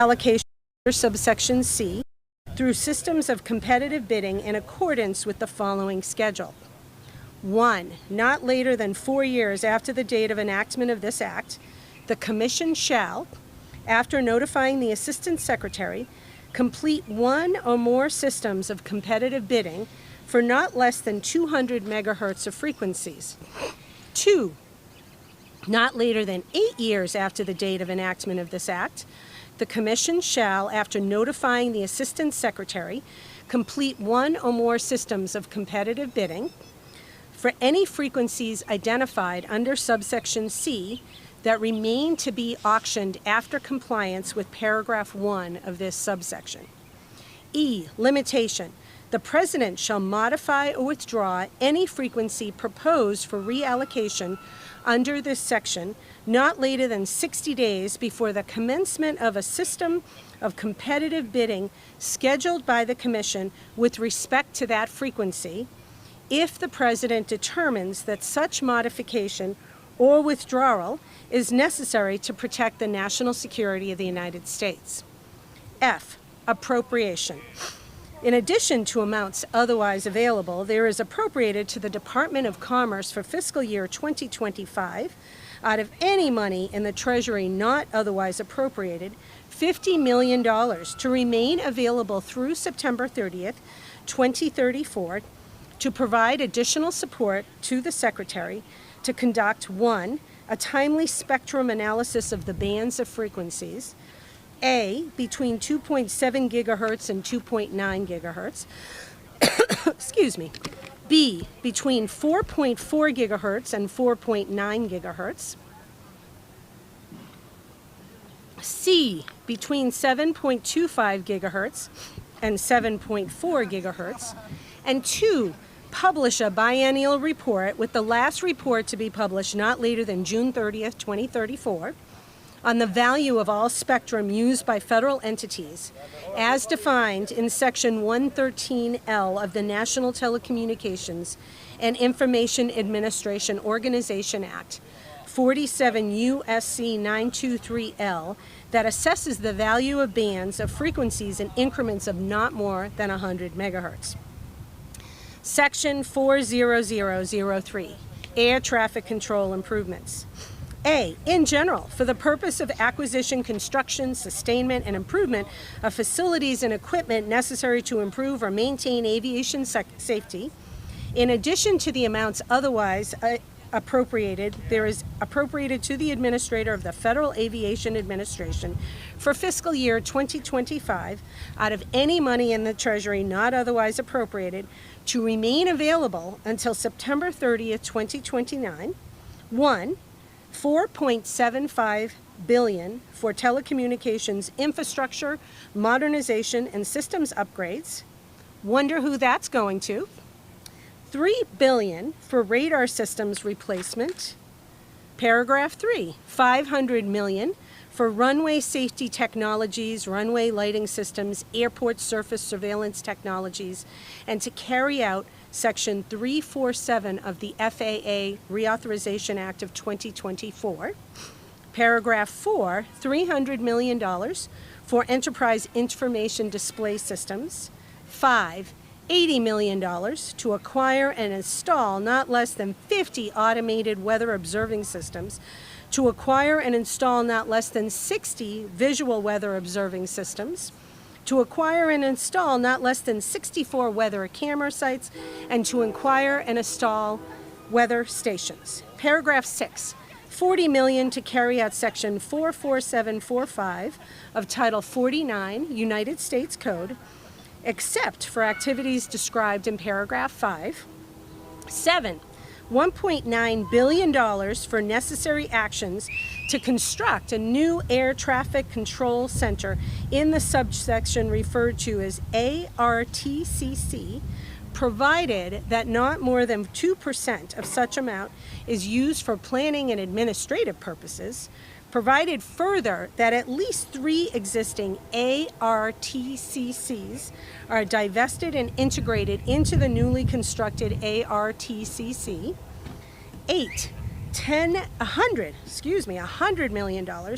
allocation under subsection C through systems of competitive bidding in accordance with the following schedule. 1. Not later than 4 years after the date of enactment of this act, the Commission shall, after notifying the Assistant Secretary, complete one or more systems of competitive bidding for not less than 200 megahertz of frequencies. 2. Not later than 8 years after the date of enactment of this act, the Commission shall, after notifying the Assistant Secretary, complete one or more systems of competitive bidding for any frequencies identified under subsection C that remain to be auctioned after compliance with paragraph 1 of this subsection. E. Limitation. The President shall modify or withdraw any frequency proposed for reallocation under this section not later than 60 days before the commencement of a system of competitive bidding scheduled by the Commission with respect to that frequency, if the President determines that such modification or withdrawal is necessary to protect the national security of the United States. F. Appropriation. In addition to amounts otherwise available, there is appropriated to the Department of Commerce for fiscal year 2025, out of any money in the Treasury not otherwise appropriated, $50 million to remain available through September 30th, 2034, to provide additional support to the Secretary to conduct 1. A timely spectrum analysis of the bands of frequencies, A, between 2.7 gigahertz and 2.9 gigahertz, excuse me, B, between 4.4 gigahertz and 4.9 gigahertz, C, between 7.25 gigahertz and 7.4 gigahertz, and 2, publish a biennial report with the last report to be published not later than June 30th, 2034, on the value of all spectrum used by federal entities as defined in Section 113L of the National Telecommunications and Information Administration Organization Act, 47 U.S.C. 923L, that assesses the value of bands of frequencies in increments of not more than 100 megahertz. Section 40003, Air Traffic Control Improvements. A, in general, for the purpose of acquisition, construction, sustainment, and improvement of facilities and equipment necessary to improve or maintain aviation safety, in addition to the amounts otherwise appropriated, there is appropriated to the Administrator of the Federal Aviation Administration for fiscal year 2025 out of any money in the Treasury not otherwise appropriated to remain available until September 30th, 2029, 1. $4.75 billion for telecommunications infrastructure, modernization, and systems upgrades. Wonder who that's going to. $3 billion for radar systems replacement. Paragraph 3, $500 million for runway safety technologies, runway lighting systems, airport surface surveillance technologies, and to carry out Section 347 of the FAA Reauthorization Act of 2024. Paragraph 4, $300 million for enterprise information display systems. 5, $80 million to acquire and install not less than 50 automated weather observing systems, to acquire and install not less than 60 visual weather observing systems, to acquire and install not less than 64 weather camera sites, and to acquire and install weather stations. Paragraph 6, $40 million to carry out Section 44745 of Title 49 United States Code, except for activities described in Paragraph 5. 7, $1.9 billion for necessary actions to construct a new air traffic control center in the subsection referred to as ARTCC, provided that not more than 2% of such amount is used for planning and administrative purposes, provided further that at least 3 existing ARTCCs are divested and integrated into the newly constructed ARTCC. 8, $100 million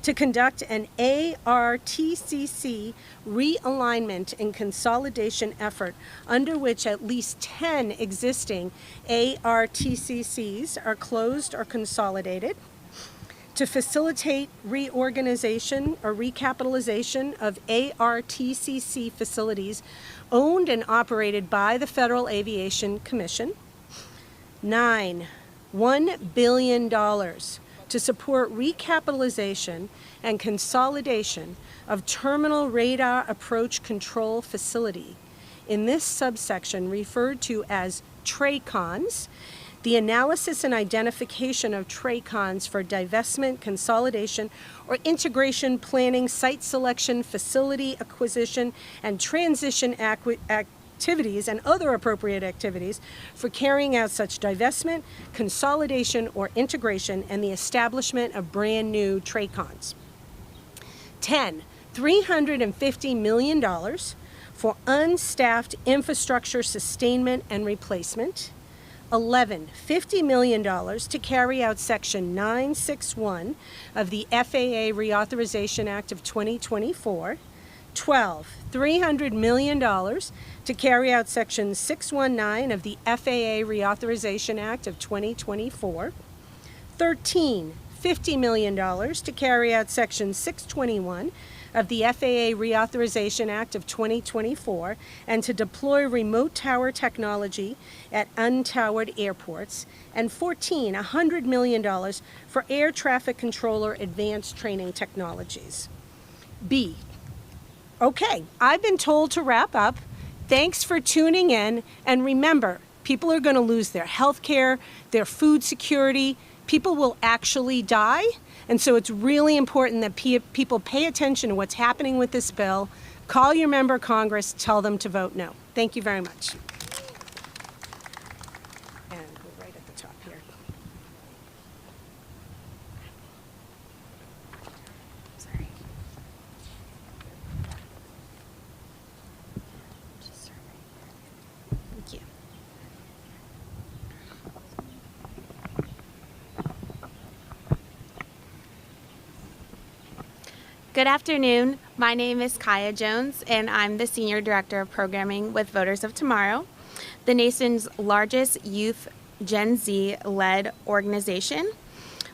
to conduct an ARTCC realignment and consolidation effort under which at least 10 existing ARTCCs are closed or consolidated, to facilitate reorganization or recapitalization of ARTCC facilities owned and operated by the Federal Aviation Commission. 9, $1 billion to support recapitalization and consolidation of Terminal Radar Approach Control Facility, in this subsection referred to as TRACONs, the analysis and identification of TRACONs for divestment, consolidation, or integration planning, site selection, facility acquisition, and transition activities and other appropriate activities for carrying out such divestment, consolidation, or integration, and the establishment of brand new TRACONs. 10, $350 million for unstaffed infrastructure sustainment and replacement. 11, $50 million to carry out Section 961 of the FAA Reauthorization Act of 2024. 12, $300 million to carry out Section 619 of the FAA Reauthorization Act of 2024. 13, $50 million to carry out Section 621 of the FAA Reauthorization Act of 2024 and to deploy remote tower technology at untowered airports. And 14, $100 million for air traffic controller advanced training technologies. B. Okay, I've been told to wrap up. Thanks for tuning in. And remember, people are going to lose their health care, their food security. People will actually die. And so it's really important that people pay attention to what's happening with this bill. Call your member of Congress, tell them to vote no. Thank you very much. And we're right at the top here. Sorry. Thank you. Good afternoon. My name is Kaya Jones, and I'm the Senior Director of Programming with Voters of Tomorrow, the nation's largest youth Gen Z-led organization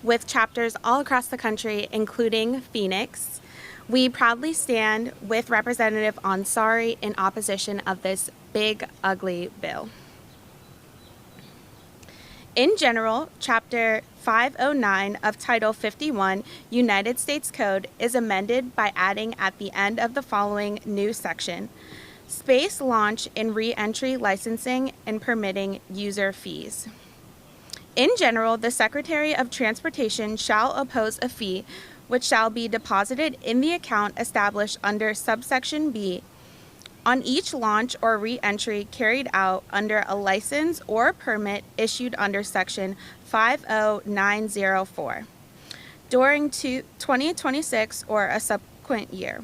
with chapters all across the country, including Phoenix. We proudly stand with Representative Ansari in opposition of this big, ugly bill. In general, Chapter 509 of Title 51 United States Code is amended by adding at the end of the following new section: space launch and re-entry licensing and permitting user fees. In general, the Secretary of Transportation shall oppose a fee which shall be deposited in the account established under subsection B on each launch or re-entry carried out under a license or permit issued under Section 50904 during 2026 or a subsequent year,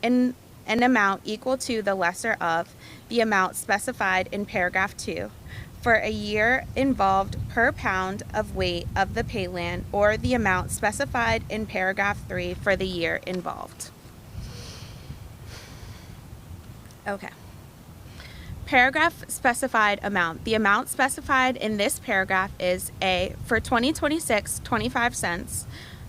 in an amount equal to the lesser of the amount specified in paragraph 2 for a year involved per pound of weight of the payload, or the amount specified in paragraph 3 for the year involved. Okay. Paragraph specified amount. The amount specified in this paragraph is A, for 2026, 25 cents,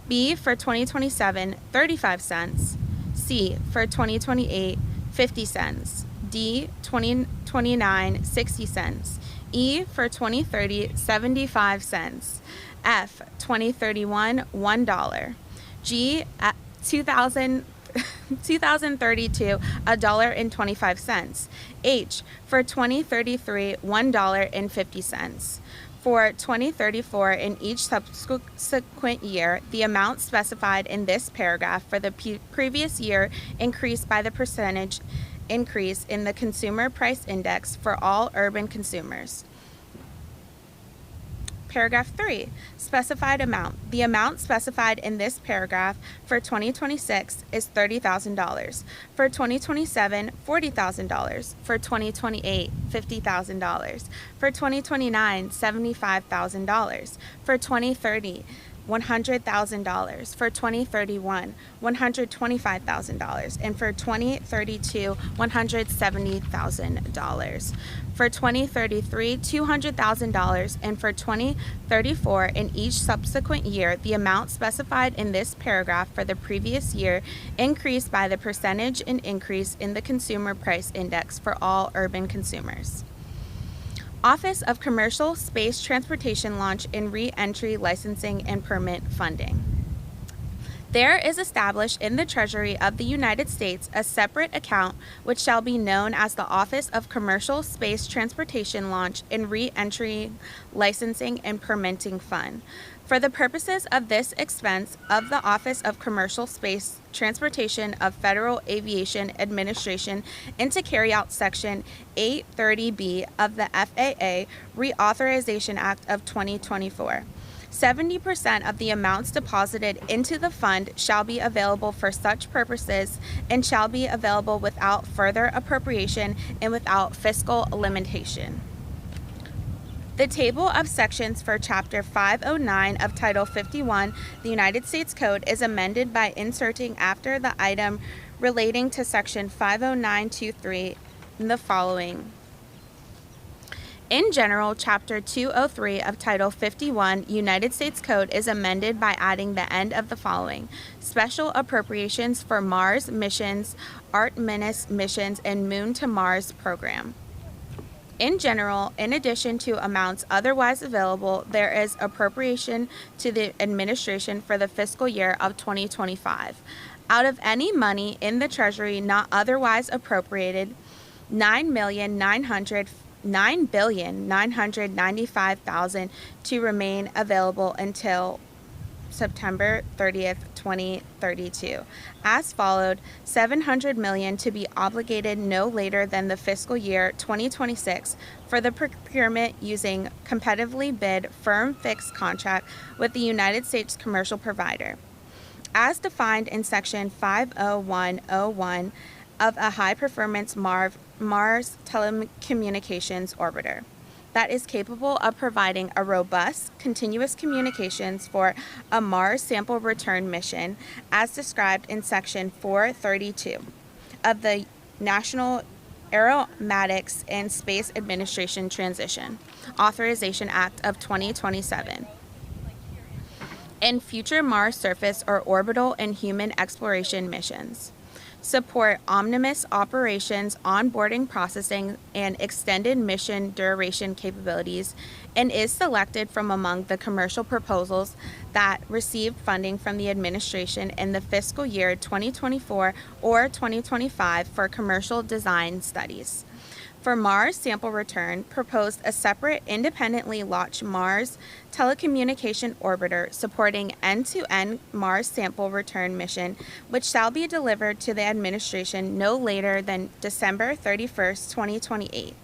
B, for 2027, 35 cents, C, for 2028, 50 cents, D, 2029, 60 cents, E, for 2030, 75 cents, F, 2031, $1, G, 2032, $1.25. H, for 2033, $1.50. For 2034 in each subsequent year, the amount specified in this paragraph for the previous year increased by the percentage increase in the Consumer Price Index for all urban consumers. Paragraph 3, specified amount. The amount specified in this paragraph for 2026 is $30,000. For 2027, $40,000. For 2028, $50,000. For 2029, $75,000. For 2030, $100,000. For 2031, $125,000. And for 2032, $170,000. For 2033, $200,000. And for 2034, in each subsequent year, the amount specified in this paragraph for the previous year increased by the percentage and increase in the Consumer Price Index for all urban consumers. Office of Commercial Space Transportation Launch and Re-Entry Licensing and Permit Funding. There is established in the Treasury of the United States a separate account which shall be known as the Office of Commercial Space Transportation Launch and Re-Entry Licensing and Permitting Fund. For the purposes of this expense of the Office of Commercial Space Transportation of Federal Aviation Administration and to carry out Section 830B of the FAA Reauthorization Act of 2024. 70% of the amounts deposited into the fund shall be available for such purposes and shall be available without further appropriation and without fiscal limitation. The table of sections for Chapter 509 of Title 51, the United States Code, is amended by inserting after the item relating to Section 50923 the following. In general, Chapter 203 of Title 51, United States Code, is amended by adding the end of the following: special appropriations for Mars missions, Artemis missions, and Moon to Mars program. In general, in addition to amounts otherwise available, there is appropriation to the administration for the fiscal year of 2025. Out of any money in the Treasury not otherwise appropriated, $9,995,000 to remain available until September 30th, 2032. As followed, $700 million to be obligated no later than the fiscal year 2026 for the procurement using competitively bid firm fixed contract with the United States commercial provider, as defined in Section 50101 of a high-performance Mars telecommunications orbiter that is capable of providing a robust, continuous communications for a Mars sample return mission, as described in Section 432 of the National Aeronautics and Space Administration Transition Authorization Act of 2027. And future Mars surface or orbital and human exploration missions. Support omnibus operations, onboarding processing, and extended mission duration capabilities, and is selected from among the commercial proposals that received funding from the administration in the fiscal year 2024 or 2025 for commercial design studies. For Mars sample return, proposed a separate independently launched Mars telecommunication orbiter supporting end-to-end Mars sample return mission, which shall be delivered to the administration no later than December 31st, 2028.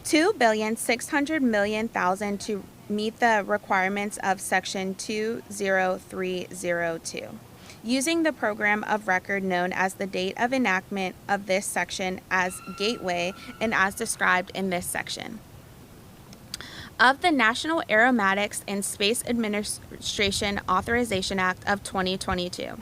$2,600,000,000 to meet the requirements of Section 20302. Using the program of record known as the date of enactment of this section as Gateway and as described in this section. Of the National Aeronautics and Space Administration Authorization Act of 2022,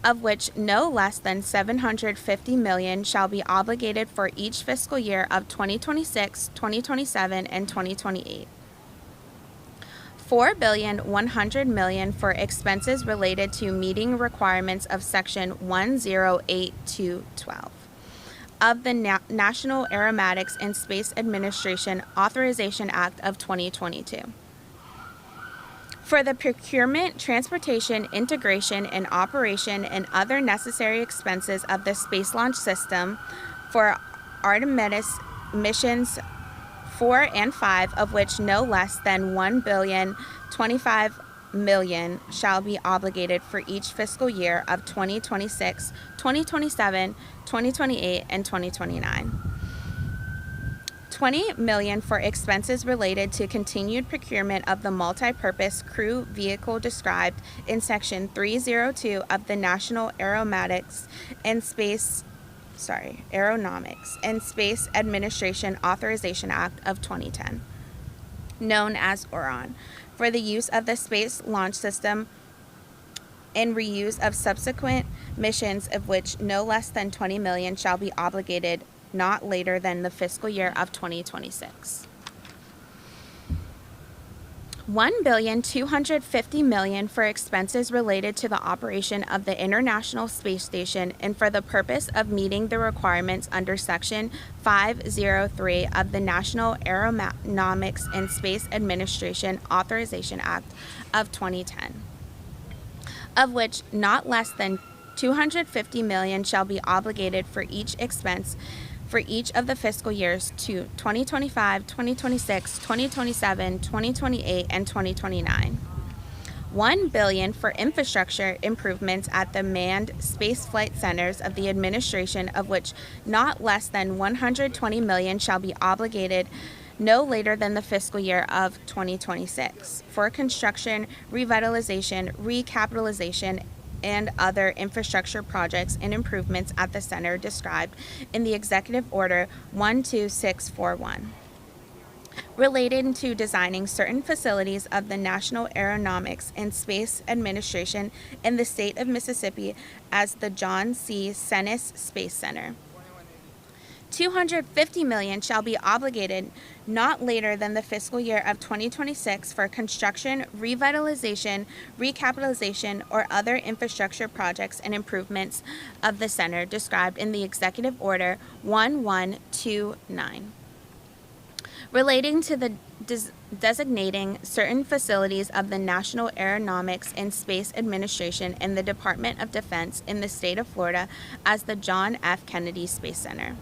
of which no less than $750 million shall be obligated for each fiscal year of 2026, 2027, and 2028. $4,100,000,000 for expenses related to meeting requirements of Section 108212 of the National Aeronautics and Space Administration Authorization Act of 2022. For the procurement, transportation, integration, and operation and other necessary expenses of the Space Launch System for Artemis missions 4 and 5, of which no less than $1,025,000,000 shall be obligated for each fiscal year of 2026, 2027, 2028, and 2029. $20 million for expenses related to continued procurement of the multi-purpose crew vehicle described in Section 302 of the National Aeronautics and Space Administration Authorization Act of 2010, known as ORAN, for the use of the Space Launch System and reuse of subsequent missions, of which no less than $20 million shall be obligated not later than the fiscal year of 2026. $1,250 million for expenses related to the operation of the International Space Station and for the purpose of meeting the requirements under Section 503 of the National Aeronautics and Space Administration Authorization Act of 2010, of which not less than $250 million shall be obligated for each expense for each of the fiscal years to 2025, 2026, 2027, 2028, and 2029. $1 billion for infrastructure improvements at the manned space flight centers of the administration, of which not less than $120 million shall be obligated no later than the fiscal year of 2026 for construction, revitalization, recapitalization, and other infrastructure projects and improvements at the center described in the Executive Order 12641, relating to designing certain facilities of the National Aeronautics and Space Administration in the state of Mississippi as the John C. Stennis Space Center. $250 million shall be obligated not later than the fiscal year of 2026 for construction, revitalization, recapitalization, or other infrastructure projects and improvements of the center described in the Executive Order 1129, relating to the designating certain facilities of the National Aeronautics and Space Administration and the Department of Defense in the state of Florida as the John F. Kennedy Space Center.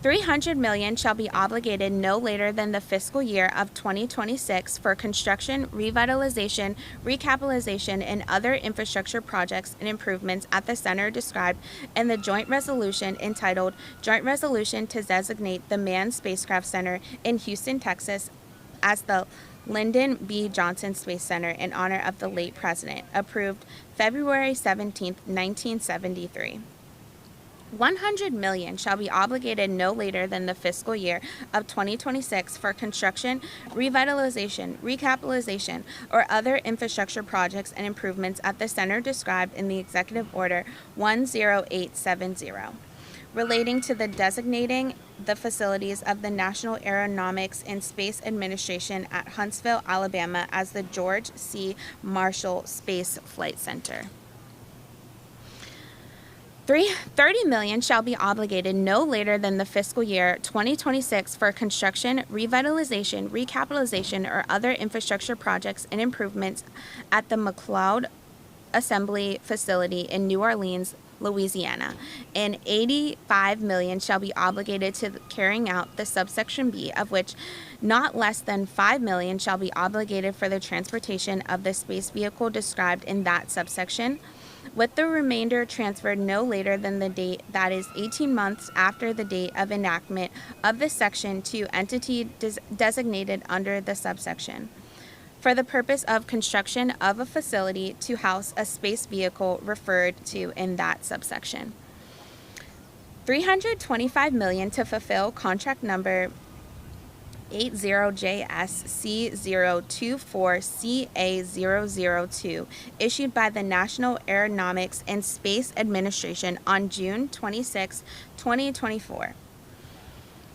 $300 million shall be obligated no later than the fiscal year of 2026 for construction, revitalization, recapitalization, and other infrastructure projects and improvements at the center described in the joint resolution entitled Joint Resolution to Designate the Manned Spacecraft Center in Houston, Texas as the Lyndon B. Johnson Space Center in honor of the late president, approved February 17, 1973. $100 million shall be obligated no later than the fiscal year of 2026 for construction, revitalization, recapitalization, or other infrastructure projects and improvements at the center described in the Executive Order 10870, relating to the designating the facilities of the National Aeronautics and Space Administration at Huntsville, Alabama as the George C. Marshall Space Flight Center. $30 million shall be obligated no later than the fiscal year 2026 for construction, revitalization, recapitalization, or other infrastructure projects and improvements at the McLeod Assembly Facility in New Orleans, Louisiana, and $85 million shall be obligated to carrying out the subsection B, of which not less than $5 million shall be obligated for the transportation of the space vehicle described in that subsection, with the remainder transferred no later than the date, that is 18 months after the date of enactment of this section, to entity designated under the subsection, for the purpose of construction of a facility to house a space vehicle referred to in that subsection. $325 million to fulfill contract number 80JSC024CA002 issued by the National Aeronautics and Space Administration on June 26, 2024.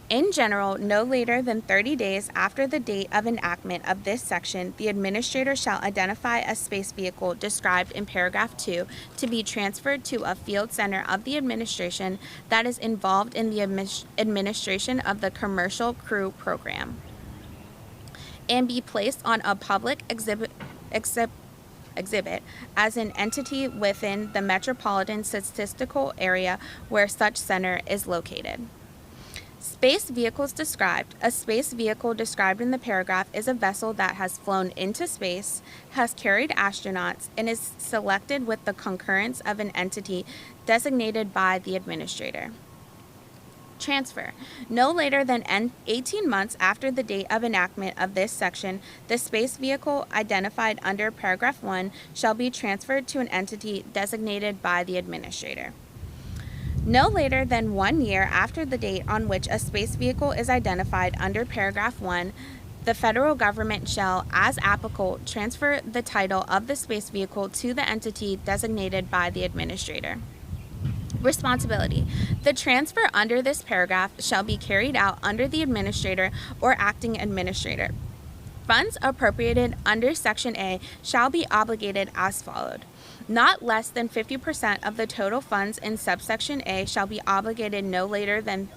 In general, no later than 30 days after the date of enactment of this section, the administrator shall identify a space vehicle described in paragraph 2 to be transferred to a field center of the administration that is involved in the administration of the Commercial Crew Program, and be placed on a public exhibit as an entity within the metropolitan statistical area where such center is located. Space vehicles described. A space vehicle described in the paragraph is a vessel that has flown into space, has carried astronauts, and is selected with the concurrence of an entity designated by the administrator. Transfer. No later than 18 months after the date of enactment of this section, the space vehicle identified under paragraph 1 shall be transferred to an entity designated by the administrator. No later than 1 year after the date on which a space vehicle is identified under paragraph 1, the federal government shall, as applicable, transfer the title of the space vehicle to the entity designated by the administrator. Responsibility. The transfer under this paragraph shall be carried out under the administrator or acting administrator. Funds appropriated under Section A shall be obligated as followed. Not less than 50% of the total funds in subsection A shall be obligated no later than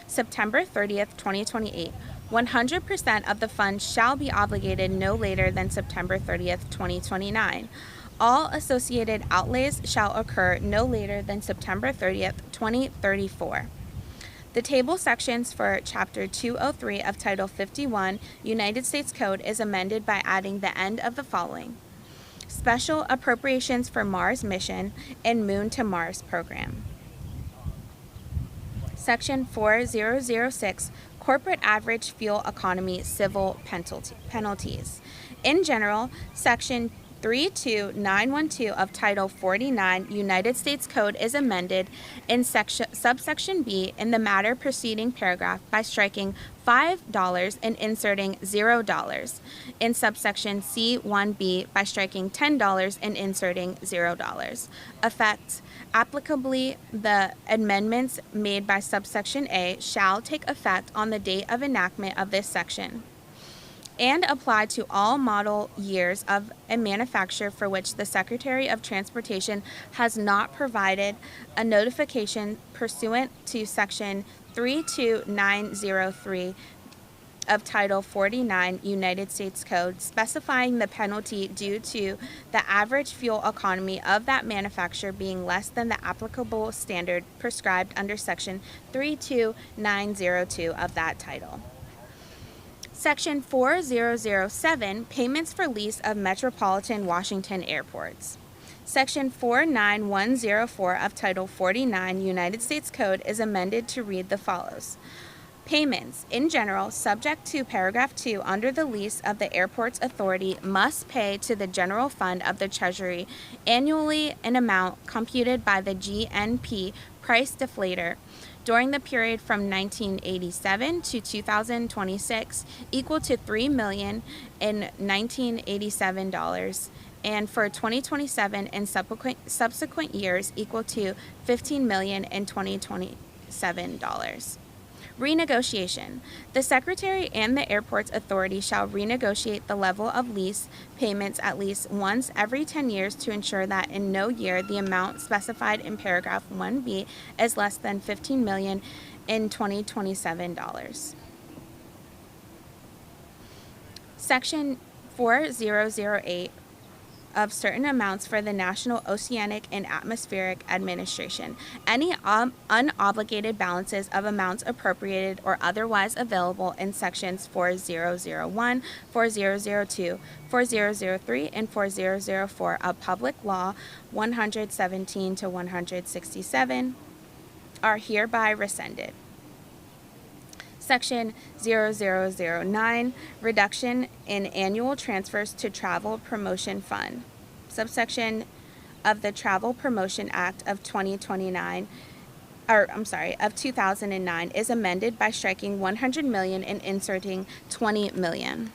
September 30th, 2028. 100% of the funds shall be obligated no later than September 30th, 2029. All associated outlays shall occur no later than September 30th, 2034. The table sections for Chapter 203 of Title 51 United States Code is amended by adding the end of the following: Special Appropriations for Mars Mission and Moon to Mars Program. Section 4006, Corporate Average Fuel Economy Civil Penalties. In general, Section 32912 of Title 49 United States Code is amended in subsection B in the matter preceding paragraph by striking $5 and inserting $0. In subsection C1B by striking $10 and inserting $0. Effect. Applicably, the amendments made by subsection A shall take effect on the date of enactment of this section and apply to all model years of a manufacturer for which the Secretary of Transportation has not provided a notification pursuant to Section 32903 of Title 49 United States Code, specifying the penalty due to the average fuel economy of that manufacturer being less than the applicable standard prescribed under Section 32902 of that title. Section 4007, Payments for Lease of Metropolitan Washington Airports. Section 49104 of Title 49 United States Code is amended to read the follows. Payments, in general, subject to paragraph 2 under the lease of the airport's authority, must pay to the general fund of the Treasury annually an amount computed by the GNP price deflator during the period from 1987 to 2026 equal to $3 million in 1987 dollars, and for 2027 and subsequent years equal to $15 million in 2027 dollars. Renegotiation. The Secretary and the airport's authority shall renegotiate the level of lease payments at least once every 10 years to ensure that in no year the amount specified in paragraph 1B is less than $15 million in 2027 dollars. Section 4008 of certain amounts for the National Oceanic and Atmospheric Administration. Any unobligated balances of amounts appropriated or otherwise available in sections 4001, 4002, 4003, and 4004 of Public Law 117 to 167 are hereby rescinded. Section 0009, Reduction in Annual Transfers to Travel Promotion Fund. Subsection of the Travel Promotion Act of 2009 is amended by striking $100 million and inserting $20 million.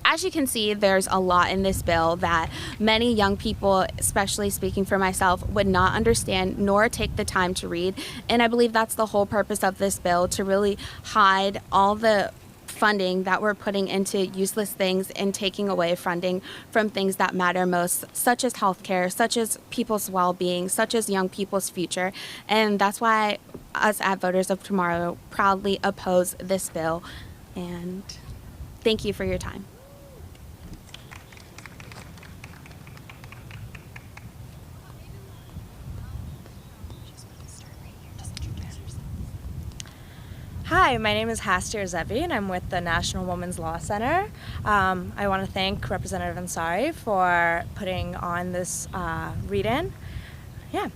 As you can see, there's a lot in this bill that many young people, especially speaking for myself, would not understand nor take the time to read. And I believe that's the whole purpose of this bill, to really hide all the funding that we're putting into useless things and taking away funding from things that matter most, such as healthcare, such as people's well-being, such as young people's future. And that's why us at Voters of Tomorrow proudly oppose this bill. And thank you for your time. Hi, my name is Hastir Zevi, and I'm with the National Women's Law Center. I want to thank Representative Ansari for putting on this read-in. Yeah.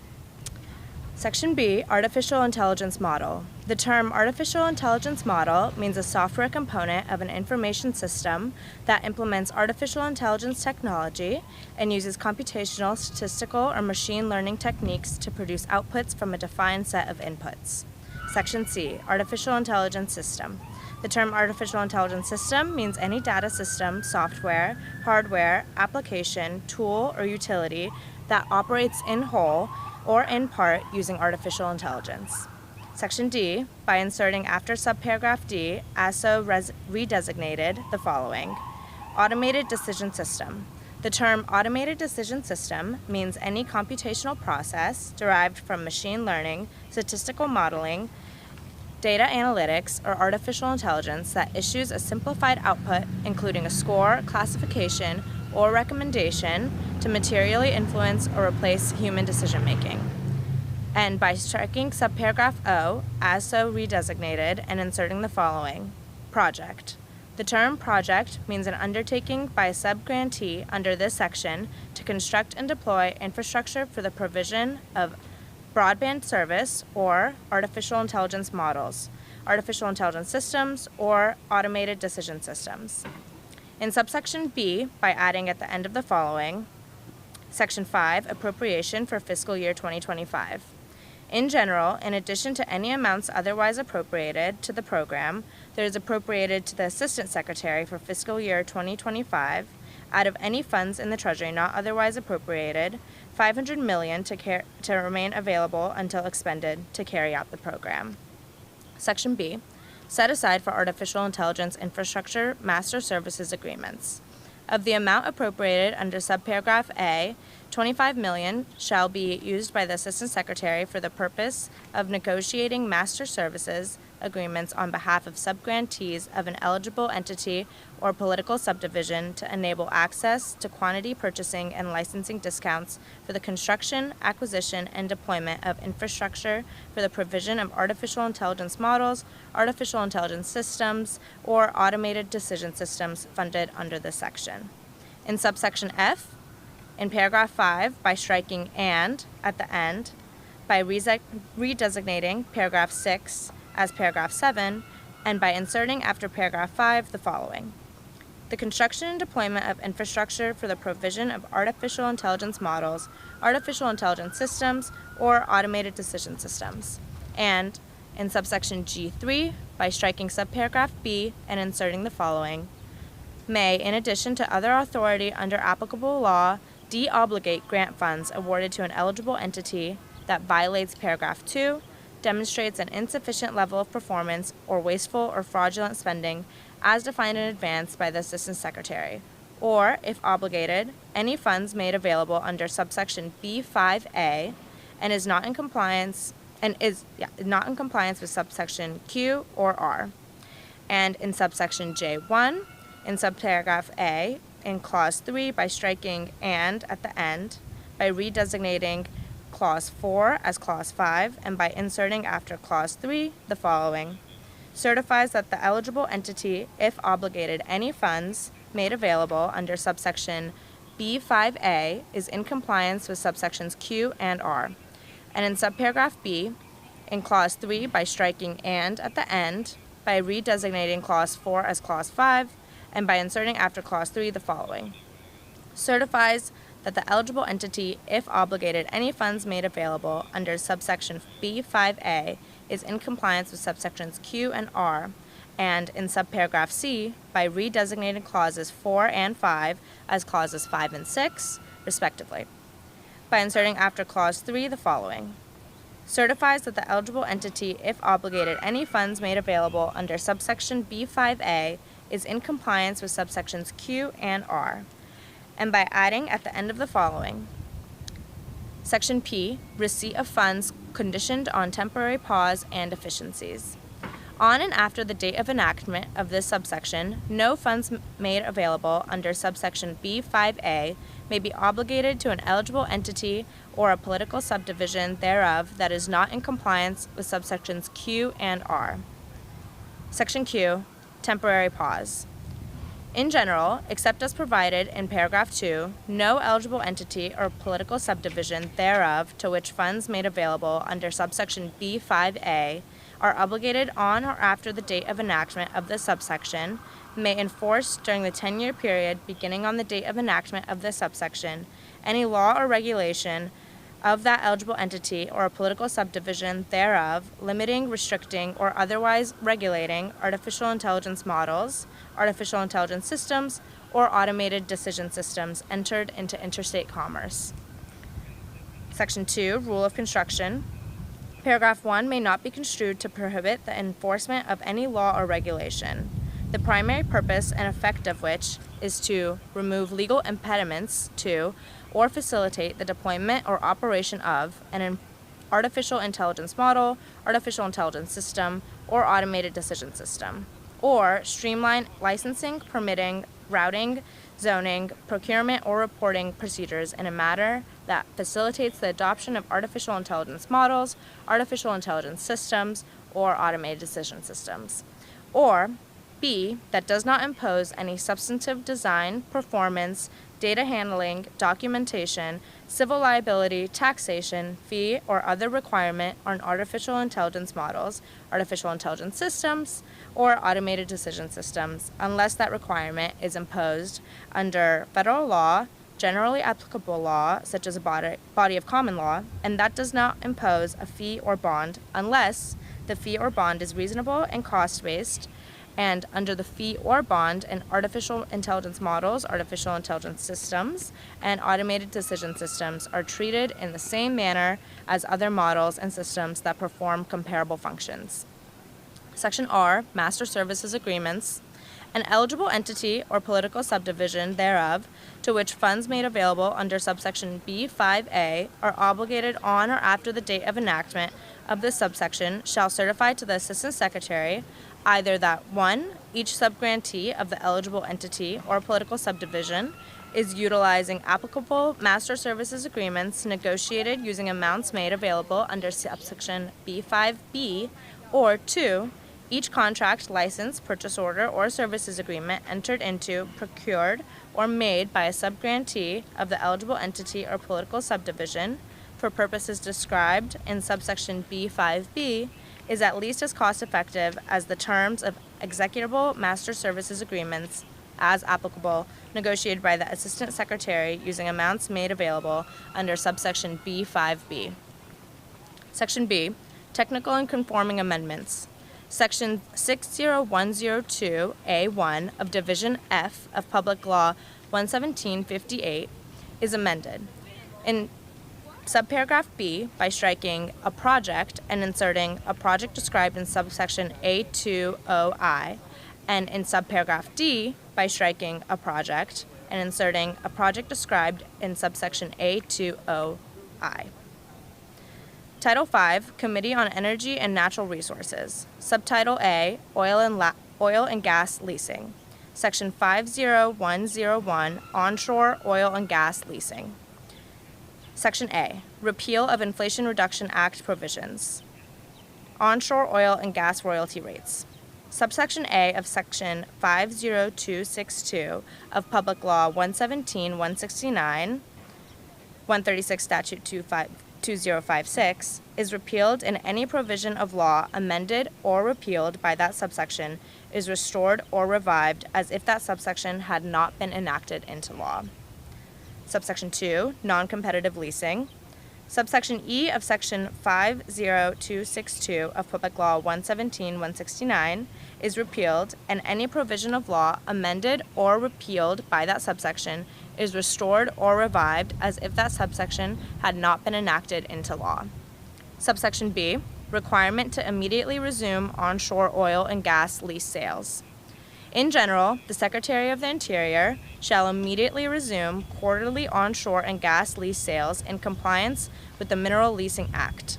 Section B, Artificial Intelligence Model. The term artificial intelligence model means a software component of an information system that implements artificial intelligence technology and uses computational, statistical, or machine learning techniques to produce outputs from a defined set of inputs. Section C, Artificial Intelligence System. The term artificial intelligence system means any data system, software, hardware, application, tool, or utility that operates in whole or in part using artificial intelligence. Section D, by inserting after subparagraph D, as so redesignated, the following. Automated decision system. The term automated decision system means any computational process derived from machine learning, statistical modeling, data analytics, or artificial intelligence that issues a simplified output, including a score, classification, or recommendation to materially influence or replace human decision-making. And by striking subparagraph O, as so redesignated, and inserting the following. Project. The term project means an undertaking by a subgrantee under this section to construct and deploy infrastructure for the provision of broadband service or artificial intelligence models, artificial intelligence systems, or automated decision systems. In subsection B, by adding at the end of the following. Section 5, Appropriation for fiscal year 2025. In general, in addition to any amounts otherwise appropriated to the program, there is appropriated to the Assistant Secretary for fiscal year 2025, out of any funds in the Treasury not otherwise appropriated, $500 million to remain available until expended to carry out the program. Section B, set aside for artificial intelligence infrastructure master services agreements. Of the amount appropriated under subparagraph A, $25 million shall be used by the Assistant Secretary for the purpose of negotiating master services agreements on behalf of subgrantees of an eligible entity or political subdivision to enable access to quantity purchasing and licensing discounts for the construction, acquisition, and deployment of infrastructure for the provision of artificial intelligence models, artificial intelligence systems, or automated decision systems funded under this section. In subsection F, in paragraph 5, by striking "and" at the end, by redesignating paragraph 6 as paragraph 7, and by inserting after paragraph 5 the following. The construction and deployment of infrastructure for the provision of artificial intelligence models, artificial intelligence systems, or automated decision systems. And in subsection G3, by striking subparagraph B and inserting the following. May, in addition to other authority under applicable law, deobligate grant funds awarded to an eligible entity that violates paragraph 2, demonstrates an insufficient level of performance, or wasteful or fraudulent spending as defined in advance by the Assistant Secretary, or, if obligated, any funds made available under subsection B5A and is not in compliance with subsection Q or R. And in subsection J1, in subparagraph A, in clause 3, by striking "and" at the end, by redesignating clause 4 as clause 5, and by inserting after clause 3 the following. Certifies that the eligible entity, if obligated any funds made available under subsection B5A, is in compliance with subsections Q and R. And in subparagraph B, in clause 3, by striking "and" at the end, by redesignating clause 4 as clause 5, and by inserting after clause 3 the following. Certifies that the eligible entity, if obligated any funds made available under subsection B5A, is in compliance with subsections Q and R, and in subparagraph C, by redesignating clauses 4 and 5 as clauses 5 and 6, respectively. By inserting after clause 3 the following. Certifies that the eligible entity, if obligated any funds made available under subsection B5A, is in compliance with subsections Q and R, and by adding at the end of the following. Section P, receipt of funds conditioned on temporary pause and efficiencies. On and after the date of enactment of this subsection, no funds made available under subsection B5A may be obligated to an eligible entity or a political subdivision thereof that is not in compliance with subsections Q and R. Section Q, temporary pause. In general, except as provided in paragraph 2, no eligible entity or political subdivision thereof to which funds made available under subsection B5A are obligated on or after the date of enactment of this subsection may enforce during the 10-year period beginning on the date of enactment of this subsection any law or regulation of that eligible entity or a political subdivision thereof, limiting, restricting, or otherwise regulating artificial intelligence models, artificial intelligence systems, or automated decision systems entered into interstate commerce. Section 2, Rule of Construction. Paragraph 1 may not be construed to prohibit the enforcement of any law or regulation, the primary purpose and effect of which is to remove legal impediments to or facilitate the deployment or operation of an artificial intelligence model, artificial intelligence system, or automated decision system, or streamline licensing, permitting, routing, zoning, procurement, or reporting procedures in a manner that facilitates the adoption of artificial intelligence models, artificial intelligence systems, or automated decision systems. Or B, that does not impose any substantive design, performance, data handling, documentation, civil liability, taxation, fee, or other requirement on artificial intelligence models, artificial intelligence systems, or automated decision systems, unless that requirement is imposed under federal law, generally applicable law, such as a body of common law, and that does not impose a fee or bond unless the fee or bond is reasonable and cost-based, and under the fee or bond and artificial intelligence models, artificial intelligence systems, and automated decision systems are treated in the same manner as other models and systems that perform comparable functions. Section R, Master Services Agreements. An eligible entity or political subdivision thereof to which funds made available under subsection B5A are obligated on or after the date of enactment of this subsection shall certify to the Assistant Secretary either that 1. Each subgrantee of the eligible entity or political subdivision is utilizing applicable master services agreements negotiated using amounts made available under subsection B5B, or 2. Each contract, license, purchase order, or services agreement entered into, procured, or made by a subgrantee of the eligible entity or political subdivision for purposes described in subsection B5B is at least as cost-effective as the terms of executable master services agreements as applicable, negotiated by the Assistant Secretary using amounts made available under subsection B5B. Section B, Technical and Conforming Amendments. Section 60102A1 of Division F of Public Law 11758 is amended. In subparagraph B, by striking a project and inserting a project described in subsection A20I, and in subparagraph D, by striking a project and inserting a project described in subsection A20I. Title V, Committee on Energy and Natural Resources. Subtitle A, Oil and Gas Leasing. Section 50101, Onshore Oil and Gas Leasing. Section A, Repeal of Inflation Reduction Act provisions. Onshore oil and gas royalty rates. Subsection A of Section 50262 of Public Law 117-169, 136 Statute 2056, is repealed and any provision of law amended or repealed by that subsection is restored or revived as if that subsection had not been enacted into law. Subsection 2, Non-Competitive Leasing. Subsection E of Section 50262 of Public Law 117-169 is repealed, and any provision of law amended or repealed by that subsection is restored or revived as if that subsection had not been enacted into law. Subsection B, Requirement to immediately resume onshore oil and gas lease sales. In general, the Secretary of the Interior shall immediately resume quarterly onshore and gas lease sales in compliance with the Mineral Leasing Act.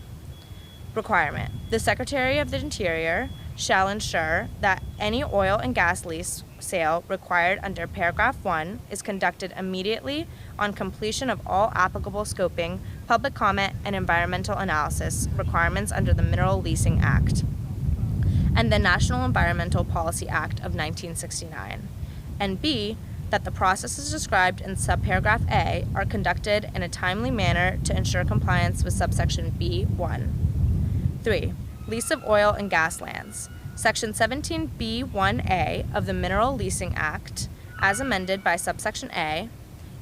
Requirement: the Secretary of the Interior shall ensure that any oil and gas lease sale required under paragraph 1 is conducted immediately on completion of all applicable scoping, public comment, and environmental analysis requirements under the Mineral Leasing Act and the National Environmental Policy Act of 1969, and B, that the processes described in subparagraph A are conducted in a timely manner to ensure compliance with subsection B1. 3. Lease of oil and gas lands. Section 17B1A of the Mineral Leasing Act, as amended by subsection A,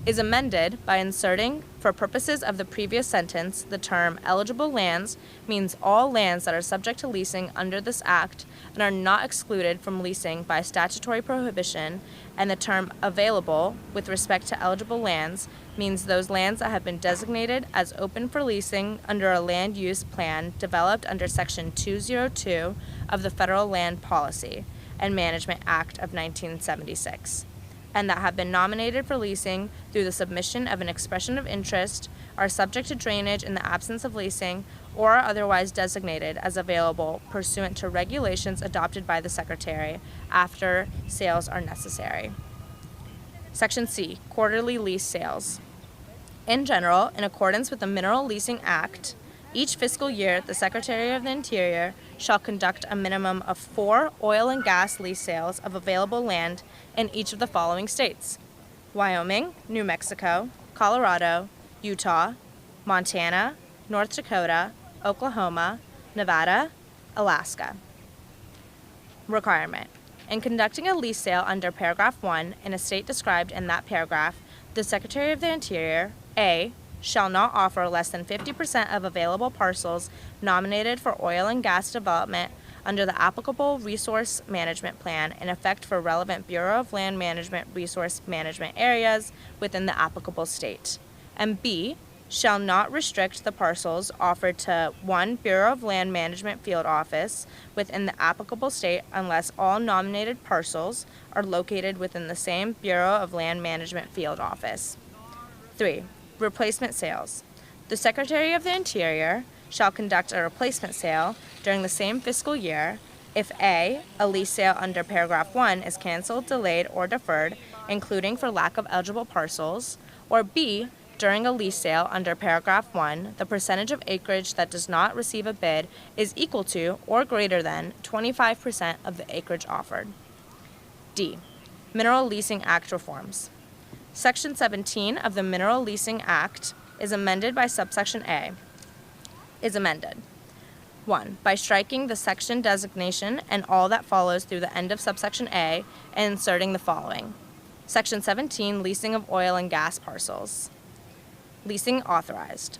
is amended by inserting, for purposes of the previous sentence, the term eligible lands means all lands that are subject to leasing under this act and are not excluded from leasing by statutory prohibition, and the term available with respect to eligible lands means those lands that have been designated as open for leasing under a land use plan developed under Section 202 of the Federal Land Policy and Management Act of 1976. And that have been nominated for leasing through the submission of an expression of interest, are subject to drainage in the absence of leasing, or are otherwise designated as available pursuant to regulations adopted by the Secretary after sales are necessary. Section C, quarterly lease sales. In general, in accordance with the Mineral Leasing Act, each fiscal year, the Secretary of the Interior shall conduct a minimum of 4 oil and gas lease sales of available land in each of the following states: Wyoming, New Mexico, Colorado, Utah, Montana, North Dakota, Oklahoma, Nevada, Alaska. Requirement. In conducting a lease sale under paragraph 1 in a state described in that paragraph, the Secretary of the Interior, A, shall not offer less than 50% of available parcels nominated for oil and gas development under the applicable resource management plan in effect for relevant Bureau of Land Management resource management areas within the applicable state. And B, shall not restrict the parcels offered to one Bureau of Land Management field office within the applicable state unless all nominated parcels are located within the same Bureau of Land Management field office. 3. Replacement sales. The Secretary of the Interior shall conduct a replacement sale during the same fiscal year if A, a lease sale under paragraph 1 is canceled, delayed, or deferred, including for lack of eligible parcels, or B, during a lease sale under paragraph 1, the percentage of acreage that does not receive a bid is equal to or greater than 25% of the acreage offered. D. Mineral Leasing Act reforms. Section 17 of the Mineral Leasing Act is amended by subsection A. Is amended. 1. By striking the section designation and all that follows through the end of subsection A and inserting the following. Section 17, Leasing of Oil and Gas Parcels. Leasing authorized.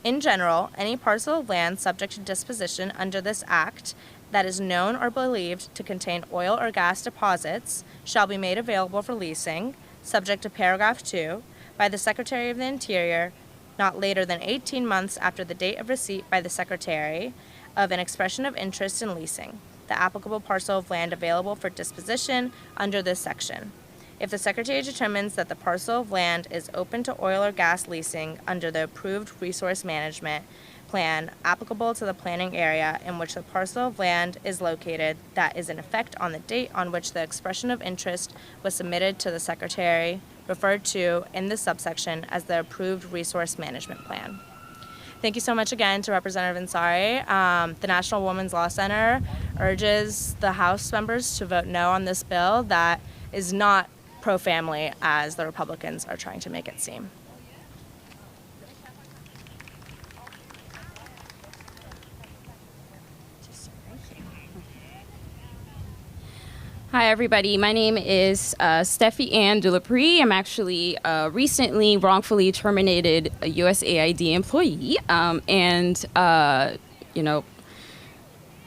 In general, any parcel of land subject to disposition under this act that is known or believed to contain oil or gas deposits shall be made available for leasing, subject to paragraph 2, by the Secretary of the Interior not later than 18 months after the date of receipt by the Secretary of an expression of interest in leasing the applicable parcel of land available for disposition under this section. If the Secretary determines that the parcel of land is open to oil or gas leasing under the approved resource management plan applicable to the planning area in which the parcel of land is located that is in effect on the date on which the expression of interest was submitted to the Secretary, referred to in this subsection as the approved resource management plan. Thank you so much again to Representative Ansari. The National Women's Law Center urges the House members to vote no on this bill that is not pro-family as the Republicans are trying to make it seem. Hi, everybody. My name is Steffi Ann Dulapri. I'm actually recently wrongfully terminated a USAID employee.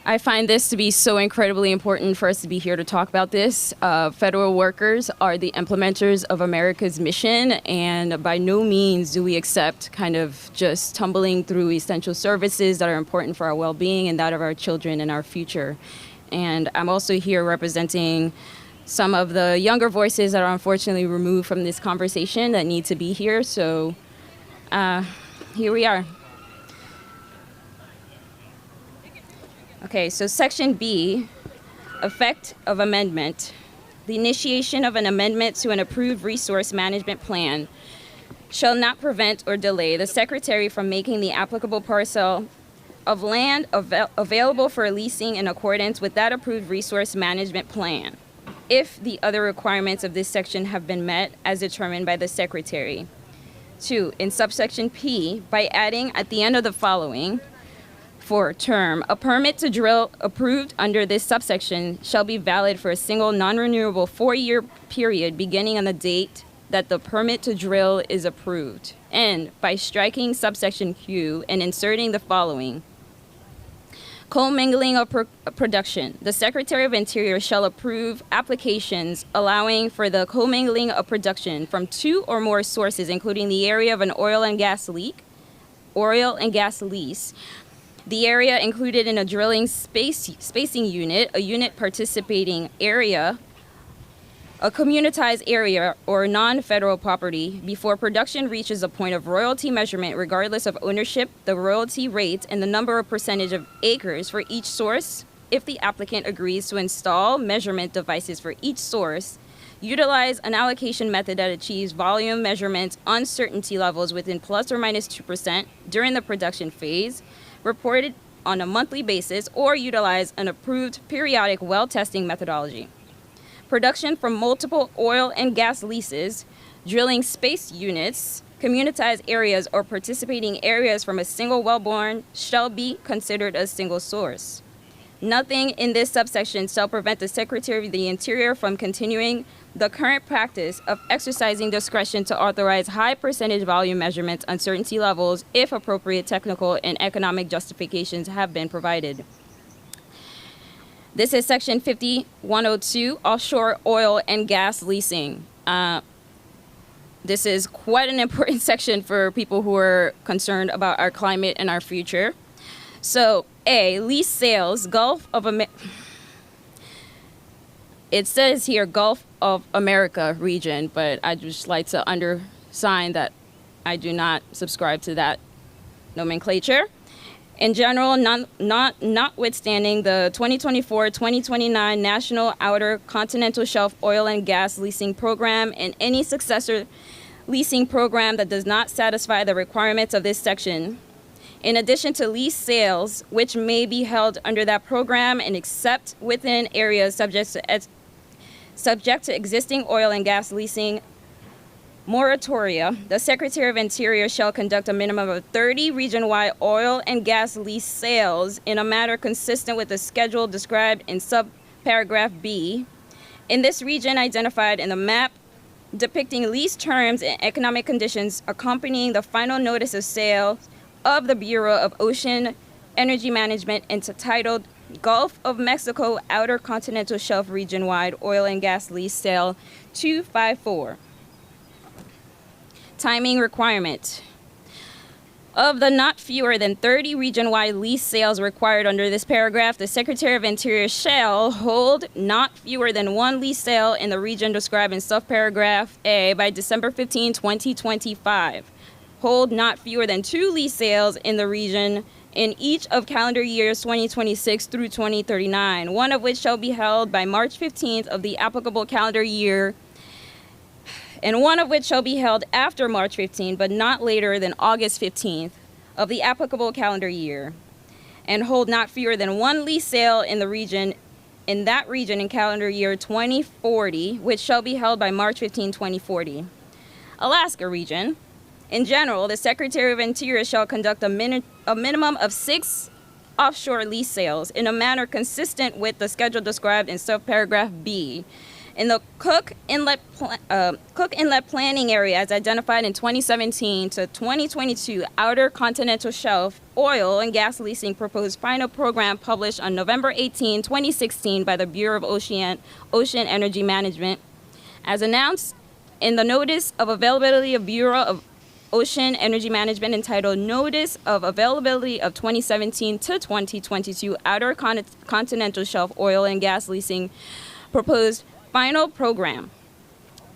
I find this to be so incredibly important for us to be here to talk about this. Federal workers are the implementers of America's mission, and by no means do we accept kind of just tumbling through essential services that are important for our well-being and that of our children and our future. And I'm also here representing some of the younger voices that are unfortunately removed from this conversation that need to be here. So here we are. Okay, so Section B, effect of amendment. The initiation of an amendment to an approved resource management plan shall not prevent or delay the Secretary from making the applicable parcel of land available for leasing in accordance with that approved resource management plan. if the other requirements of this section have been met as determined by the Secretary. 2. In subsection P, by adding at the end of the following, for term, a permit to drill approved under this subsection shall be valid for a single non-renewable 4-year period beginning on the date that the permit to drill is approved. And by striking subsection Q and inserting the following, commingling of production. The Secretary of Interior shall approve applications allowing for the commingling of production from 2 or more sources, including the area of an oil and gas lease, the area included in a drilling spacing unit, a unit participating area, a communitized area, or non-federal property before production reaches a point of royalty measurement regardless of ownership, the royalty rate, and the number of percentage of acres for each source if the applicant agrees to install measurement devices for each source, utilize an allocation method that achieves volume measurement uncertainty levels within plus or minus 2% during the production phase, reported on a monthly basis, or utilize an approved periodic well testing methodology. Production from multiple oil and gas leases, drilling space units, communitized areas, or participating areas from a single wellbore shall be considered a single source. Nothing in this subsection shall prevent the Secretary of the Interior from continuing the current practice of exercising discretion to authorize high percentage volume measurement uncertainty levels if appropriate technical and economic justifications have been provided. This is Section 5102, offshore oil and gas leasing. This is quite an important section for people who are concerned about our climate and our future. So, A, lease sales, Gulf of America. It says here Gulf of America region, but I'd just like to undersign that I do not subscribe to that nomenclature. In general, notwithstanding the 2024-2029 National Outer Continental Shelf Oil and Gas Leasing Program and any successor leasing program that does not satisfy the requirements of this section, in addition to lease sales, which may be held under that program and except within areas subject to existing oil and gas leasing moratoria, the Secretary of Interior shall conduct a minimum of 30 region-wide oil and gas lease sales in a manner consistent with the schedule described in subparagraph B. In this region identified in the map depicting lease terms and economic conditions accompanying the final notice of sale of the Bureau of Ocean Energy Management entitled Gulf of Mexico Outer Continental Shelf Region-Wide Oil and Gas Lease Sale 254. Timing requirement. Of the not fewer than 30 region-wide lease sales required under this paragraph, the Secretary of Interior shall hold not fewer than 1 lease sale in the region described in subparagraph A by December 15, 2025. Hold not fewer than 2 lease sales in the region in each of calendar years 2026 through 2039, one of which shall be held by March 15th of the applicable calendar year, and one of which shall be held after March 15th, but not later than August 15th of the applicable calendar year, and hold not fewer than 1 lease sale in that region in calendar year 2040, which shall be held by March 15, 2040. Alaska region. In general, the Secretary of Interior shall conduct a minimum of 6 offshore lease sales in a manner consistent with the schedule described in subparagraph B. In the Cook Inlet Planning Area as identified in 2017 to 2022 Outer Continental Shelf Oil and Gas Leasing Proposed Final Program published on November 18, 2016 by the Bureau of Ocean Energy Management, as announced in the Notice of Availability of Bureau of Ocean Energy Management entitled Notice of Availability of 2017 to 2022 Outer Continental Shelf Oil and Gas Leasing Proposed Final Program.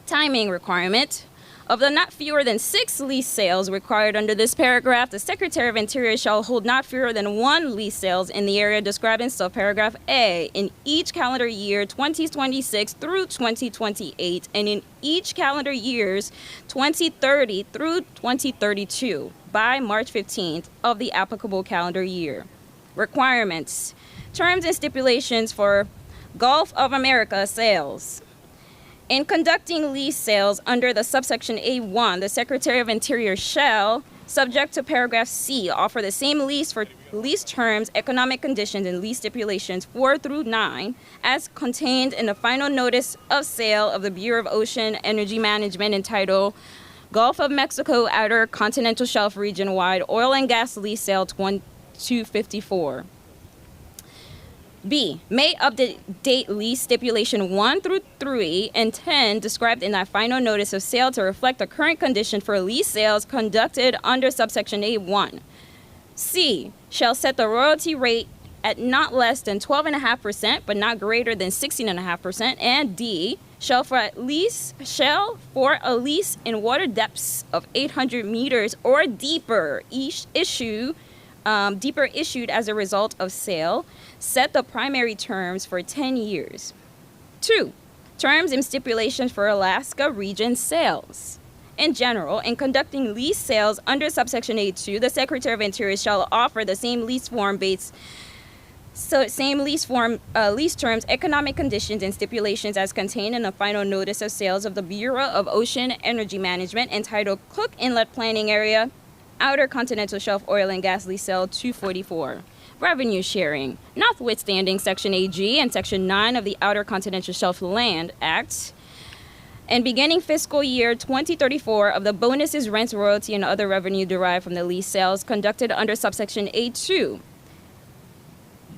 Timing requirement. Of the not fewer than 6 lease sales required under this paragraph, the Secretary of Interior shall hold not fewer than 1 lease sales in the area described in subparagraph A in each calendar year 2026 through 2028 and in each calendar years 2030 through 2032 by March 15th of the applicable calendar year. Requirements. Terms and stipulations for Gulf of America sales. In conducting lease sales under the subsection A1, the Secretary of Interior shall, subject to paragraph C, offer the same lease for lease terms, economic conditions, and lease stipulations 4 through 9 as contained in the final notice of sale of the Bureau of Ocean Energy Management entitled Gulf of Mexico Outer Continental Shelf Region-Wide Oil and Gas Lease Sale 254. B. May update lease stipulation 1 through 3 and 10 described in that final notice of sale to reflect the current condition for lease sales conducted under subsection A1. C. Shall set the royalty rate at not less than 12.5% but not greater than 16.5%. And D. Shall for a lease in water depths of 800 meters or deeper issued as a result of sale, set the primary terms for 10 years. 2. Terms and stipulations for Alaska region sales. In general, in conducting lease sales under subsection A2, the Secretary of Interior shall offer the same lease terms, economic conditions, and stipulations as contained in the final notice of sales of the Bureau of Ocean Energy Management entitled Cook Inlet Planning Area, Outer Continental Shelf Oil and Gas Lease Sale 244. Revenue sharing. Notwithstanding Section AG and Section 9 of the Outer Continental Shelf Land Act, and beginning fiscal year 2034 of the bonuses, rents, royalty, and other revenue derived from the lease sales conducted under subsection A2.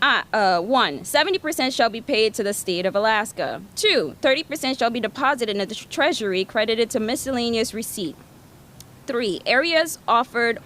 1. 70% shall be paid to the state of Alaska. 2. 30% shall be deposited in the Treasury credited to miscellaneous receipt. 3. Area offered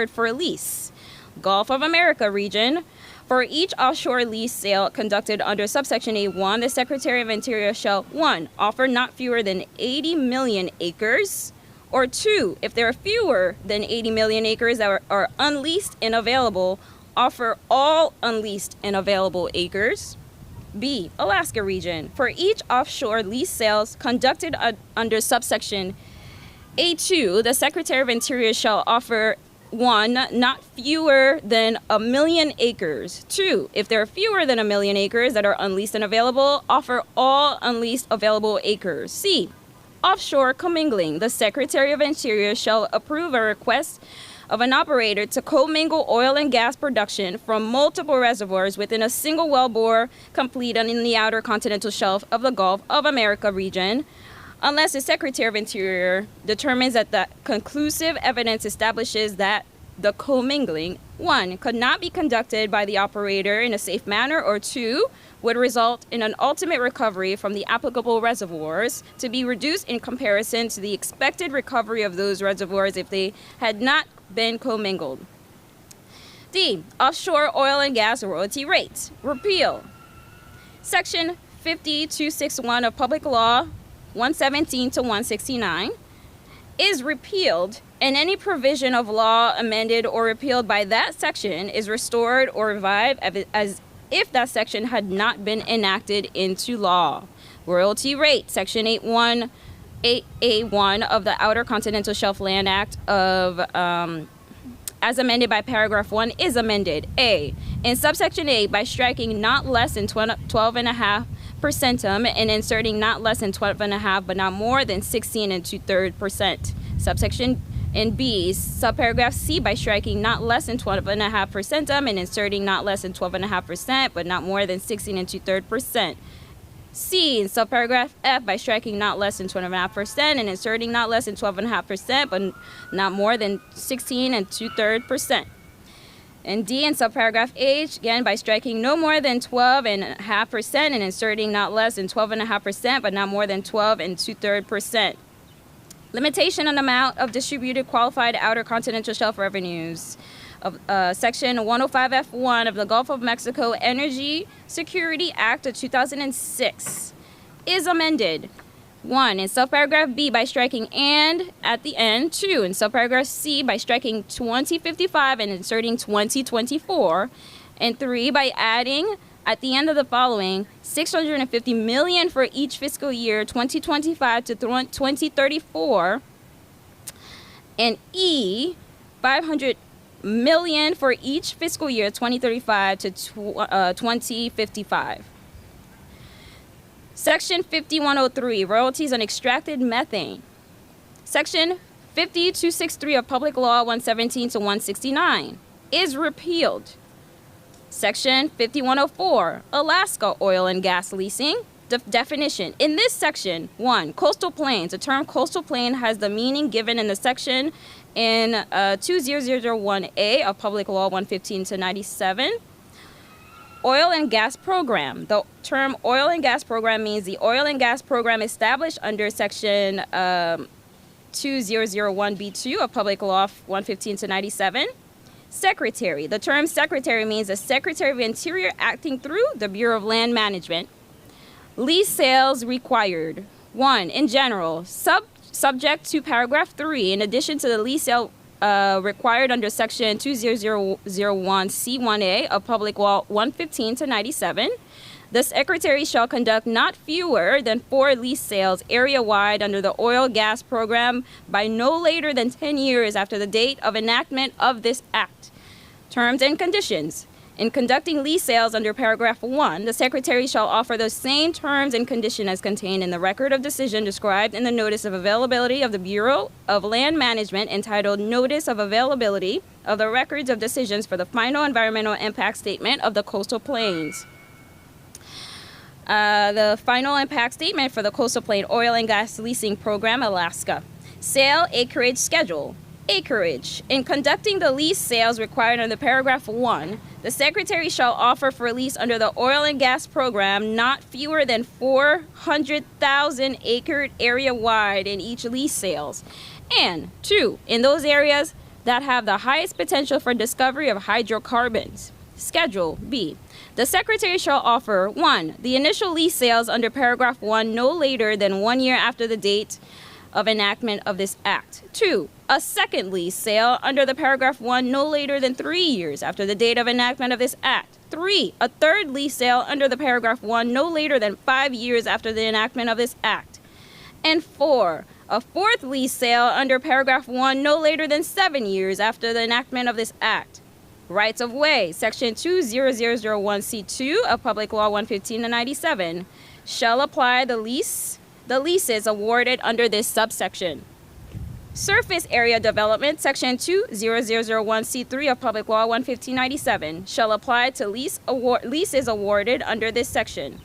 for a lease. Gulf of America region. For each offshore lease sale conducted under subsection A1, the Secretary of Interior shall 1. Offer not fewer than 80 million acres, or 2. If there are fewer than 80 million acres that are unleased and available, offer all unleased and available acres. B. Alaska region. For each offshore lease sales conducted under subsection A2, the Secretary of Interior shall offer 1. Not fewer than 1 million acres. 2. If there are fewer than 1 million acres that are unleased and available, offer all unleased available acres. C. Offshore commingling. The Secretary of Interior shall approve a request of an operator to commingle oil and gas production from multiple reservoirs within a single wellbore completed in the outer continental shelf of the Gulf of America region, unless the Secretary of Interior determines that the conclusive evidence establishes that the commingling, 1. could not be conducted by the operator in a safe manner, or 2. would result in an ultimate recovery from the applicable reservoirs to be reduced in comparison to the expected recovery of those reservoirs if they had not been commingled. D. Offshore oil and gas royalty rates. Repeal. Section 50261 of Public Law 117 to 169 is repealed, and any provision of law amended or repealed by that section is restored or revived as if that section had not been enacted into law. Royalty rate. Section 8A1 of the Outer Continental Shelf Land Act of as amended by paragraph 1 is amended. A. In subsection A, by striking not less than 12.5 percentum and inserting not less than 12.5 but not more than 16 2/3%. Subsection in B, subparagraph C, by striking not less than 12.5 percentum and inserting not less than 12.5% but not more than 16 2/3%. C, in subparagraph F, by striking not less than 12.5% and inserting not less than 12.5% but not more than 16 2/3%. And D, in subparagraph H, again by striking no more than 12.5% and inserting not less than 12.5% but not more than 12 2/3%. Limitation on the amount of distributed qualified outer continental shelf revenues of Section 105F1 of the Gulf of Mexico Energy Security Act of 2006 is amended. 1. In subparagraph B, by striking "and" at the end. 2. In subparagraph C, by striking 2055 and inserting 2024. And 3. By adding at the end of the following $650 million for each fiscal year 2025 to 2034. And E, $500 million for each fiscal year 2035 to 2055. Section 5103, royalties on extracted methane. Section 50263 of Public Law 117 to 169 is repealed. Section 5104, Alaska oil and gas leasing. Definition. In this section, 1, coastal plains. The term coastal plain has the meaning given in the section in 20001A of Public Law 115 to 97. Oil and gas program. The term oil and gas program means the oil and gas program established under section 2001B2 of Public Law 115 to 97. Secretary. The term secretary means the Secretary of Interior acting through the Bureau of Land Management. Lease sales required. 1. In general, subject to paragraph 3, in addition to the lease sale required under section 2001C1A of Public Law 115 to 97, the Secretary shall conduct not fewer than 4 lease sales area-wide under the oil gas program by no later than 10 years after the date of enactment of this act. Terms and conditions. In conducting lease sales under paragraph 1, the Secretary shall offer the same terms and conditions as contained in the record of decision described in the Notice of Availability of the Bureau of Land Management entitled Notice of Availability of the Records of Decisions for the Final Environmental Impact Statement of the Coastal Plains. The Final Impact Statement for the Coastal Plain Oil and Gas Leasing Program, Alaska. Sale acreage schedule. Acreage. In conducting the lease sales required under paragraph 1, the Secretary shall offer for lease under the oil and gas program not fewer than 400,000 acre area wide in each lease sales. And 2, in those areas that have the highest potential for discovery of hydrocarbons. Schedule B. The Secretary shall offer 1, the initial lease sales under paragraph 1 no later than 1 year after the date of enactment of this act. 2, a second lease sale under the paragraph 1 no later than 3 years after the date of enactment of this act. 3, a third lease sale under the paragraph 1 no later than 5 years after the enactment of this act. And 4, a fourth lease sale under paragraph 1 no later than 7 years after the enactment of this act. Rights of way. Section 20001C2 of Public Law 115 to 97 shall apply the leases awarded under this subsection. Surface area development. Section 20001C3 of Public Law 115/97 shall apply to leases awarded under this section.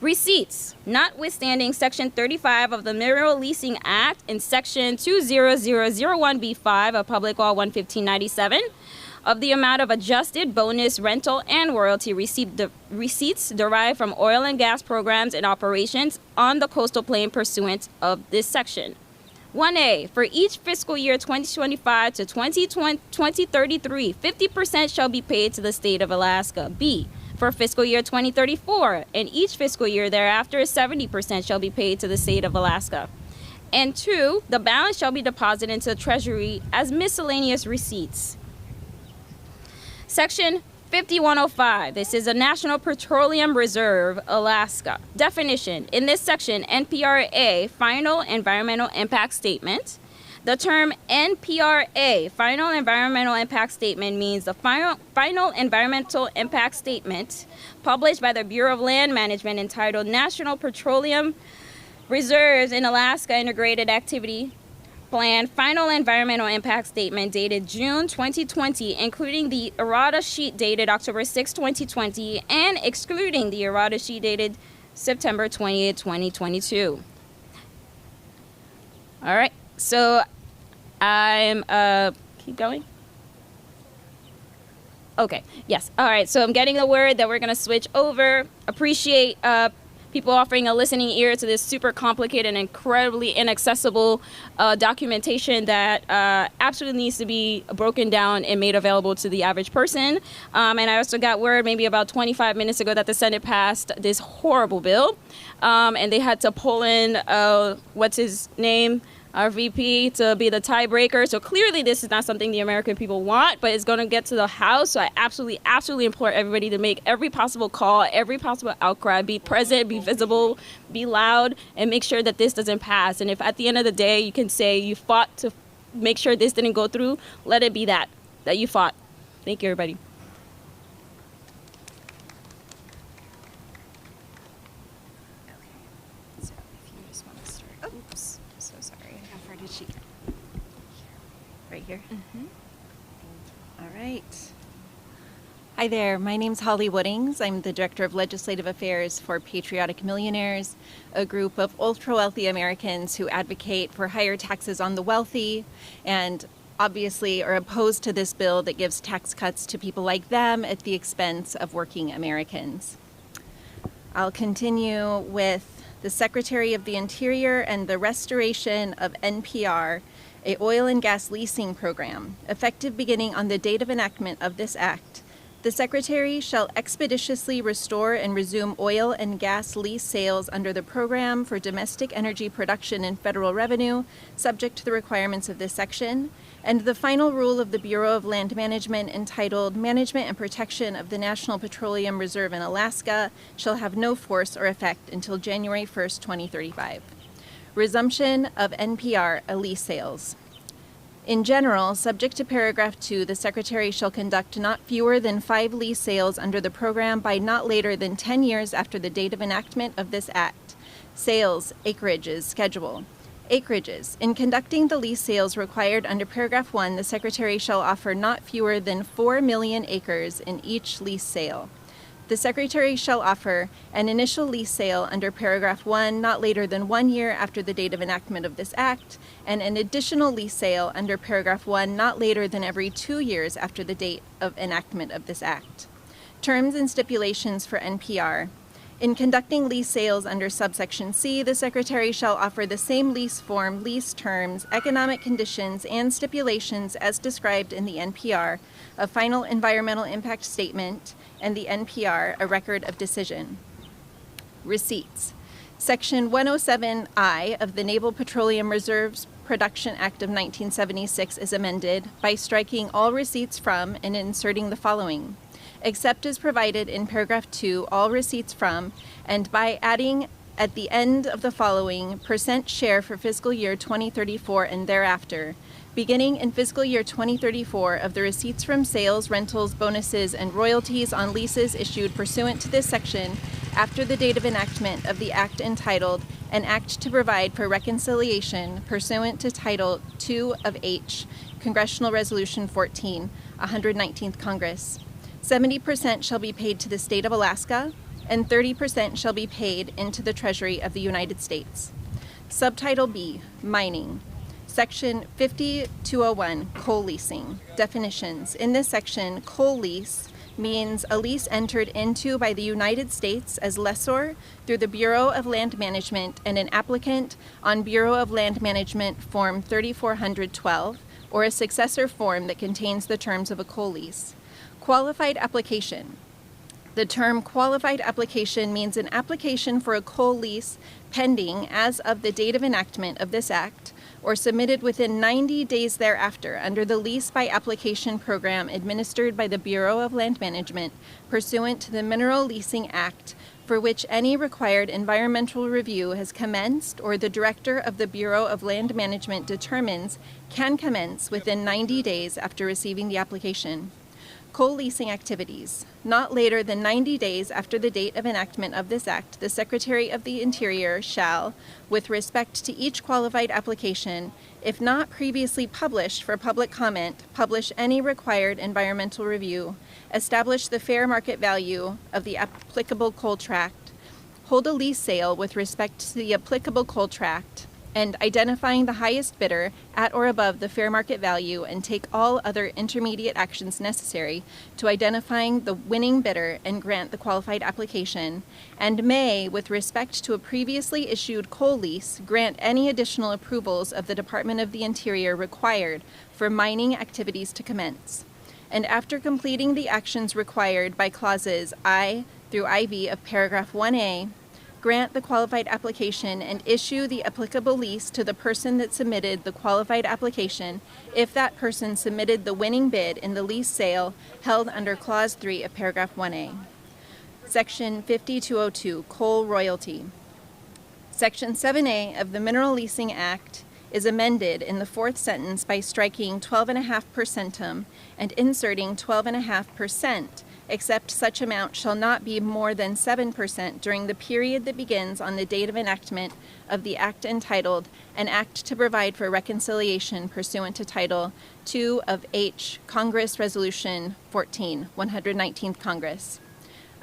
Receipts. Notwithstanding Section 35 of the Mineral Leasing Act and Section 20001B5 of Public Law 115/97 of the amount of adjusted bonus, rental, and royalty receipts derived from oil and gas programs and operations on the coastal plain pursuant of this section. 1A, for each fiscal year 2025 to 2033, 50% shall be paid to the state of Alaska. B, for fiscal year 2034, and each fiscal year thereafter, 70% shall be paid to the state of Alaska. And 2, the balance shall be deposited into the Treasury as miscellaneous receipts. Section 5105. This is a National Petroleum Reserve, Alaska. Definition. In this section, NPRA, Final Environmental Impact Statement. The term NPRA, Final Environmental Impact Statement, means the final Environmental Impact Statement published by the Bureau of Land Management entitled National Petroleum Reserves in Alaska Integrated Activity Plan Final Environmental Impact Statement dated June 2020, including the errata sheet dated October 6, 2020, and excluding the errata sheet dated September 28, 2022. All right, so I'm, keep going. Okay, yes, all right, so I'm getting the word that we're gonna switch over. Appreciate people offering a listening ear to this super complicated and incredibly inaccessible documentation that absolutely needs to be broken down and made available to the average person. And I also got word maybe about 25 minutes ago that the Senate passed this horrible bill, and they had to pull in, what's his name? Our VP to be the tiebreaker. So clearly this is not something the American people want, but it's going to get to the House. So I absolutely implore everybody to make every possible call, every possible outcry, be present, be visible, be loud, and make sure that this doesn't pass. And if at the end of the day you can say you fought to make sure this didn't go through, let it be that you fought. Thank you, everybody. right. Hi there, my name's Holly Woodings. I'm the Director of Legislative Affairs for Patriotic Millionaires, a group of ultra-wealthy Americans who advocate for higher taxes on the wealthy and obviously are opposed to this bill that gives tax cuts to people like them at the expense of working Americans. I'll continue with the Secretary of the Interior and the restoration of NPR, a oil and gas leasing program, effective beginning on the date of enactment of this act. The Secretary shall expeditiously restore and resume oil and gas lease sales under the Program for Domestic Energy Production and Federal Revenue, subject to the requirements of this section. And the final rule of the Bureau of Land Management, entitled Management and Protection of the National Petroleum Reserve in Alaska, shall have no force or effect until January 1st, 2035. Resumption of NPR lease sales. In general, subject to paragraph 2, the Secretary shall conduct not fewer than 5 lease sales under the program by not later than 10 years after the date of enactment of this act. Sales, acreages, schedule. Acreages. In conducting the lease sales required under paragraph 1, the Secretary shall offer not fewer than 4 million acres in each lease sale. The Secretary shall offer an initial lease sale under paragraph 1 not later than 1 year after the date of enactment of this act, and an additional lease sale under paragraph 1 not later than every 2 years after the date of enactment of this act. Terms and stipulations for NPR. In conducting lease sales under subsection C, the Secretary shall offer the same lease form, lease terms, economic conditions, and stipulations as described in the NPR, a final environmental impact statement, and the NPR, a record of decision. Receipts. Section 107I of the Naval Petroleum Reserves Production Act of 1976 is amended by striking all receipts from and inserting the following: except as provided in paragraph 2, all receipts from, and by adding at the end of the following % share for fiscal year 2034 and thereafter, beginning in fiscal year 2034, of the receipts from sales, rentals, bonuses, and royalties on leases issued pursuant to this section after the date of enactment of the act entitled An Act to Provide for Reconciliation pursuant to Title II of H, Congressional Resolution 14, 119th Congress. 70% shall be paid to the state of Alaska, and 30% shall be paid into the Treasury of the United States. Subtitle B, Mining. Section 5201, Coal Leasing. Definitions. In this section, coal lease means a lease entered into by the United States as lessor through the Bureau of Land Management and an applicant on Bureau of Land Management Form 3412, or a successor form that contains the terms of a coal lease. Qualified application. The term qualified application means an application for a coal lease pending as of the date of enactment of this act, or submitted within 90 days thereafter under the Lease by Application program administered by the Bureau of Land Management pursuant to the Mineral Leasing Act, for which any required environmental review has commenced or the Director of the Bureau of Land Management determines can commence within 90 days after receiving the application. Coal leasing activities. Not later than 90 days after the date of enactment of this act, the Secretary of the Interior shall, with respect to each qualified application, if not previously published for public comment, publish any required environmental review, establish the fair market value of the applicable coal tract, hold a lease sale with respect to the applicable coal tract, and identifying the highest bidder at or above the fair market value, and take all other intermediate actions necessary to identifying the winning bidder and grant the qualified application, and may, with respect to a previously issued coal lease, grant any additional approvals of the Department of the Interior required for mining activities to commence. And after completing the actions required by clauses I through IV of paragraph 1A, grant the qualified application and issue the applicable lease to the person that submitted the qualified application if that person submitted the winning bid in the lease sale held under Clause 3 of Paragraph 1A. Section 5202, Coal Royalty. Section 7A of the Mineral Leasing Act is amended in the fourth sentence by striking 12.5% and inserting 12.5%, except such amount shall not be more than 7% during the period that begins on the date of enactment of the act entitled An Act to Provide for Reconciliation pursuant to Title II of H. Congress Resolution 14, 119th Congress.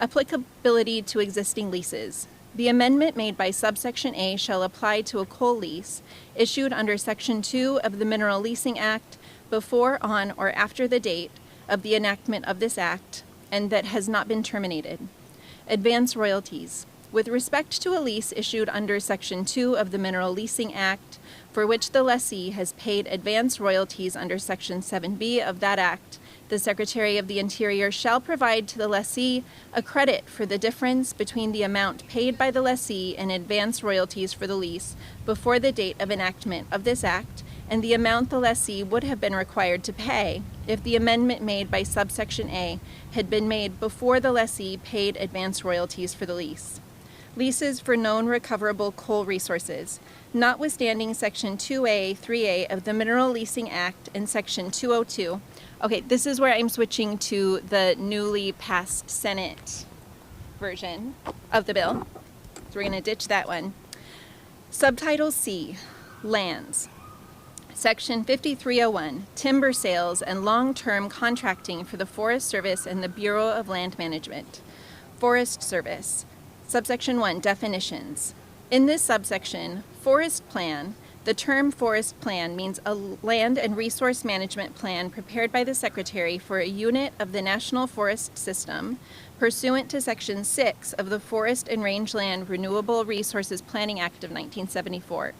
Applicability to existing leases. The amendment made by subsection A shall apply to a coal lease issued under Section 2 of the Mineral Leasing Act before, on, or after the date of the enactment of this act, and that has not been terminated. Advance royalties. With respect to a lease issued under Section 2 of the Mineral Leasing Act, for which the lessee has paid advance royalties under Section 7B of that act, the Secretary of the Interior shall provide to the lessee a credit for the difference between the amount paid by the lessee in advance royalties for the lease before the date of enactment of this act and the amount the lessee would have been required to pay if the amendment made by subsection A had been made before the lessee paid advance royalties for the lease. Leases for known recoverable coal resources. Notwithstanding Section 2A, 3A of the Mineral Leasing Act and Section 202. Okay, this is where I'm switching to the newly passed Senate version of the bill. So we're going to ditch that one. Subtitle C, Lands. Section 5301, Timber Sales and Long-Term Contracting for the Forest Service and the Bureau of Land Management. Forest Service. Subsection 1, Definitions. In this subsection, Forest Plan, the term Forest Plan means a land and resource management plan prepared by the Secretary for a unit of the National Forest System pursuant to Section 6 of the Forest and Rangeland Renewable Resources Planning Act of 1974.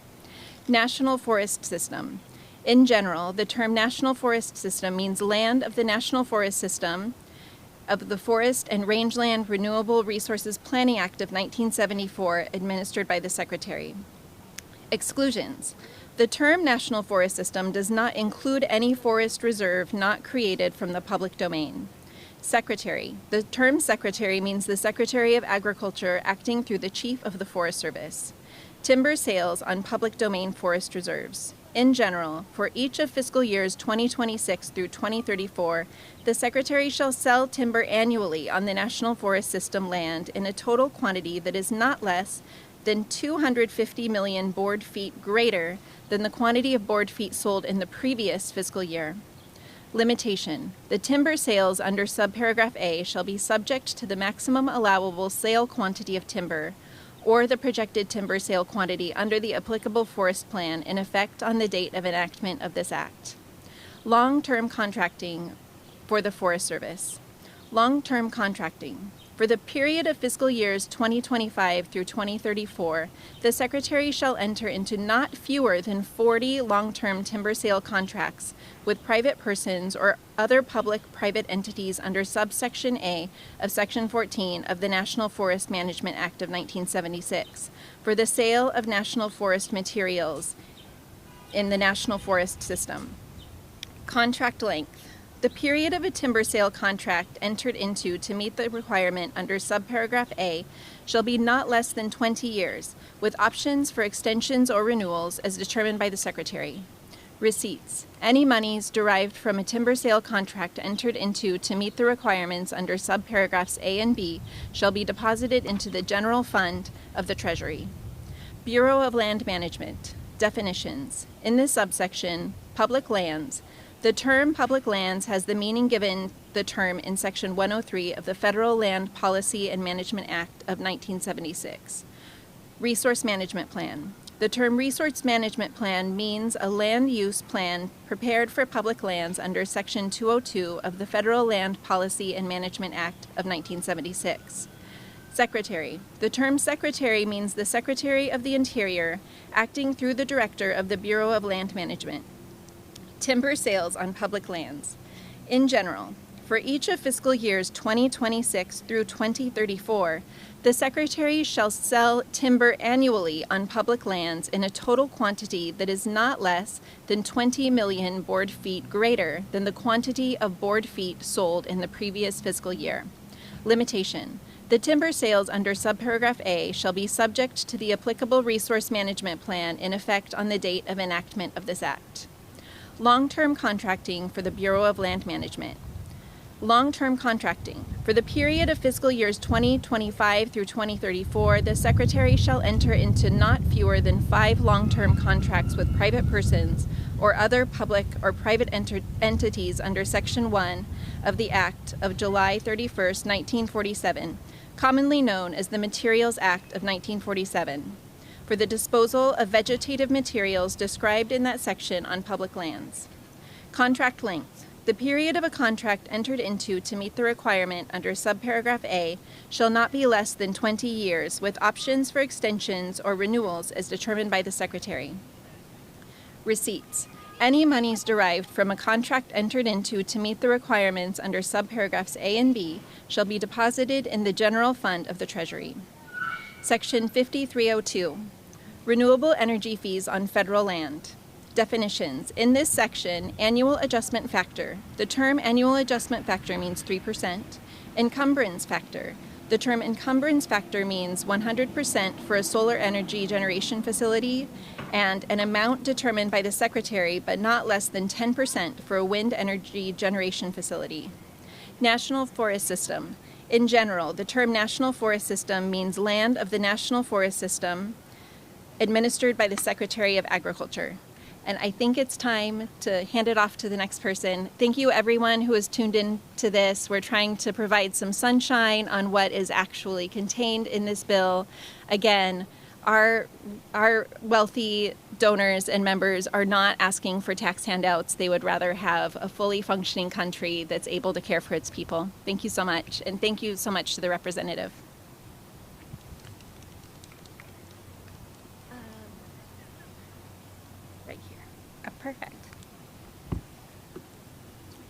National Forest System. In general, the term National Forest System means land of the National Forest System of the Forest and Rangeland Renewable Resources Planning Act of 1974, administered by the Secretary. Exclusions. The term National Forest System does not include any forest reserve not created from the public domain. Secretary. The term Secretary means the Secretary of Agriculture acting through the Chief of the Forest Service. Timber sales on public domain forest reserves. In general, for each of fiscal years 2026 through 2034, the Secretary shall sell timber annually on the National Forest System land in a total quantity that is not less than 250 million board feet greater than the quantity of board feet sold in the previous fiscal year. Limitation. The timber sales under subparagraph A shall be subject to the maximum allowable sale quantity of timber or the projected timber sale quantity under the applicable forest plan in effect on the date of enactment of this act. Long-term contracting for the Forest Service. Long-term contracting. For the period of fiscal years 2025 through 2034, the Secretary shall enter into not fewer than 40 long-term timber sale contracts with private persons or other public-private entities under subsection A of Section 14 of the National Forest Management Act of 1976 for the sale of national forest materials in the National Forest System. Contract length. The period of a timber sale contract entered into to meet the requirement under subparagraph A shall be not less than 20 years, with options for extensions or renewals as determined by the Secretary. Receipts. Any monies derived from a timber sale contract entered into to meet the requirements under subparagraphs A and B shall be deposited into the general fund of the Treasury. Bureau of Land Management. Definitions. In this subsection, public lands. The term public lands has the meaning given the term in Section 103 of the Federal Land Policy and Management Act of 1976. Resource Management Plan. The term Resource Management Plan means a land use plan prepared for public lands under Section 202 of the Federal Land Policy and Management Act of 1976. Secretary. The term Secretary means the Secretary of the Interior acting through the Director of the Bureau of Land Management. Timber sales on public lands. In general, for each of fiscal years 2026 through 2034, the Secretary shall sell timber annually on public lands in a total quantity that is not less than 20 million board feet greater than the quantity of board feet sold in the previous fiscal year. Limitation. The timber sales under subparagraph A shall be subject to the applicable resource management plan in effect on the date of enactment of this act. Long-term contracting for the Bureau of Land Management. Long-term contracting. For the period of fiscal years 2025 through 2034, the Secretary shall enter into not fewer than 5 long-term contracts with private persons or other public or private entities under Section 1 of the Act of July 31st, 1947, commonly known as the Materials Act of 1947, for the disposal of vegetative materials described in that section on public lands. Contract length. The period of a contract entered into to meet the requirement under subparagraph A shall not be less than 20 years, with options for extensions or renewals as determined by the Secretary. Receipts. Any monies derived from a contract entered into to meet the requirements under subparagraphs A and B shall be deposited in the general fund of the Treasury. Section 5302. Renewable energy fees on federal land. Definitions. In this section, annual adjustment factor. The term annual adjustment factor means 3%. Encumbrance factor. The term encumbrance factor means 100% for a solar energy generation facility and an amount determined by the Secretary but not less than 10% for a wind energy generation facility. National Forest System. In general, the term National Forest System means land of the National Forest System administered by the Secretary of Agriculture. And I think it's time to hand it off to the next person. Thank you everyone who has tuned in to this. We're trying to provide some sunshine on what is actually contained in this bill. Again, our wealthy donors and members are not asking for tax handouts. They would rather have a fully functioning country that's able to care for its people. Thank you so much, and thank you so much to the representative. Perfect.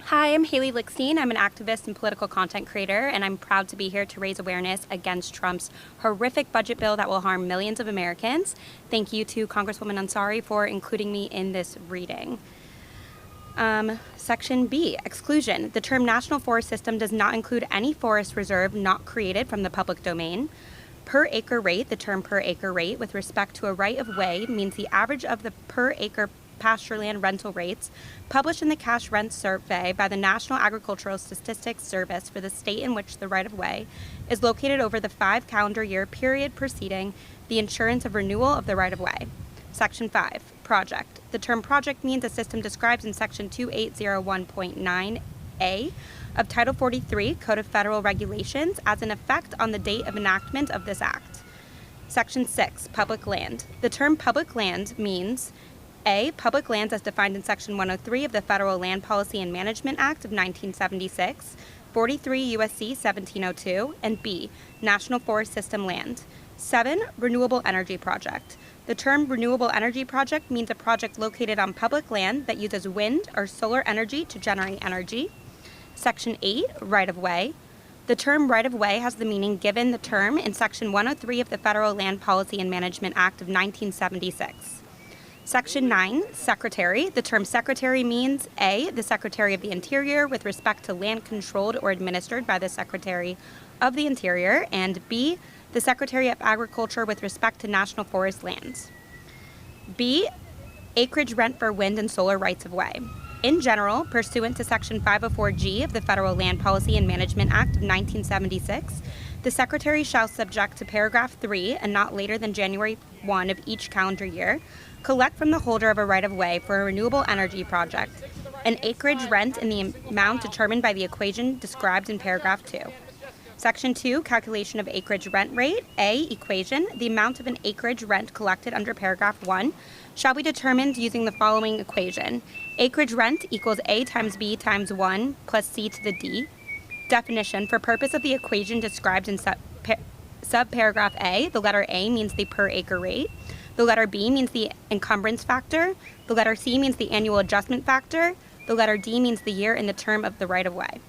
Hi, I'm Haley Lickstein. I'm an activist and political content creator, and I'm proud to be here to raise awareness against Trump's horrific budget bill that will harm millions of Americans. Thank you to Congresswoman Ansari for including me in this reading. Section B, exclusion. The term National Forest System does not include any forest reserve not created from the public domain. Per acre rate, the term per acre rate with respect to a right of way means the average of the per acre pasture land rental rates published in the cash rent survey by the National Agricultural Statistics Service for the state in which the right-of-way is located over the 5 calendar year period preceding the insurance of renewal of the right-of-way. Section 5, project. The term project means a system described in Section 2801.9A of Title 43, Code of Federal Regulations, as an effect on the date of enactment of this act. Section 6, public land. The term public land means A, public lands as defined in Section 103 of the Federal Land Policy and Management Act of 1976, 43 U.S.C. 1702, and B, National Forest System land. 7, renewable energy project. The term renewable energy project means a project located on public land that uses wind or solar energy to generate energy. Section 8, right-of-way. The term right-of-way has the meaning given the term in Section 103 of the Federal Land Policy and Management Act of 1976. Section 9, Secretary. The term Secretary means A, the Secretary of the Interior with respect to land controlled or administered by the Secretary of the Interior, and B, the Secretary of Agriculture with respect to national forest lands. B, acreage rent for wind and solar rights-of-way. In general, pursuant to Section 504G of the Federal Land Policy and Management Act of 1976, the Secretary shall subject to paragraph 3 and not later than January 1 of each calendar year, collect from the holder of a right-of-way for a renewable energy project an acreage rent in the amount determined by the equation described in paragraph 2. Section 2, calculation of acreage rent rate. A, equation. The amount of an acreage rent collected under paragraph 1 shall be determined using the following equation. Acreage rent equals A times B times 1 plus C to the D. Definition. For purpose of the equation described in subparagraph A, the letter A means the per acre rate. The letter B means the encumbrance factor. The letter C means the annual adjustment factor. The letter D means the year and the term of the right-of-way.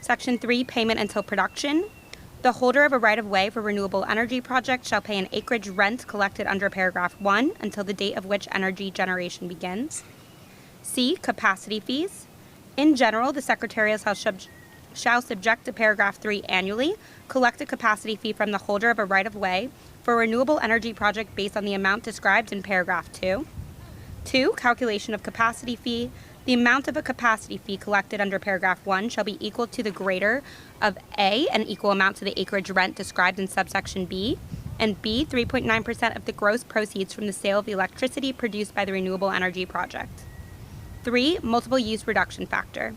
Section 3, payment until production. The holder of a right-of-way for renewable energy project shall pay an acreage rent collected under paragraph 1 until the date of which energy generation begins. C, capacity fees. In general, the Secretary shall subject to paragraph 3 annually, collect a capacity fee from the holder of a right-of-way for a renewable energy project based on the amount described in paragraph 2. 2, calculation of capacity fee. The amount of a capacity fee collected under paragraph 1 shall be equal to the greater of A, an equal amount to the acreage rent described in subsection B, and B, 3.9% of the gross proceeds from the sale of the electricity produced by the renewable energy project. 3. Multiple use reduction factor.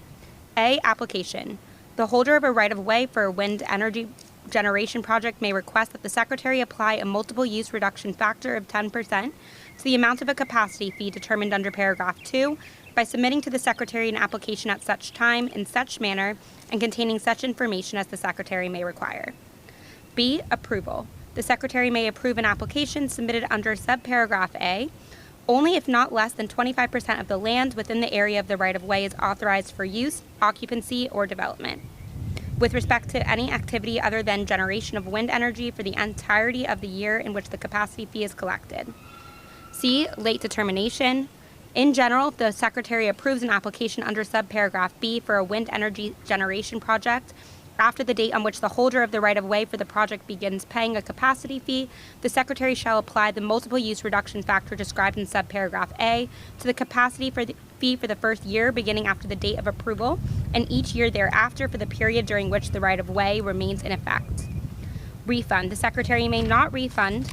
A. Application. The holder of a right-of-way for a wind energy generation project may request that the Secretary apply a multiple use reduction factor of 10% to the amount of a capacity fee determined under paragraph 2 by submitting to the Secretary an application at such time, in such manner, and containing such information as the Secretary may require. B. Approval. The Secretary may approve an application submitted under subparagraph A only if not less than 25% of the land within the area of the right-of-way is authorized for use, occupancy, or development. With respect to any activity other than generation of wind energy for the entirety of the year in which the capacity fee is collected. C. Late determination. In general, if the Secretary approves an application under subparagraph B for a wind energy generation project, after the date on which the holder of the right-of-way for the project begins paying a capacity fee, the Secretary shall apply the multiple use reduction factor described in subparagraph A to the capacity fee for the first year beginning after the date of approval, and each year thereafter for the period during which the right-of-way remains in effect. Refund. The Secretary may not refund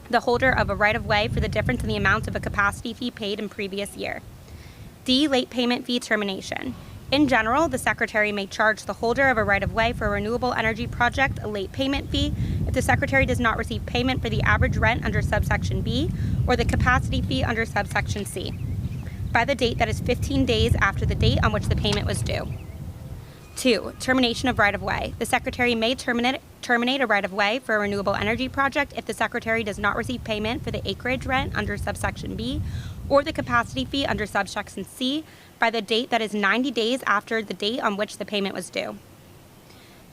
the holder of a right-of-way for the difference in the amount of a capacity fee paid in previous year. D. Late payment fee termination. In general, the Secretary may charge the holder of a right-of-way for a renewable energy project a late payment fee if the Secretary does not receive payment for the average rent under subsection B or the capacity fee under subsection C by the date that is 15 days after the date on which the payment was due. 2. Termination of right-of-way. The Secretary may terminate a right-of-way for a renewable energy project if the Secretary does not receive payment for the acreage rent under subsection B or the capacity fee under subsection C by the date that is 90 days after the date on which the payment was due.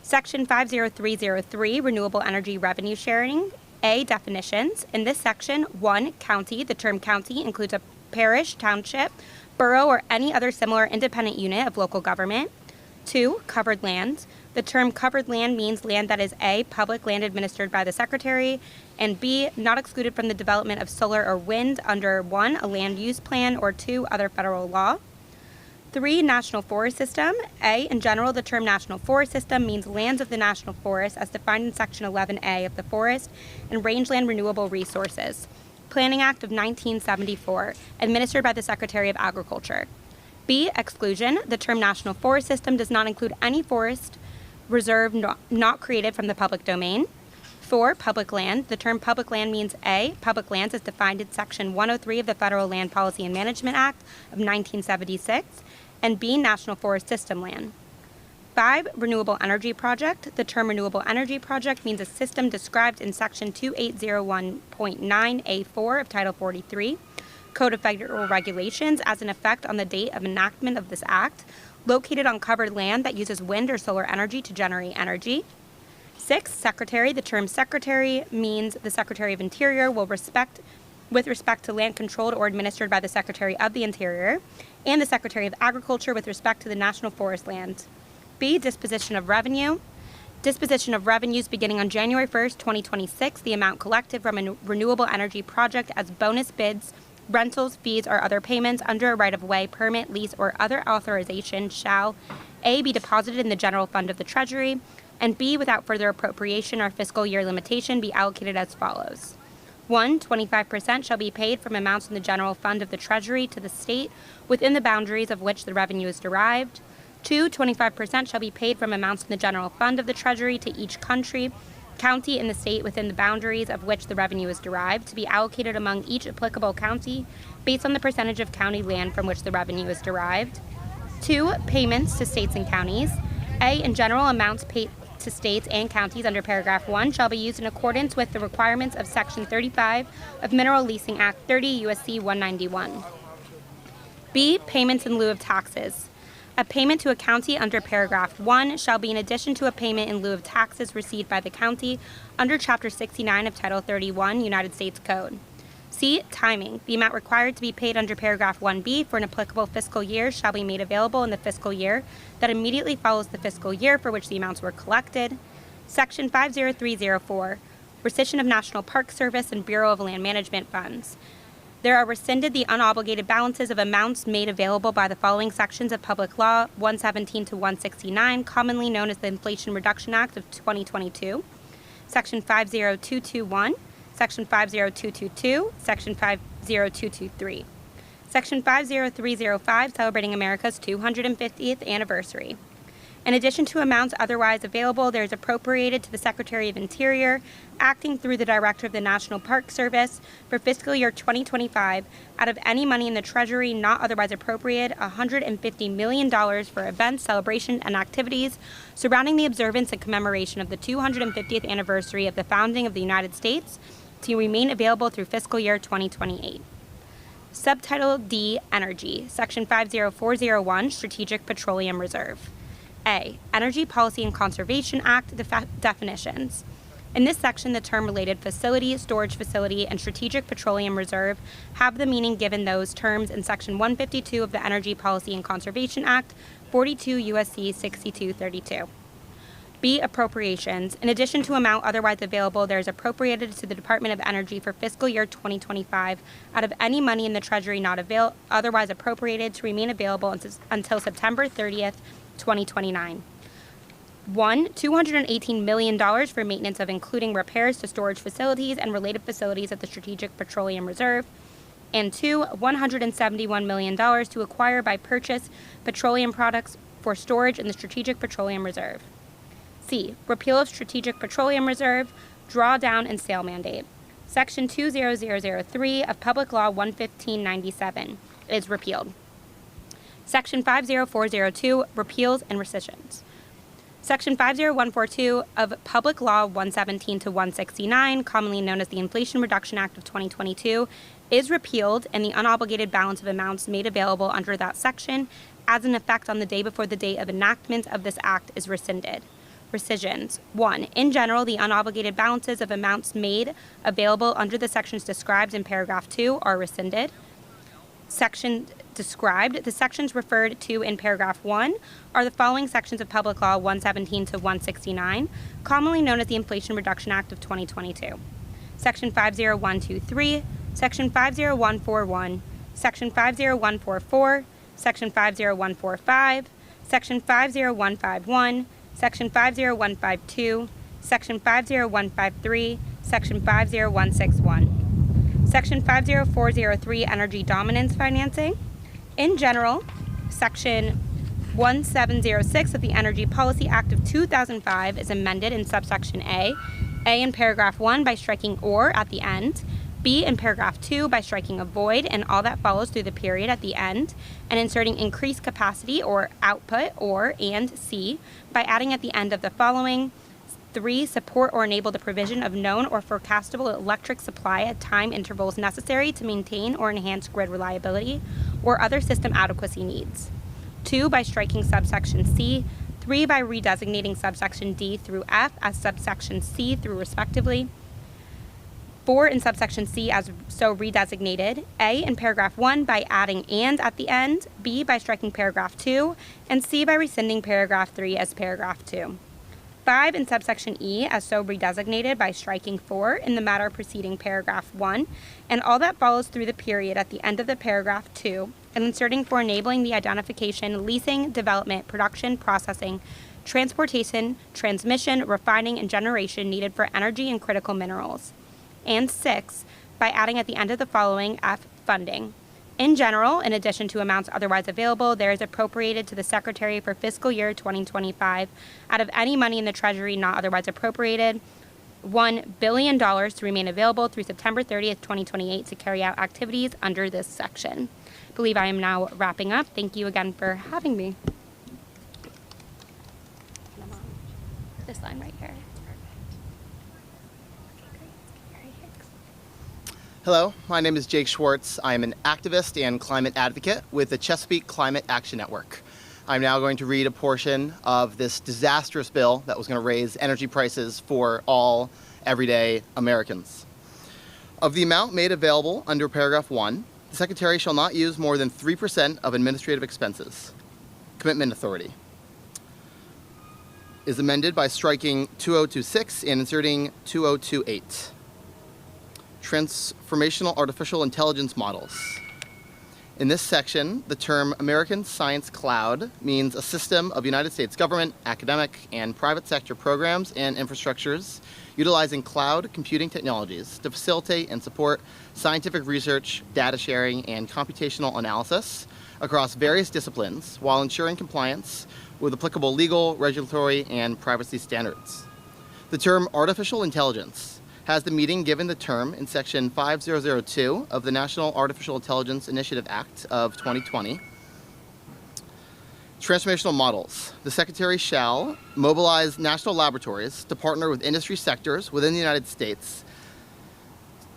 Section 50303, Renewable Energy Revenue Sharing. A. Definitions. In this section, 1. County. The term county includes a parish, township, borough, or any other similar independent unit of local government. 2. Covered land. The term covered land means land that is A. Public land administered by the Secretary, and B. Not excluded from the development of solar or wind under 1. A land use plan, or 2. Other federal law. 3. National Forest System. A. In general, the term National Forest System means lands of the National Forest as defined in Section 11A of the Forest and Rangeland Renewable Resources Planning Act of 1974, administered by the Secretary of Agriculture. B. Exclusion. The term National Forest System does not include any forest reserve not created from the public domain. 4. Public land. The term public land means A. Public lands as defined in Section 103 of the Federal Land Policy and Management Act of 1976, and B. National Forest System land. 5. Renewable energy project. The term renewable energy project means a system described in Section 2801.9A4 of Title 43, Code of Federal Regulations, as an effect on the date of enactment of this act, located on covered land that uses wind or solar energy to generate energy. 6. Secretary. The term secretary means the Secretary of Interior with respect to land controlled or administered by the Secretary of the Interior, and the Secretary of Agriculture with respect to the National Forest land. B. Disposition of revenue. Disposition of revenues beginning on January 1st, 2026, the amount collected from a renewable energy project as bonus bids, rentals, fees, or other payments under a right-of-way, permit, lease, or other authorization shall A. Be deposited in the general fund of the Treasury, and B. Without further appropriation or fiscal year limitation be allocated as follows. 1. 25% shall be paid from amounts in the general fund of the Treasury to the state within the boundaries of which the revenue is derived. 2. 25% shall be paid from amounts in the general fund of the Treasury to each county in the state within the boundaries of which the revenue is derived, to be allocated among each applicable county based on the percentage of county land from which the revenue is derived. 2. Payments to states and counties. A. In general, amounts paid to states and counties under paragraph 1 shall be used in accordance with the requirements of Section 35 of Mineral Leasing Act 30 U.S.C. 191. B. Payments in lieu of taxes. A payment to a county under paragraph 1 shall be in addition to a payment in lieu of taxes received by the county under Chapter 69 of Title 31 United States Code. C. Timing. The amount required to be paid under paragraph 1B for an applicable fiscal year shall be made available in the fiscal year that immediately follows the fiscal year for which the amounts were collected. Section 50304, Rescission of National Park Service and Bureau of Land Management funds. There are rescinded the unobligated balances of amounts made available by the following sections of Public Law 117 to 169, commonly known as the Inflation Reduction Act of 2022, Section 50221, Section 50222, Section 50223, Section 50305, celebrating America's 250th anniversary. In addition to amounts otherwise available, there is appropriated to the Secretary of Interior, acting through the Director of the National Park Service, for fiscal year 2025, out of any money in the Treasury not otherwise appropriated, $150 million for events, celebration, and activities surrounding the observance and commemoration of the 250th anniversary of the founding of the United States, to remain available through fiscal year 2028. Subtitle D, Energy, Section 50401, Strategic Petroleum Reserve. A, Energy Policy and Conservation Act definitions. In this section, the term related facility, storage facility, and strategic petroleum reserve have the meaning given those terms in Section 152 of the Energy Policy and Conservation Act, 42 U.S.C. 6232. B, appropriations. In addition to amount otherwise available, there is appropriated to the Department of Energy for fiscal year 2025 out of any money in the Treasury not otherwise appropriated to remain available until September 30th, 2029. 1, $218 million for maintenance of including repairs to storage facilities and related facilities at the Strategic Petroleum Reserve. And 2, $171 million to acquire by purchase petroleum products for storage in the Strategic Petroleum Reserve. C, repeal of Strategic Petroleum Reserve, drawdown and sale mandate. Section 20003 of Public Law 11597 is repealed. Section 50402, repeals and rescissions. Section 50142 of Public Law 117 to 169, commonly known as the Inflation Reduction Act of 2022, is repealed, and the unobligated balance of amounts made available under that section as an effect on the day before the date of enactment of this act is rescinded. Rescissions. 1. In general, the unobligated balances of amounts made available under the sections described in paragraph 2 are rescinded. The sections referred to in paragraph 1 are the following sections of Public Law 117 to 169, commonly known as the Inflation Reduction Act of 2022. Section 50123, Section 50141, Section 50144, Section 50145, Section 50151, Section 50152, Section 50153, Section 50161. Section 50403, Energy Dominance Financing. In general, Section 1706 of the Energy Policy Act of 2005 is amended in subsection A in paragraph 1 by striking "or" at the end, B in paragraph 2 by striking a void and all that follows through the period at the end, and inserting increased capacity or output, or, and C by adding at the end of the following. 3, support or enable the provision of known or forecastable electric supply at time intervals necessary to maintain or enhance grid reliability or other system adequacy needs. 2, by striking subsection C. 3, by redesignating subsection D through F as subsection C through respectively. 4, in subsection C as so redesignated. A, in paragraph 1 by adding "and" at the end. B, by striking paragraph 2. And C, by rescinding paragraph 3 as paragraph 2. 5, in subsection E as so redesignated by striking "for" in the matter preceding paragraph 1 and all that follows through the period at the end of the paragraph 2, and inserting "for enabling the identification, leasing, development, production, processing, transportation, transmission, refining, and generation needed for energy and critical minerals." And 6, by adding at the end of the following F, funding. In general, in addition to amounts otherwise available, there is appropriated to the Secretary for fiscal year 2025 out of any money in the Treasury not otherwise appropriated, $1 billion to remain available through September 30th, 2028 to carry out activities under this section. I believe I am now wrapping up. Thank you again for having me. This line right here. Hello, my name is Jake Schwartz. I am an activist and climate advocate with the Chesapeake Climate Action Network. I'm now going to read a portion of this disastrous bill that was going to raise energy prices for all everyday Americans. Of the amount made available under paragraph 1, the Secretary shall not use more than 3% of administrative expenses. Commitment authority is amended by striking 2026 and inserting 2028. transformational artificial intelligence models. In this section, the term American Science Cloud means a system of United States government, academic, and private sector programs and infrastructures utilizing cloud computing technologies to facilitate and support scientific research, data sharing, and computational analysis across various disciplines while ensuring compliance with applicable legal, regulatory, and privacy standards. The term artificial intelligence has the meaning given the term in Section 5002 of the National Artificial Intelligence Initiative Act of 2020. Transformational models. The Secretary shall mobilize national laboratories to partner with industry sectors within the United States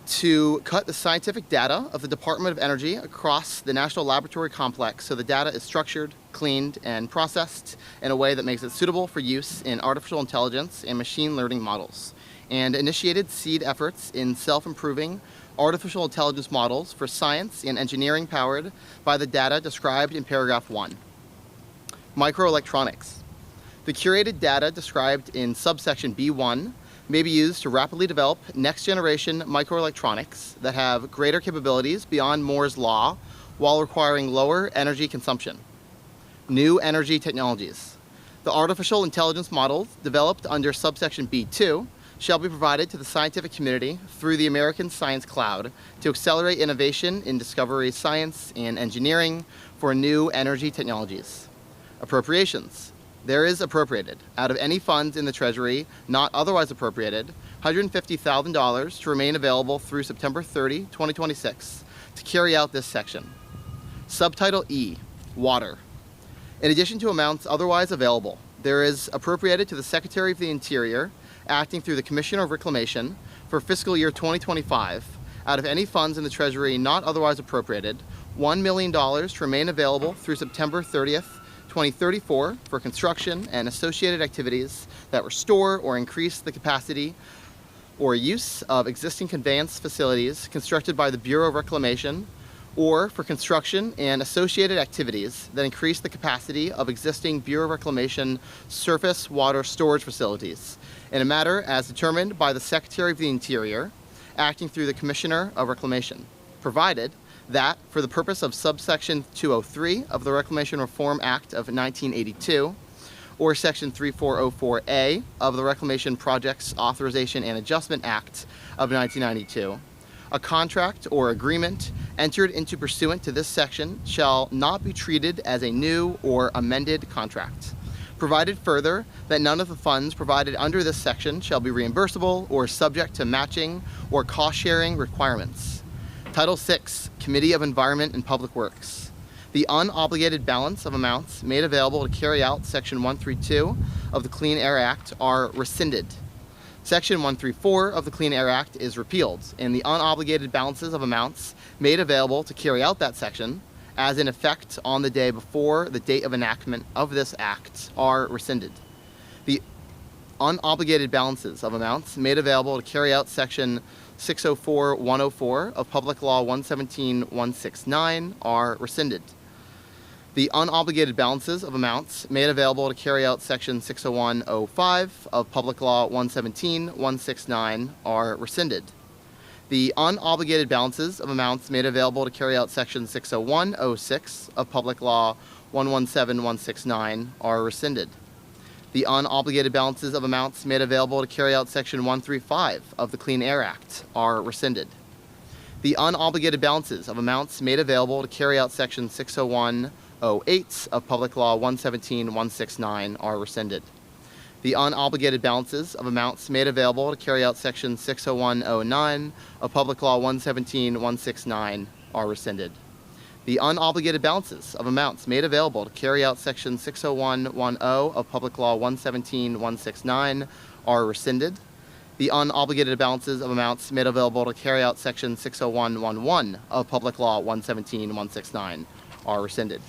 to cut the scientific data of the Department of Energy across the national laboratory complex so the data is structured, cleaned, and processed in a way that makes it suitable for use in artificial intelligence and machine learning models, and initiated seed efforts in self-improving artificial intelligence models for science and engineering powered by the data described in paragraph 1. Microelectronics. The curated data described in subsection B1 may be used to rapidly develop next-generation microelectronics that have greater capabilities beyond Moore's law while requiring lower energy consumption. New energy technologies. The artificial intelligence models developed under subsection B2 shall be provided to the scientific community through the American Science Cloud to accelerate innovation in discovery science and engineering for new energy technologies. Appropriations. There is appropriated, out of any funds in the Treasury not otherwise appropriated, $150,000 to remain available through September 30, 2026 to carry out this section. Subtitle E, Water. In addition to amounts otherwise available, there is appropriated to the Secretary of the Interior, acting through the Commissioner of Reclamation, for fiscal year 2025, out of any funds in the Treasury not otherwise appropriated, $1 million to remain available through September 30th, 2034 for construction and associated activities that restore or increase the capacity or use of existing conveyance facilities constructed by the Bureau of Reclamation, or for construction and associated activities that increase the capacity of existing Bureau of Reclamation surface water storage facilities in a matter as determined by the Secretary of the Interior, acting through the Commissioner of Reclamation, provided that for the purpose of subsection 203 of the Reclamation Reform Act of 1982, or section 3404A of the Reclamation Projects Authorization and Adjustment Act of 1992, a contract or agreement entered into pursuant to this section shall not be treated as a new or amended contract. Provided further that none of the funds provided under this section shall be reimbursable or subject to matching or cost-sharing requirements. Title VI, Committee of Environment and Public Works. The unobligated balance of amounts made available to carry out Section 132 of the Clean Air Act are rescinded. Section 134 of the Clean Air Act is repealed, and the unobligated balances of amounts made available to carry out that section, as in effect on the day before the date of enactment of this act, are rescinded. The unobligated balances of amounts made available to carry out Section 604-104 of Public Law 117-169 are rescinded. The unobligated balances of amounts made available to carry out Section 601-05 of Public Law 117-169 are rescinded. The unobligated balances of amounts made available to carry out Section 601-06 of Public Law 117-169 are rescinded. The unobligated balances of amounts made available to carry out Section 135 of the Clean Air Act are rescinded. The unobligated balances of amounts made available to carry out Section 601-08 of Public Law 117-169 are rescinded. The unobligated balances of amounts made available to carry out Section 601-09 of Public Law 117-169 are rescinded. The unobligated balances of amounts made available to carry out Section 601-10 of Public Law 117-169 are rescinded. The unobligated balances of amounts made available to carry out Section 601-11 of Public Law 117-169 are rescinded.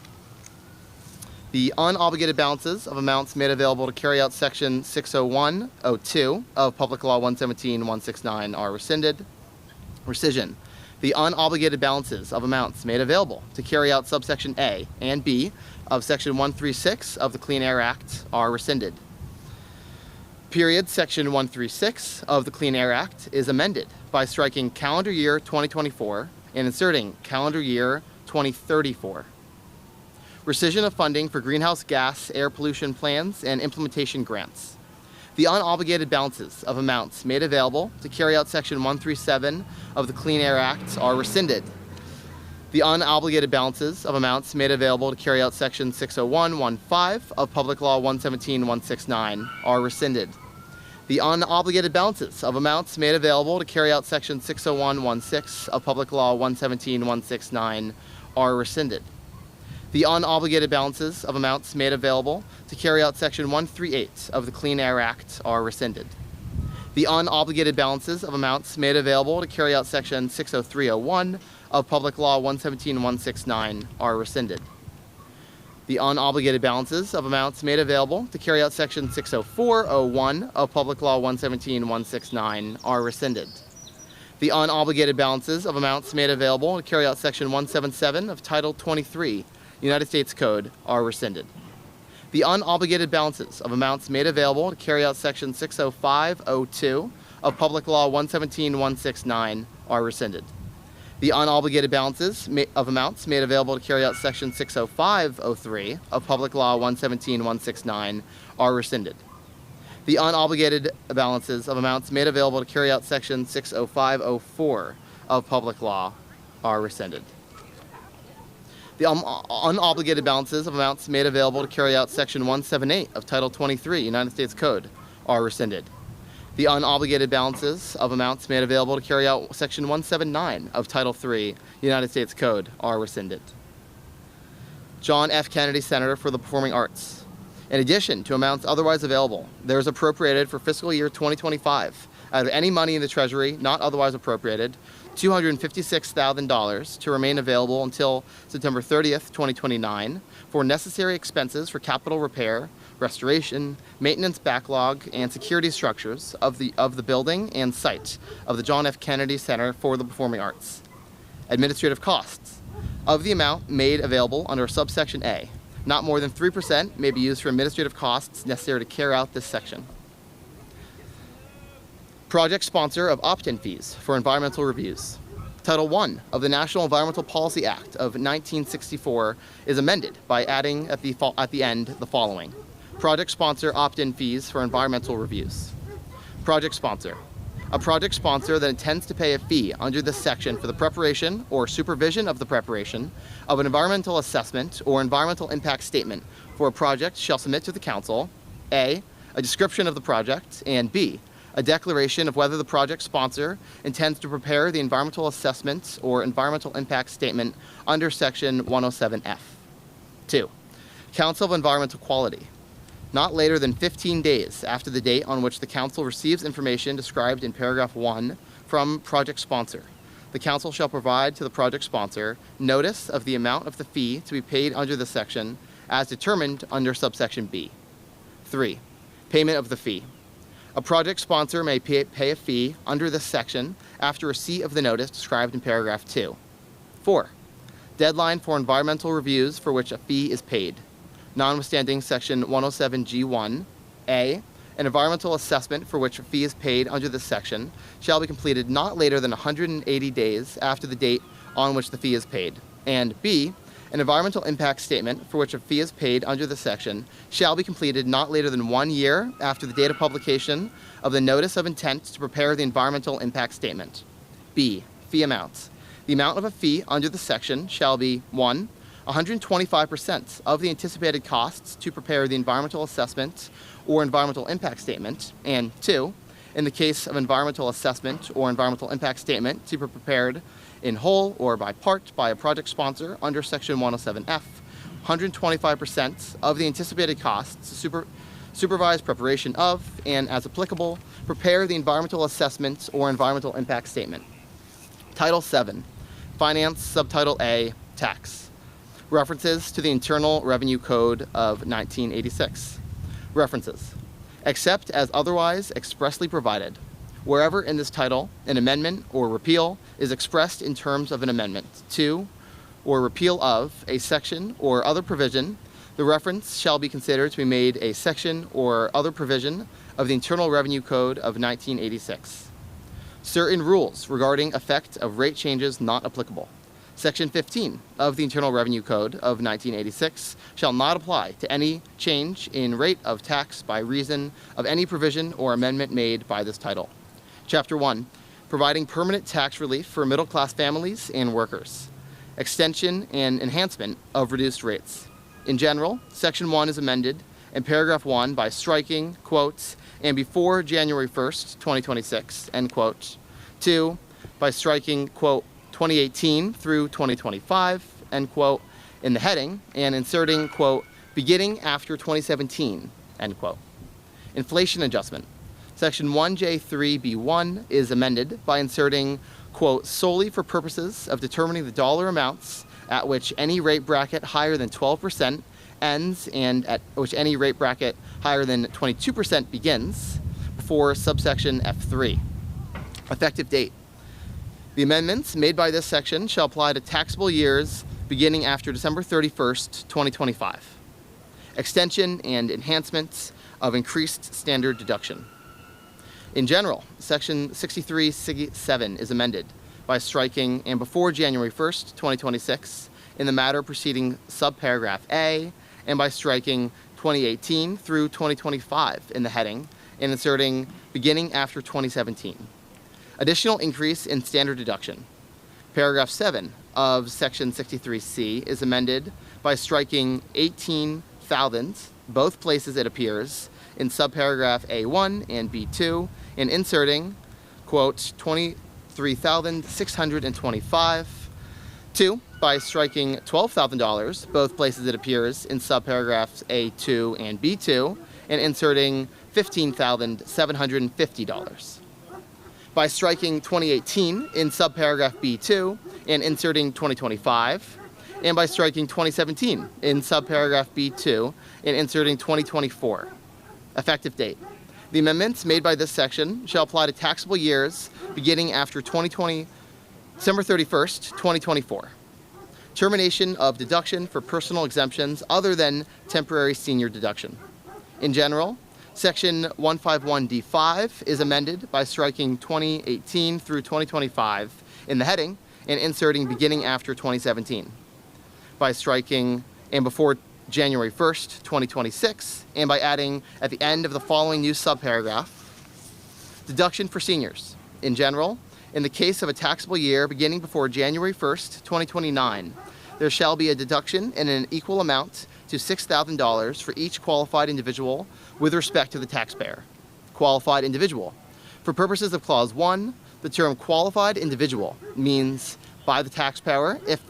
The unobligated balances of amounts made available to carry out Section 601-02 of Public Law 117-169 are rescinded. Rescission. The unobligated balances of amounts made available to carry out subsection A and B of Section 136 of the Clean Air Act are rescinded. Period Section 136 of the Clean Air Act is amended by striking calendar year 2024 and inserting calendar year 2034. Rescission of funding for greenhouse gas air pollution plans and implementation grants. The unobligated balances of amounts made available to carry out Section 137 of the Clean Air Act are rescinded. The unobligated balances of amounts made available to carry out Section 601(15) of Public Law 117-169 are rescinded. The unobligated balances of amounts made available to carry out Section 601(16) of Public Law 117-169 are rescinded. The unobligated balances of amounts made available to carry out Section 138 of the Clean Air Act are rescinded. The unobligated balances of amounts made available to carry out Section 60301 of Public Law 117-169 are rescinded. The unobligated balances of amounts made available to carry out Section 60401 of Public Law 117-169 are rescinded. The unobligated balances of amounts made available to carry out Section 177 of Title 23 United States Code are rescinded. The unobligated balances of amounts made available to carry out Section 60502 of Public Law 117-169 are rescinded. The unobligated balances of amounts made available to carry out Section 60503 of Public Law 117-169 are rescinded. The unobligated balances of amounts made available to carry out Section 60504 of Public Law are rescinded. The unobligated balances of amounts made available to carry out Section 178 of Title 23 United States Code are rescinded. The unobligated balances of amounts made available to carry out Section 179 of Title III United States Code are rescinded. John F. Kennedy Center for the Performing Arts. In addition to amounts otherwise available, there is appropriated for fiscal year 2025, out of any money in the Treasury not otherwise appropriated, $256,000 to remain available until September 30th, 2029 for necessary expenses for capital repair, restoration, maintenance backlog, and security structures of the building and site of the John F. Kennedy Center for the Performing Arts. Administrative costs. Of the amount made available under subsection A, not more than 3% may be used for administrative costs necessary to carry out this section. Project sponsor of opt-in fees for environmental reviews. Title I of the National Environmental Policy Act of 1964 is amended by adding at the end the following. Project sponsor opt-in fees for environmental reviews. Project sponsor. A project sponsor that intends to pay a fee under this section for the preparation or supervision of the preparation of an environmental assessment or environmental impact statement for a project shall submit to the council A, a description of the project, and B, a declaration of whether the project sponsor intends to prepare the environmental assessment or environmental impact statement under Section 107F. 2. Council of Environmental Quality. Not later than 15 days after the date on which the council receives information described in paragraph 1 from project sponsor, the council shall provide to the project sponsor notice of the amount of the fee to be paid under this section as determined under subsection B. 3. Payment of the fee. A project sponsor may pay a fee under this section after receipt of the notice described in paragraph 2. 4. Deadline for environmental reviews for which a fee is paid. Notwithstanding Section 107G1, A, an environmental assessment for which a fee is paid under this section shall be completed not later than 180 days after the date on which the fee is paid, and B, an environmental impact statement for which a fee is paid under this section shall be completed not later than 1 year after the date of publication of the notice of intent to prepare the environmental impact statement. B, fee amounts. The amount of a fee under this section shall be 1, 125% of the anticipated costs to prepare the environmental assessment or environmental impact statement, and 2, in the case of environmental assessment or environmental impact statement to be prepared in whole or by part by a project sponsor under Section 107F, 125% of the anticipated costs to supervise preparation of, and as applicable, prepare the environmental assessment or environmental impact statement. Title VII, Finance, Subtitle A, Tax. References to the Internal Revenue Code of 1986. References. Except as otherwise expressly provided. Wherever in this title an amendment or repeal is expressed in terms of an amendment to or repeal of a section or other provision, The reference shall be considered to be made a section or other provision of the Internal Revenue Code of 1986. Certain rules regarding effect of rate changes not applicable. Section 15 of the Internal Revenue Code of 1986 shall not apply to any change in rate of tax by reason of any provision or amendment made by this title. Chapter 1, providing permanent tax relief for middle-class families and workers. Extension and enhancement of reduced rates. In general, Section 1 is amended in paragraph 1 by striking, quotes, and before January 1st, 2026, end quote. 2, by striking, quote, 2018 through 2025, end quote, in the heading, and inserting, quote, beginning after 2017, end quote. Inflation adjustment. Section 1J3B1 is amended by inserting, quote, solely for purposes of determining the dollar amounts at which any rate bracket higher than 12% ends and at which any rate bracket higher than 22% begins, before subsection F3. Effective date. The amendments made by this section shall apply to taxable years beginning after December 31st, 2025. Extension and enhancements of increased standard deduction. In general, Section 63(7) is amended by striking and before January 1st, 2026 in the matter preceding subparagraph A, and by striking 2018 through 2025 in the heading and inserting beginning after 2017. Additional increase in standard deduction. Paragraph 7 of Section 63C is amended by striking 18,000, both places it appears, in subparagraph A1 and B2, and inserting, quote, 23,625. 2, by striking $12,000, both places it appears, in subparagraphs A2 and B2, and inserting $15,750. By striking 2018 in subparagraph B2 and inserting 2025, and by striking 2017 in subparagraph B2 and inserting 2024. Effective date. The amendments made by this section shall apply to taxable years beginning after December 31st, 2024. Termination of deduction for personal exemptions other than temporary senior deduction. In general, Section 151D5 is amended by striking 2018 through 2025 in the heading and inserting beginning after 2017. By striking and before January 1st, 2026, and by adding at the end of the following new subparagraph, deduction for seniors. In general, in the case of a taxable year beginning before January 1st, 2029, there shall be a deduction in an equal amount to $6,000 for each qualified individual with respect to the taxpayer. Qualified individual. For purposes of Clause 1, the term qualified individual means by the taxpayer if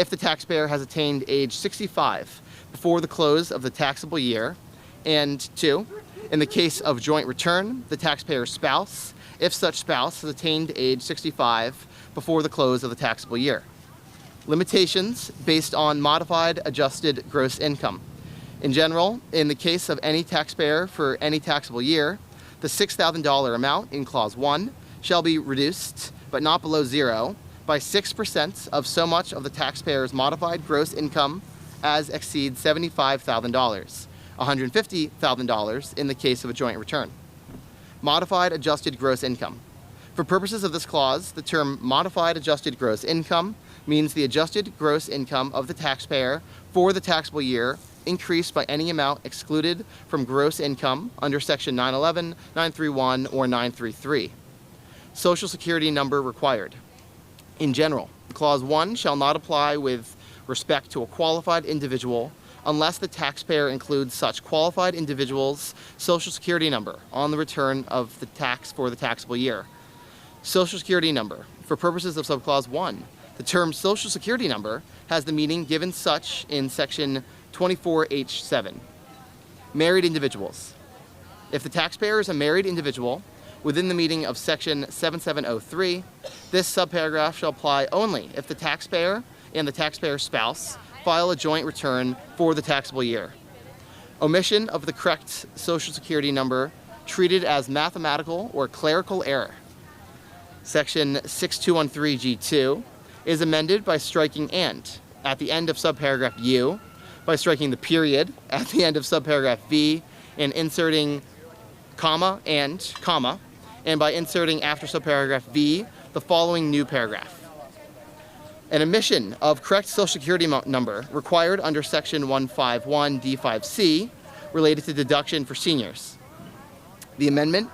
the taxpayer has attained age 65 before the close of the taxable year, and 2, in the case of joint return, the taxpayer's spouse, if such spouse has attained age 65 before the close of the taxable year. Limitations based on modified adjusted gross income. In general, in the case of any taxpayer for any taxable year, the $6,000 amount in Clause 1 shall be reduced, but not below zero, by 6% of so much of the taxpayer's modified gross income as exceeds $75,000, $150,000 in the case of a joint return. Modified adjusted gross income. For purposes of this clause, the term modified adjusted gross income means the adjusted gross income of the taxpayer for the taxable year increased by any amount excluded from gross income under Section 911, 931, or 933. Social Security number required. In general, Clause 1 shall not apply with respect to a qualified individual unless the taxpayer includes such qualified individual's Social Security number on the return of the tax for the taxable year. Social Security number. For purposes of subclause 1, the term Social Security number has the meaning given such in Section 24H7. Married individuals. If the taxpayer is a married individual within the meaning of Section 7703, this subparagraph shall apply only if the taxpayer and the taxpayer's spouse file a joint return for the taxable year. Omission of the correct Social Security number treated as mathematical or clerical error. Section 6213G2 is amended by striking and at the end of subparagraph U by striking the period at the end of subparagraph V and inserting comma, and by inserting after subparagraph V the following new paragraph. An omission of correct Social Security number required under Section 151D5C related to deduction for seniors. The amendment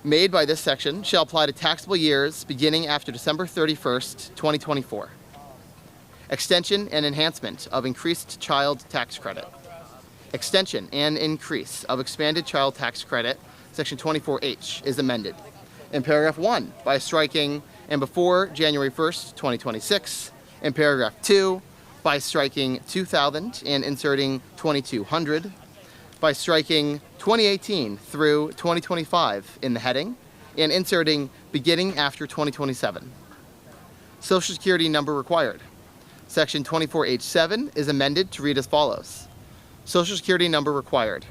made by this section shall apply to taxable years beginning after December 31st, 2024. Extension and enhancement of increased child tax credit. Extension and increase of expanded child tax credit, Section 24H, is amended in paragraph 1 by striking and before January 1st, 2026, in paragraph 2 by striking 2000 and inserting 2200, by striking 2018 through 2025 in the heading and inserting beginning after 2027. Social Security number required. Section 24H7 is amended to read as follows. Social Security number required.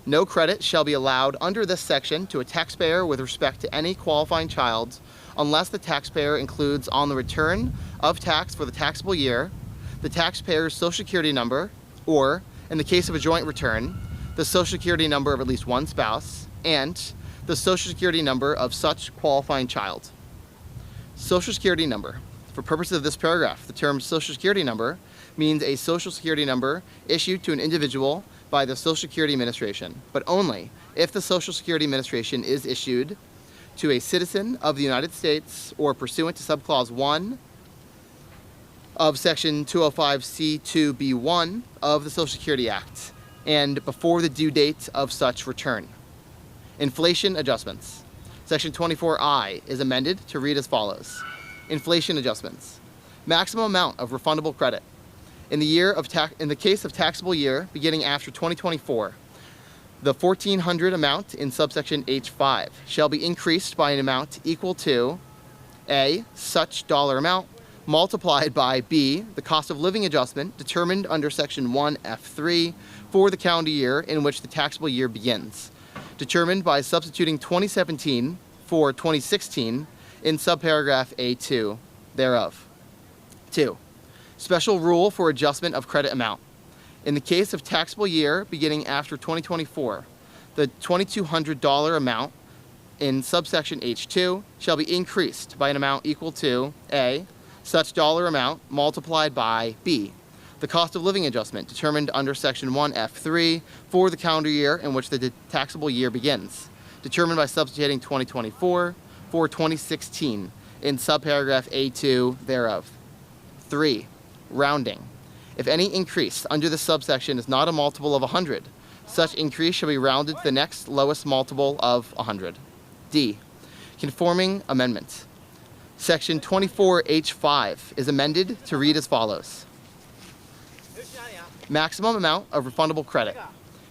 No credit shall be allowed under this section to a taxpayer with respect to any qualifying child unless the taxpayer includes on the return of tax for the taxable year the taxpayer's Social Security number, or, in the case of a joint return, the Social Security number of at least one spouse, and the Social Security number of such qualifying child. Social Security number. For purposes of this paragraph, the term Social Security number means a Social Security number issued to an individual by the Social Security Administration, but only if the Social Security Administration is issued to a citizen of the United States or pursuant to subclause 1 of Section 205C2B1 of the Social Security Act and before the due date of such return. Inflation adjustments. Section 24I is amended to read as follows. Inflation adjustments. Maximum amount of refundable credit. In the case of taxable year beginning after 2024, the $1,400 amount in subsection H5 shall be increased by an amount equal to A, such dollar amount, multiplied by B, the cost of living adjustment determined under section 1F3 for the calendar year in which the taxable year begins, determined by substituting 2017 for 2016 in subparagraph A2 thereof. 2. Special rule for adjustment of credit amount. In the case of taxable year beginning after 2024, the $2,200 amount in subsection H2 shall be increased by an amount equal to A, such dollar amount multiplied by B, the cost of living adjustment determined under section 1F3 for the calendar year in which the taxable year begins, determined by substituting 2024 for 2016 in subparagraph A2 thereof. 3. Rounding. If any increase under this subsection is not a multiple of 100, such increase shall be rounded to the next lowest multiple of 100. D. Conforming amendment. Section 24H5 is amended to read as follows. Maximum amount of refundable credit.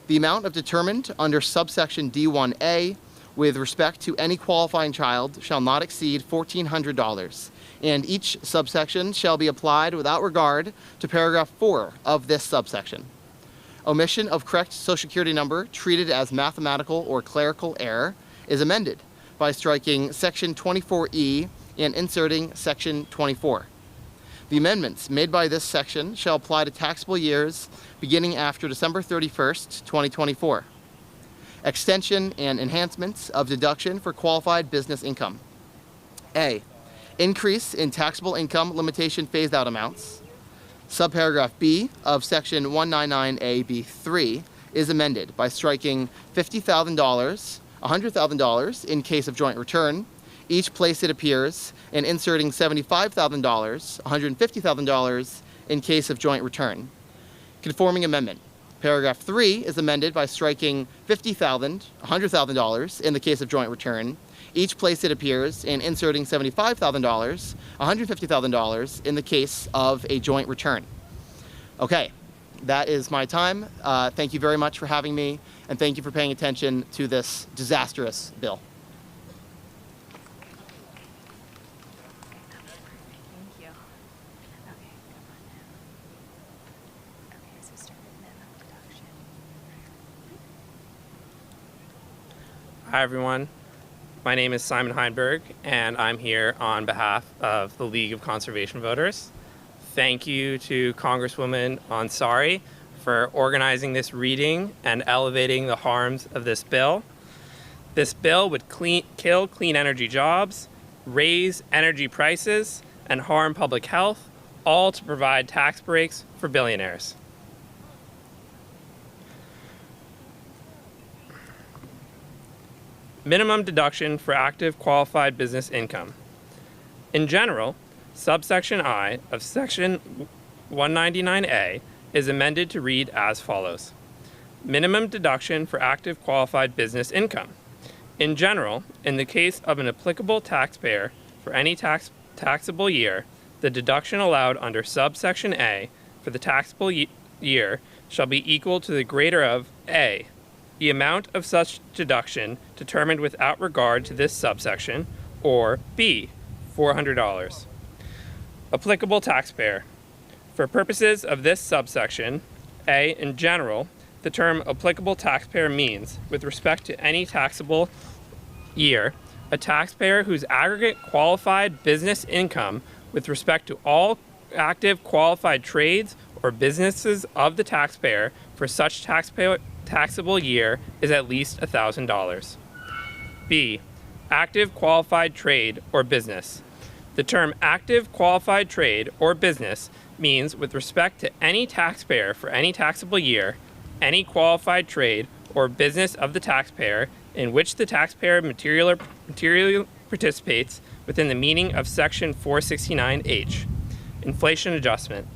The amount determined under subsection D1A with respect to any qualifying child shall not exceed $1,400, and each subsection shall be applied without regard to paragraph 4 of this subsection. Omission of correct Social Security number treated as mathematical or clerical error is amended by striking section 24E and inserting section 24. The amendments made by this section shall apply to taxable years beginning after December 31st, 2024. Extension and enhancements of deduction for qualified business income. A. Increase in taxable income limitation phased-out amounts. Subparagraph B of section 199A(b)(3) is amended by striking $50,000, $100,000 in case of joint return, each place it appears, and inserting $75,000, $150,000 in case of joint return. Conforming amendment. Paragraph 3 is amended by striking $50,000, $100,000 in the case of joint return, each place it appears, and inserting $75,000, $150,000 in the case of a joint return. Okay, that is my time. Thank you very much for having me, and thank you for paying attention to this disastrous bill. Thank you. Okay, come on now. Okay, so start with minimum deduction. Hi, everyone. My name is Simon Heinberg, and I'm here on behalf of the League of Conservation Voters. Thank you to Congresswoman Ansari for organizing this reading and elevating the harms of this bill. This bill would kill clean energy jobs, raise energy prices, and harm public health, all to provide tax breaks for billionaires. Minimum deduction for active qualified business income. In general, subsection I of section 199A is amended to read as follows. Minimum deduction for active qualified business income. In general, in the case of an applicable taxpayer for any taxable year, the deduction allowed under subsection A for the taxable year shall be equal to the greater of A, the amount of such deduction determined without regard to this subsection, or B, $400. Applicable taxpayer. For purposes of this subsection, A, in general, the term applicable taxpayer means, with respect to any taxable year, a taxpayer whose aggregate qualified business income with respect to all active qualified trades or businesses of the taxpayer for such taxable year is at least $1,000. B, active qualified trade or business. The term active qualified trade or business means, with respect to any taxpayer for any taxable year, any qualified trade or business of the taxpayer in which the taxpayer materially participates within the meaning of section 469H. Inflation adjustment.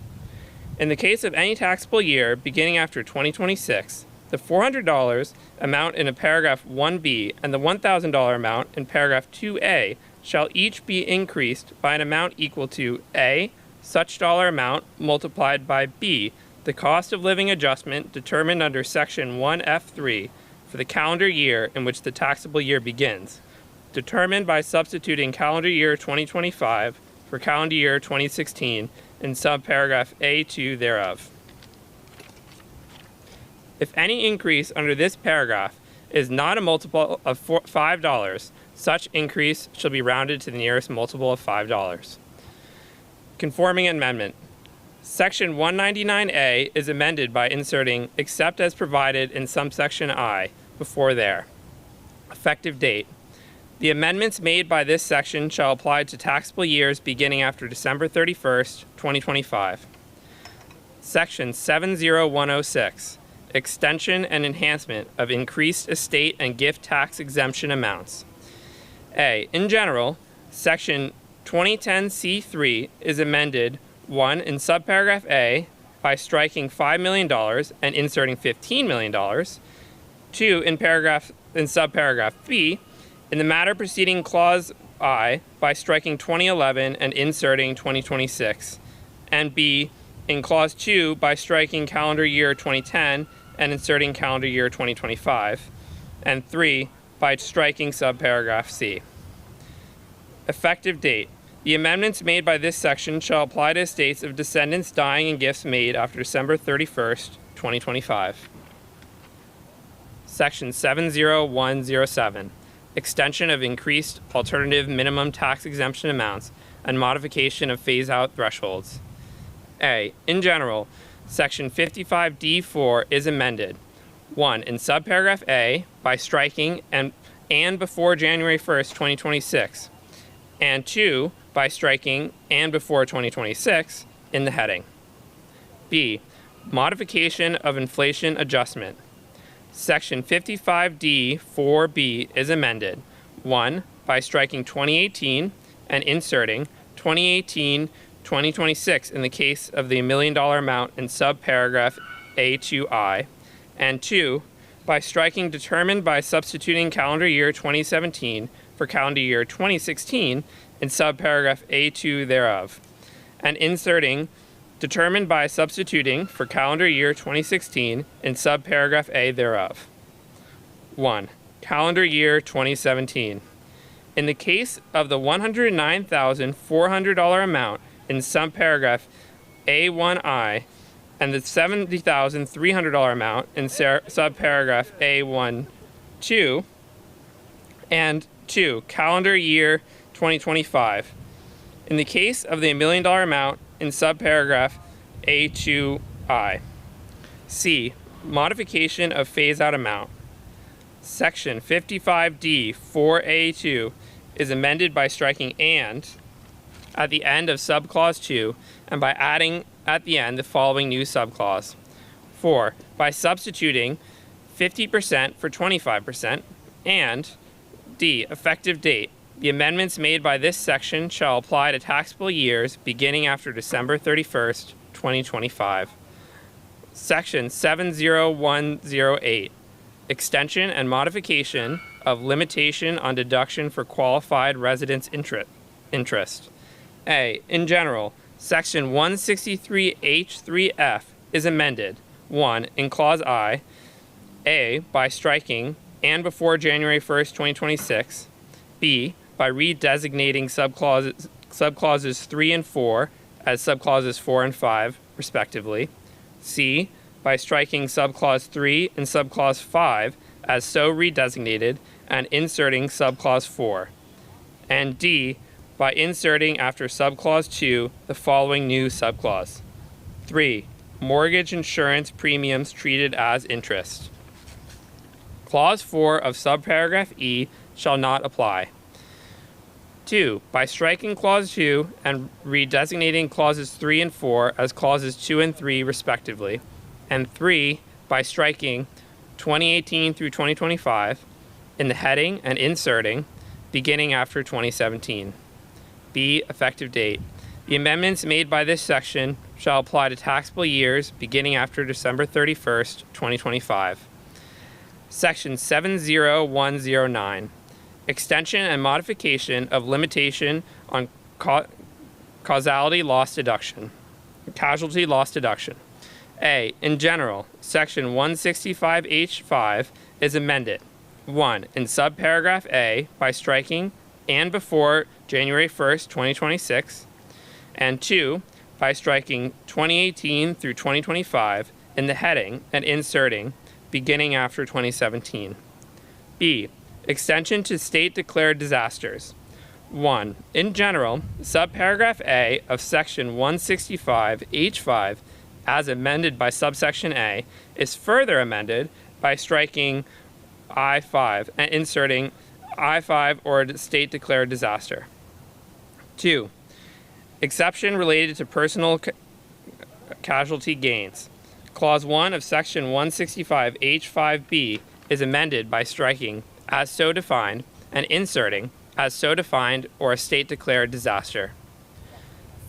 In the case of any taxable year beginning after 2026, the $400 amount in paragraph 1B and the $1,000 amount in paragraph 2A shall each be increased by an amount equal to A, such dollar amount multiplied by B, the cost of living adjustment determined under section 1F3 for the calendar year in which the taxable year begins, determined by substituting calendar year 2025 for calendar year 2016 in subparagraph A2 thereof. If any increase under this paragraph is not a multiple of $5, such increase shall be rounded to the nearest multiple of $5. Conforming amendment. Section 199A is amended by inserting except as provided in subsection I before there. Effective date. The amendments made by this section shall apply to taxable years beginning after December 31st, 2025. Section 70106. Extension and enhancement of increased estate and gift tax exemption amounts. A. In general, section 2010C3 is amended 1. In subparagraph A by striking $5 million and inserting $15 million. 2. In subparagraph B, in the matter preceding clause I by striking 2011 and inserting 2026. And B. In clause 2 by striking calendar year 2010 and inserting calendar year 2025. And 3. By striking subparagraph C. Effective date. The amendments made by this section shall apply to estates of descendants dying and gifts made after December 31st, 2025. Section 70107. Extension of increased alternative minimum tax exemption amounts and modification of phase-out thresholds. A. In general, Section 55D4 is amended. 1. In subparagraph A by striking and before January 1st, 2026. And 2. By striking and before 2026 in the heading. B. Modification of inflation adjustment. Section 55D4B is amended. 1. By striking 2018 and inserting 2018-2026 in the case of the $1 million amount in subparagraph A2I. And 2. By striking determined by substituting calendar year 2017 for calendar year 2016 in subparagraph A2 thereof, and inserting determined by substituting for calendar year 2016 in subparagraph A thereof. 1. Calendar year 2017. In the case of the $109,400 amount in subparagraph A1I and the $70,300 amount in subparagraph A12, and 2. Calendar year 2025. In the case of the $1 million amount in subparagraph A2I. C. Modification of phase-out amount. Section 55D 4A2 is amended by striking "and" at the end of subclause 2 and by adding at the end the following new subclause. 4. By substituting 50% for 25%, and D. Effective date. The amendments made by this section shall apply to taxable years beginning after December 31st, 2025. Section 70108. Extension and modification of limitation on deduction for qualified residence interest. A. In general, Section 163H3F is amended. 1. In Clause I, A. By striking "and before January 1st, 2026. B. By redesignating subclauses 3 and 4 as subclauses 4 and 5, respectively. C. By striking subclause 3 and subclause 5 as so redesignated and inserting subclause 4. And D. By inserting after subclause 2 the following new subclause. 3. Mortgage insurance premiums treated as interest. Clause 4 of subparagraph E shall not apply. 2. By striking Clause 2 and redesignating Clauses 3 and 4 as Clauses 2 and 3, respectively. And 3. By striking 2018 through 2025 in the heading and inserting beginning after 2017. B. Effective date. The amendments made by this section shall apply to taxable years beginning after December 31st, 2025. Section 70109. Extension and modification of limitation on casualty loss deduction. A. In general, Section 165H5 is amended. 1. In subparagraph A, by striking "and before January 1st, 2026. And 2. By striking 2018 through 2025 in the heading and inserting beginning after 2017. B. Extension to state-declared disasters. 1. In general, subparagraph A of Section 165H5, as amended by subsection A, is further amended by striking I-5 and inserting I-5 or state-declared disaster. 2. Exception related to personal casualty gains. Clause 1 of Section 165H5B is amended by striking "as so defined" and inserting "as so defined or a state-declared disaster."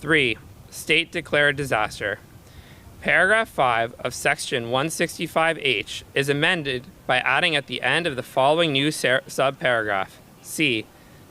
3. State-declared disaster. Paragraph 5 of Section 165H is amended by adding at the end of the following new subparagraph, C.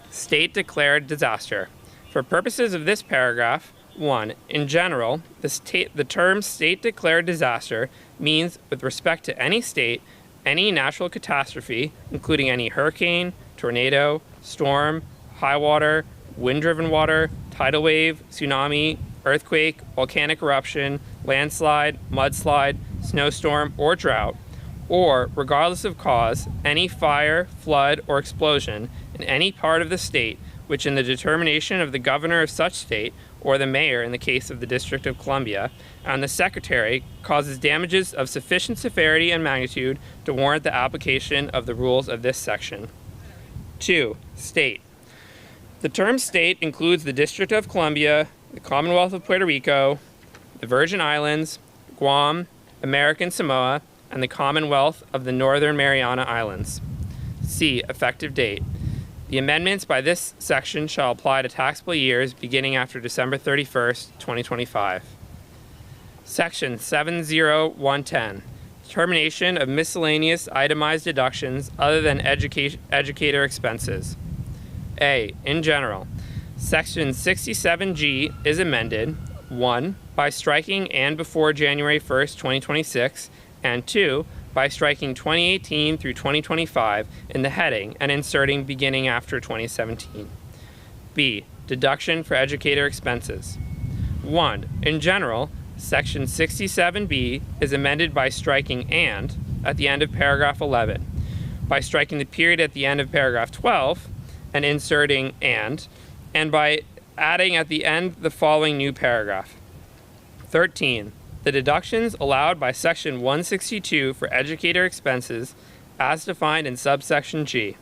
State-declared disaster. For purposes of this paragraph, 1. In general, the term state-declared disaster means, with respect to any state, any natural catastrophe, including any hurricane, tornado, storm, high water, wind-driven water, tidal wave, tsunami, earthquake, volcanic eruption, landslide, mudslide, snowstorm, or drought, or, regardless of cause, any fire, flood, or explosion in any part of the state which, in the determination of the governor of such state, or the mayor in the case of the District of Columbia, and the secretary, causes damages of sufficient severity and magnitude to warrant the application of the rules of this section. 2. State. The term state includes the District of Columbia, the Commonwealth of Puerto Rico, the Virgin Islands, Guam, American Samoa, and the Commonwealth of the Northern Mariana Islands. C. Effective date. The amendments by this section shall apply to taxable years beginning after December 31st, 2025. Section 70110. Determination of miscellaneous itemized deductions other than educator expenses. A. In general, Section 67G is amended. 1. By striking "and before January 1st, 2026, and 2. By striking 2018 through 2025 in the heading and inserting beginning after 2017. B. Deduction for educator expenses. 1. In general, Section 67B is amended by striking "and" at the end of paragraph 11, by striking the period at the end of paragraph 12 and inserting and by adding at the end the following new paragraph. 13. the deductions allowed by Section 162 for educator expenses as defined in subsection G.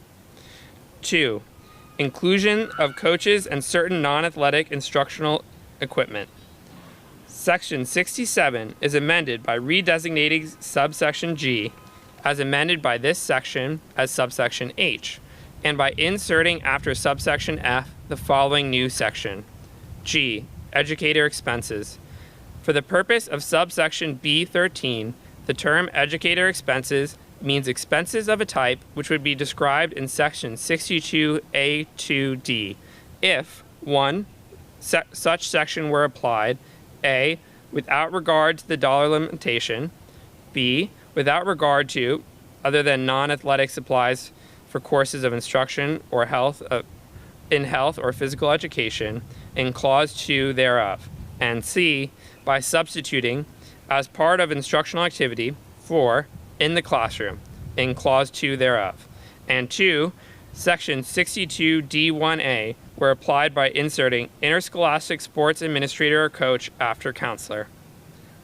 2. Inclusion of coaches and certain non-athletic instructional equipment. Section 67 is amended by redesignating subsection G as amended by this section as subsection H, and by inserting after subsection F the following new section. G. Educator expenses. For the purpose of subsection B13, the term educator expenses means expenses of a type which would be described in section 62A2D if 1. Such section were applied, A. Without regard to the dollar limitation, B. Without regard to, other than non-athletic supplies for courses of instruction or in health or physical education, in clause 2 thereof, and C. By substituting as part of instructional activity for in the classroom in clause 2 thereof, and 2. Section 62D1A were applied by inserting interscholastic sports administrator or coach after counselor.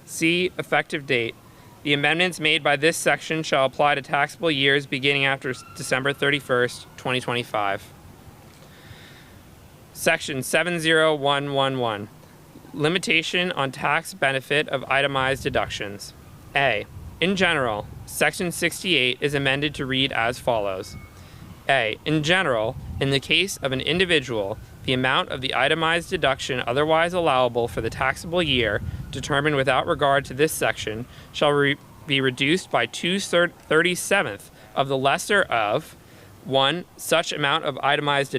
C. Effective date. The amendments made by this section shall apply to taxable years beginning after December 31st, 2025. Section 70111. Limitation on tax benefit of itemized deductions. A. In general, Section 68 is amended to read as follows. A. In general, in the case of an individual, the amount of the itemized deduction otherwise allowable for the taxable year, determined without regard to this section, shall be reduced by 2/37 of the lesser of 1. Such amount of itemized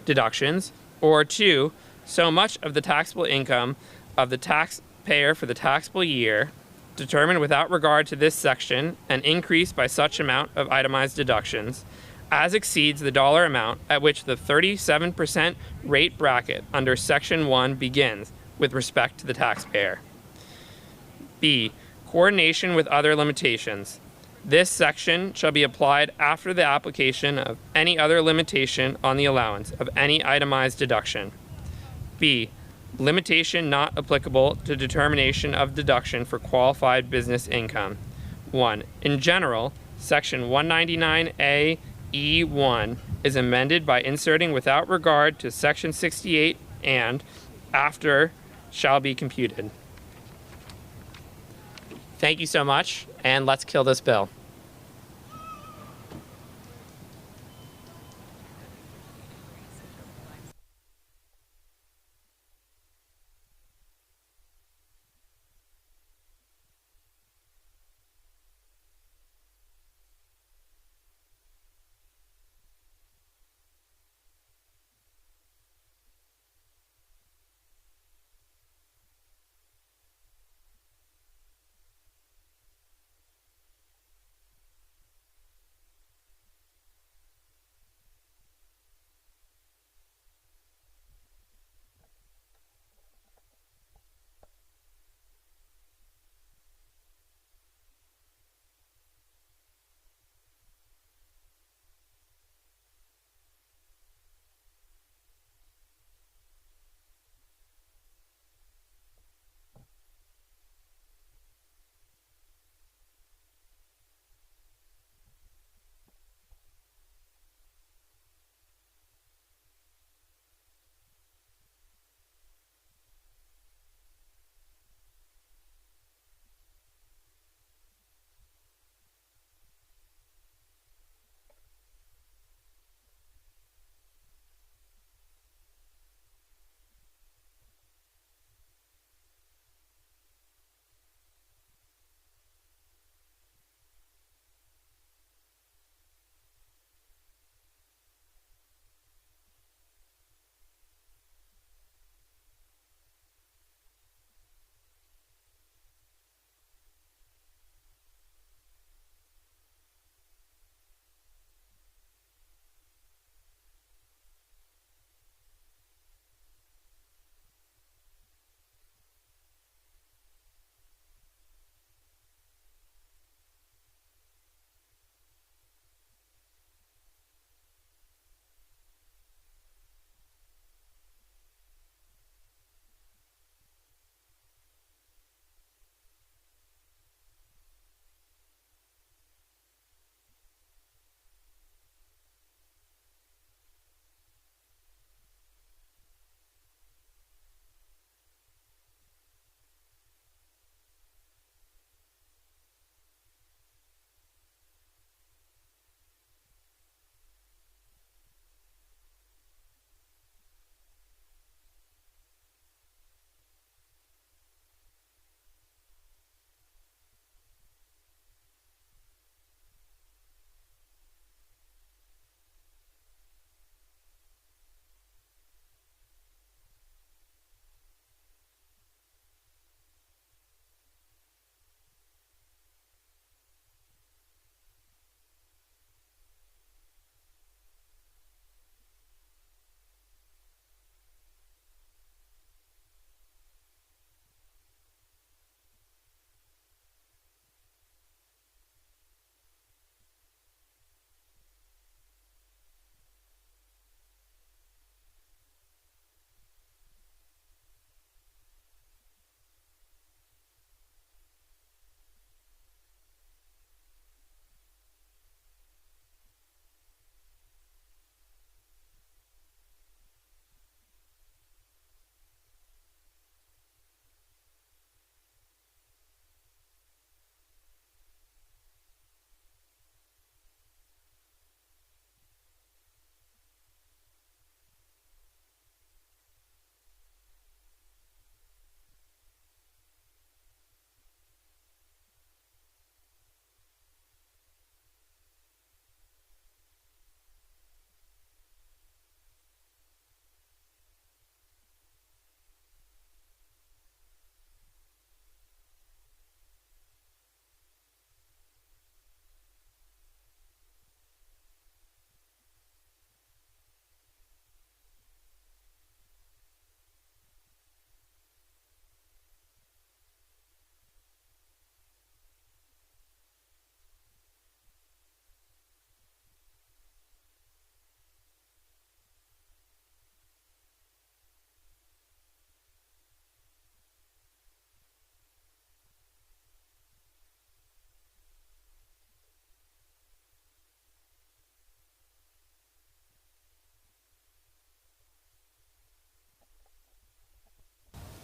deductions, or 2. So much of the taxable income of the taxpayer for the taxable year, determined without regard to this section, and increased by such amount of itemized deductions, as exceeds the dollar amount at which the 37% rate bracket under Section 1 begins with respect to the taxpayer. B. Coordination with other limitations. This section shall be applied after the application of any other limitation on the allowance of any itemized deduction. B. Limitation not applicable to determination of deduction for qualified business income. 1. In general, Section 199A E1 is amended by inserting without regard to Section 68 and after shall be computed. Thank you so much, and let's kill this bill.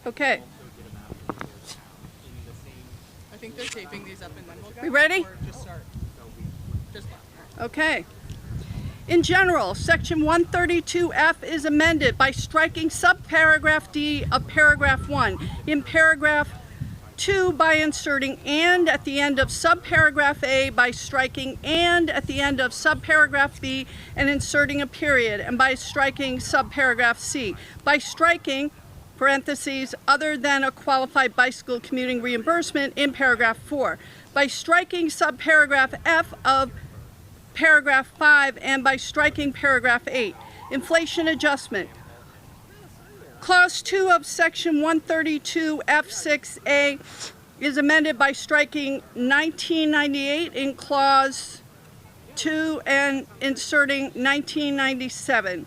Okay. I think they're taping these up and then we'll go. We ready? Or just start? Just Okay. In general, section 132F is amended by striking subparagraph D of paragraph 1. In paragraph 2 by inserting "and" at the end of subparagraph A, by striking "and" at the end of subparagraph B and inserting a period, and by striking subparagraph C. By striking parentheses, "other than a qualified bicycle commuting reimbursement" in paragraph 4. By striking subparagraph F of paragraph 5 and by striking paragraph 8. Inflation adjustment. Clause 2 of section 132 F6A is amended by striking 1998 in clause 2 and inserting 1997.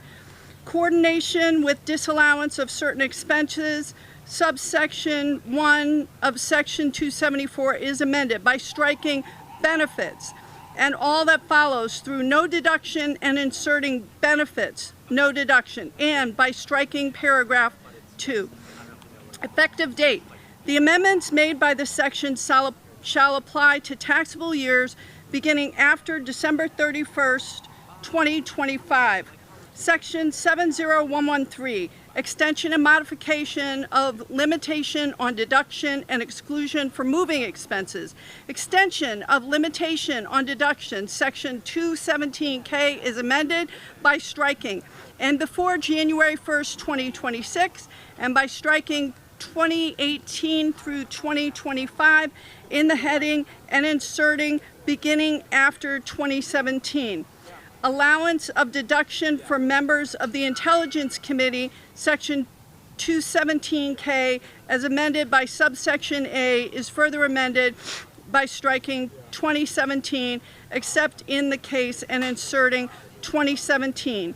Coordination with disallowance of certain expenses. Subsection 1 of section 274 is amended by striking benefits and all that follows through "no deduction" and inserting benefits, "no deduction," and by striking paragraph 2. Effective date. The amendments made by this section shall apply to taxable years beginning after December 31st, 2025. Section 70113, extension and modification of limitation on deduction and exclusion for moving expenses. Extension of limitation on deduction, section 217K is amended by striking "and before January 1st, 2026, and by striking 2018 through 2025 in the heading and inserting "beginning after 2017. Allowance of deduction for members of the Intelligence Committee, section 217K, as amended by subsection A, is further amended by striking 2017, except in the case, and inserting 2017.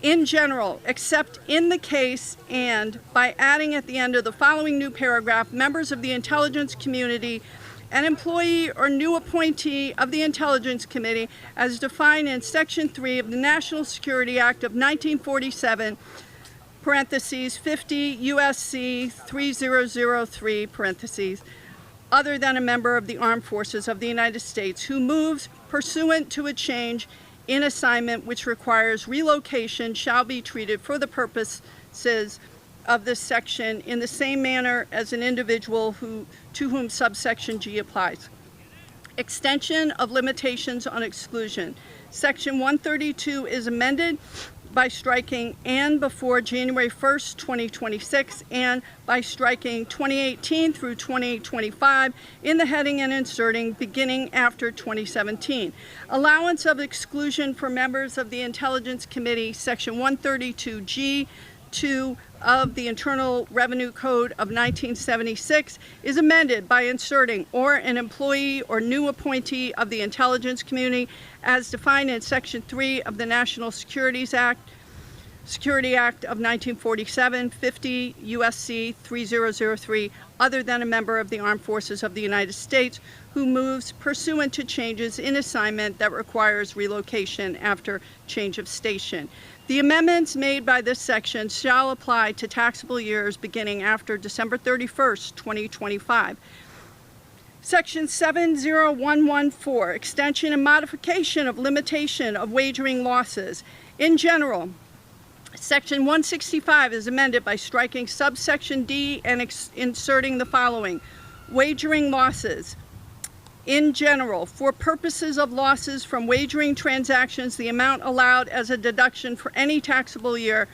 In general, except in the case, and by adding at the end of the following new paragraph, members of the intelligence community, an employee or new appointee of the Intelligence Committee as defined in Section 3 of the National Security Act of 1947, parentheses, 50 USC 3003, parentheses, other than a member of the Armed Forces of the United States who moves pursuant to a change in assignment which requires relocation shall be treated for the purposes of this section in the same manner as an individual to whom subsection G applies. Extension of limitations on exclusion. Section 132 is amended by striking "and before January 1st, 2026, and by striking 2018 through 2025 in the heading and inserting "beginning after 2017. Allowance of exclusion for members of the Intelligence Committee, section 132G2 of the Internal Revenue Code of 1976 is amended by inserting "or an employee or new appointee of the intelligence community as defined in Section 3 of the National Security Act of 1947, 50 USC 3003, other than a member of the Armed Forces of the United States who moves pursuant to changes in assignment that requires relocation after change of station." The amendments made by this section shall apply to taxable years beginning after December 31st, 2025. Section 70114, extension and modification of limitation of wagering losses. In general, Section 165 is amended by striking subsection D and inserting the following: wagering losses. In general, for purposes of losses from wagering transactions, the amount allowed as a deduction for any taxable year,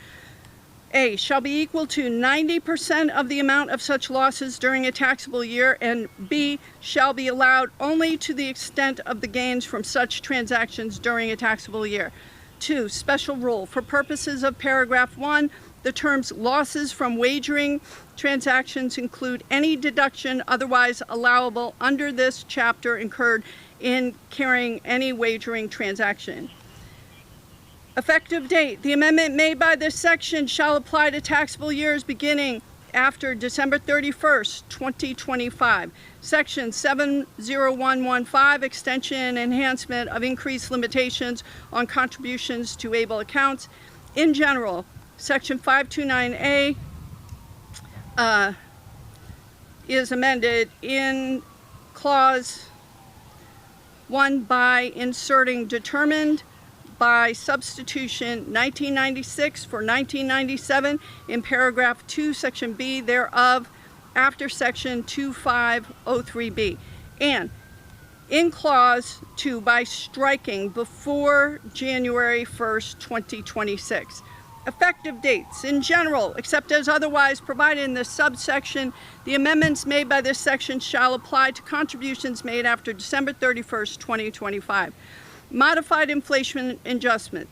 A, shall be equal to 90% of the amount of such losses during a taxable year, and B, shall be allowed only to the extent of the gains from such transactions during a taxable year. 2, special rule. For purposes of paragraph 1, the terms "losses from wagering transactions" include any deduction otherwise allowable under this chapter incurred in carrying any wagering transaction. Effective date. The amendment made by this section shall apply to taxable years beginning after December 31st, 2025. Section 70115, extension and enhancement of increased limitations on contributions to ABLE accounts. In general, Section 529A is amended in clause 1 by inserting determined by substitution 1996 for 1997 in paragraph 2, section B thereof, after section 2503B. And in clause 2 by striking before January 1st, 2026. Effective dates. In general, except as otherwise provided in this subsection, the amendments made by this section shall apply to contributions made after December 31st, 2025. Modified inflation adjustment.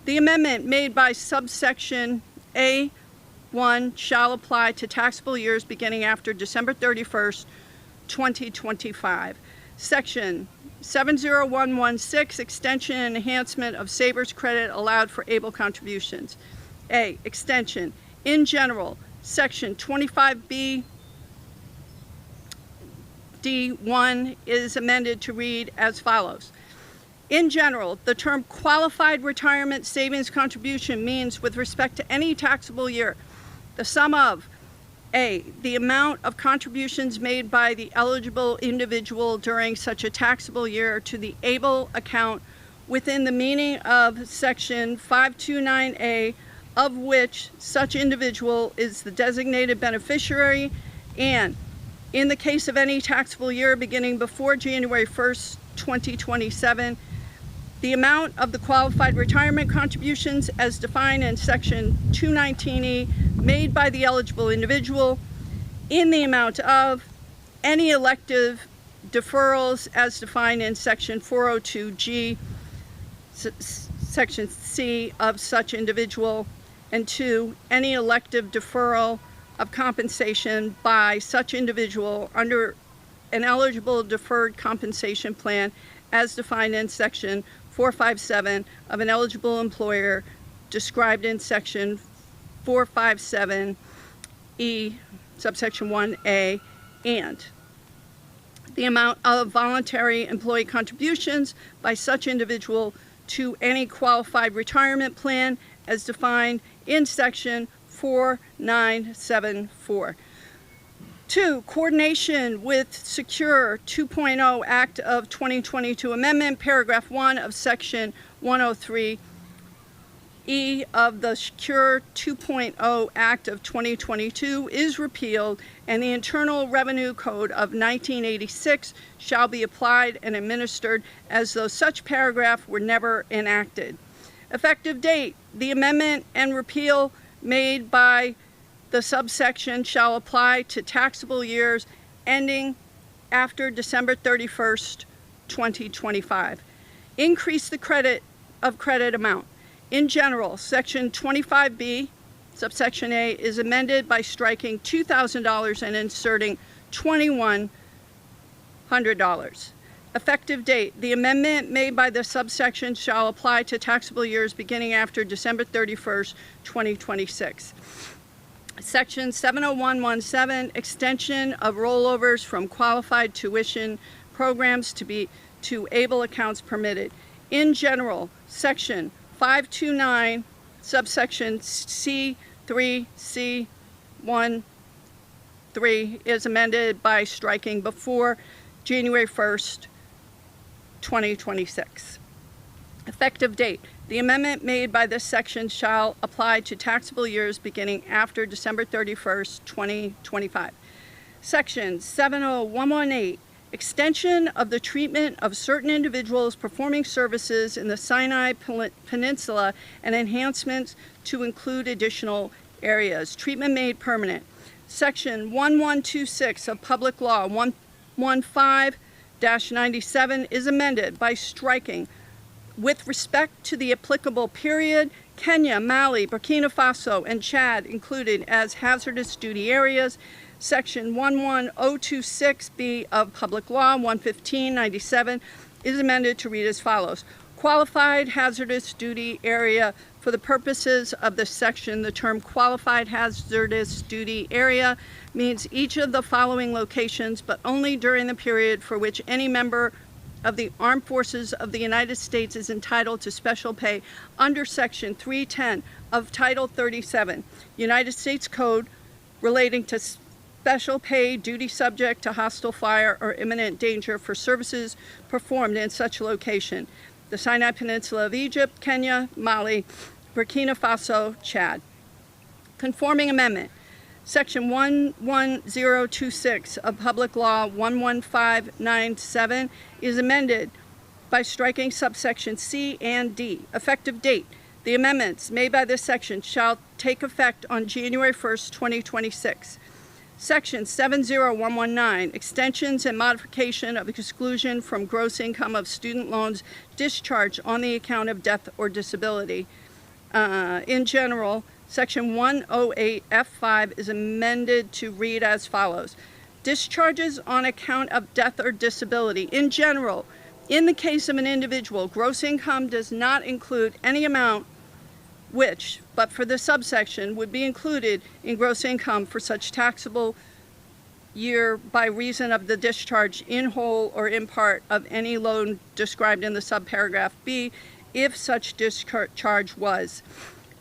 The amendment made by subsection A1 shall apply to taxable years beginning after December 31st, 2025. Section 70116, extension and enhancement of savers credit allowed for able contributions. A, extension. In general, section 25B D1 is amended to read as follows. In general, the term qualified retirement savings contribution means, with respect to any taxable year, the sum of A, the amount of contributions made by the eligible individual during such a taxable year to the ABLE account within the meaning of section 529A, of which such individual is the designated beneficiary, and in the case of any taxable year beginning before January 1st, 2027, the amount of the qualified retirement contributions as defined in section 219E made by the eligible individual in the amount of any elective deferrals as defined in section 402G, section C of such individual, and 2, any elective deferral of compensation by such individual under an eligible deferred compensation plan as defined in section 457 of an eligible employer described in section 457E, subsection 1A, and the amount of voluntary employee contributions by such individual to any qualified retirement plan as defined in section 4974. 2, coordination with Secure 2.0 Act of 2022 Amendment, paragraph 1 of section 103E of the Secure 2.0 Act of 2022 is repealed, and the Internal Revenue Code of 1986 shall be applied and administered as though such paragraph were never enacted. Effective date. The amendment and repeal made by the subsection shall apply to taxable years ending after December 31st, 2025. Increase the credit amount. In general, section 25B, subsection A, is amended by striking $2,000 and inserting $2,100. Effective date. The amendment made by the subsection shall apply to taxable years beginning after December 31st, 2026. Section 70117, extension of rollovers from qualified tuition programs to ABLE accounts permitted. In general, section 529, subsection C3C13 is amended by striking before January 1st, 2026. Effective date. The amendment made by this section shall apply to taxable years beginning after December 31st, 2025. Section 70118, extension of the treatment of certain individuals performing services in the Sinai Peninsula and enhancements to include additional areas. Treatment made permanent. Section 1126 of Public Law 115-97 is amended by striking, with respect to the applicable period, Kenya, Mali, Burkina Faso, and Chad included as hazardous duty areas. Section 11026B of Public Law 115-97 is amended to read as follows. Qualified hazardous duty area. For the purposes of this section, the term qualified hazardous duty area means each of the following locations, but only during the period for which any member of the Armed Forces of the United States is entitled to special pay under Section 310 of Title 37, United States Code, relating to special pay duty subject to hostile fire or imminent danger for services performed in such location. The Sinai Peninsula of Egypt, Kenya, Mali, Burkina Faso, Chad. Conforming amendment. Section 11026 of Public Law 11597 is amended by striking subsection C and D. Effective date. The amendments made by this section shall take effect on January 1st, 2026. Section 70119, extensions and modification of exclusion from gross income of student loans discharged on the account of death or disability. In general, Section 108F5 is amended to read as follows. Discharges on account of death or disability. In general, in the case of an individual, gross income does not include any amount which, but for the subsection, would be included in gross income for such taxable year by reason of the discharge in whole or in part of any loan described in the subparagraph B, if such discharge was.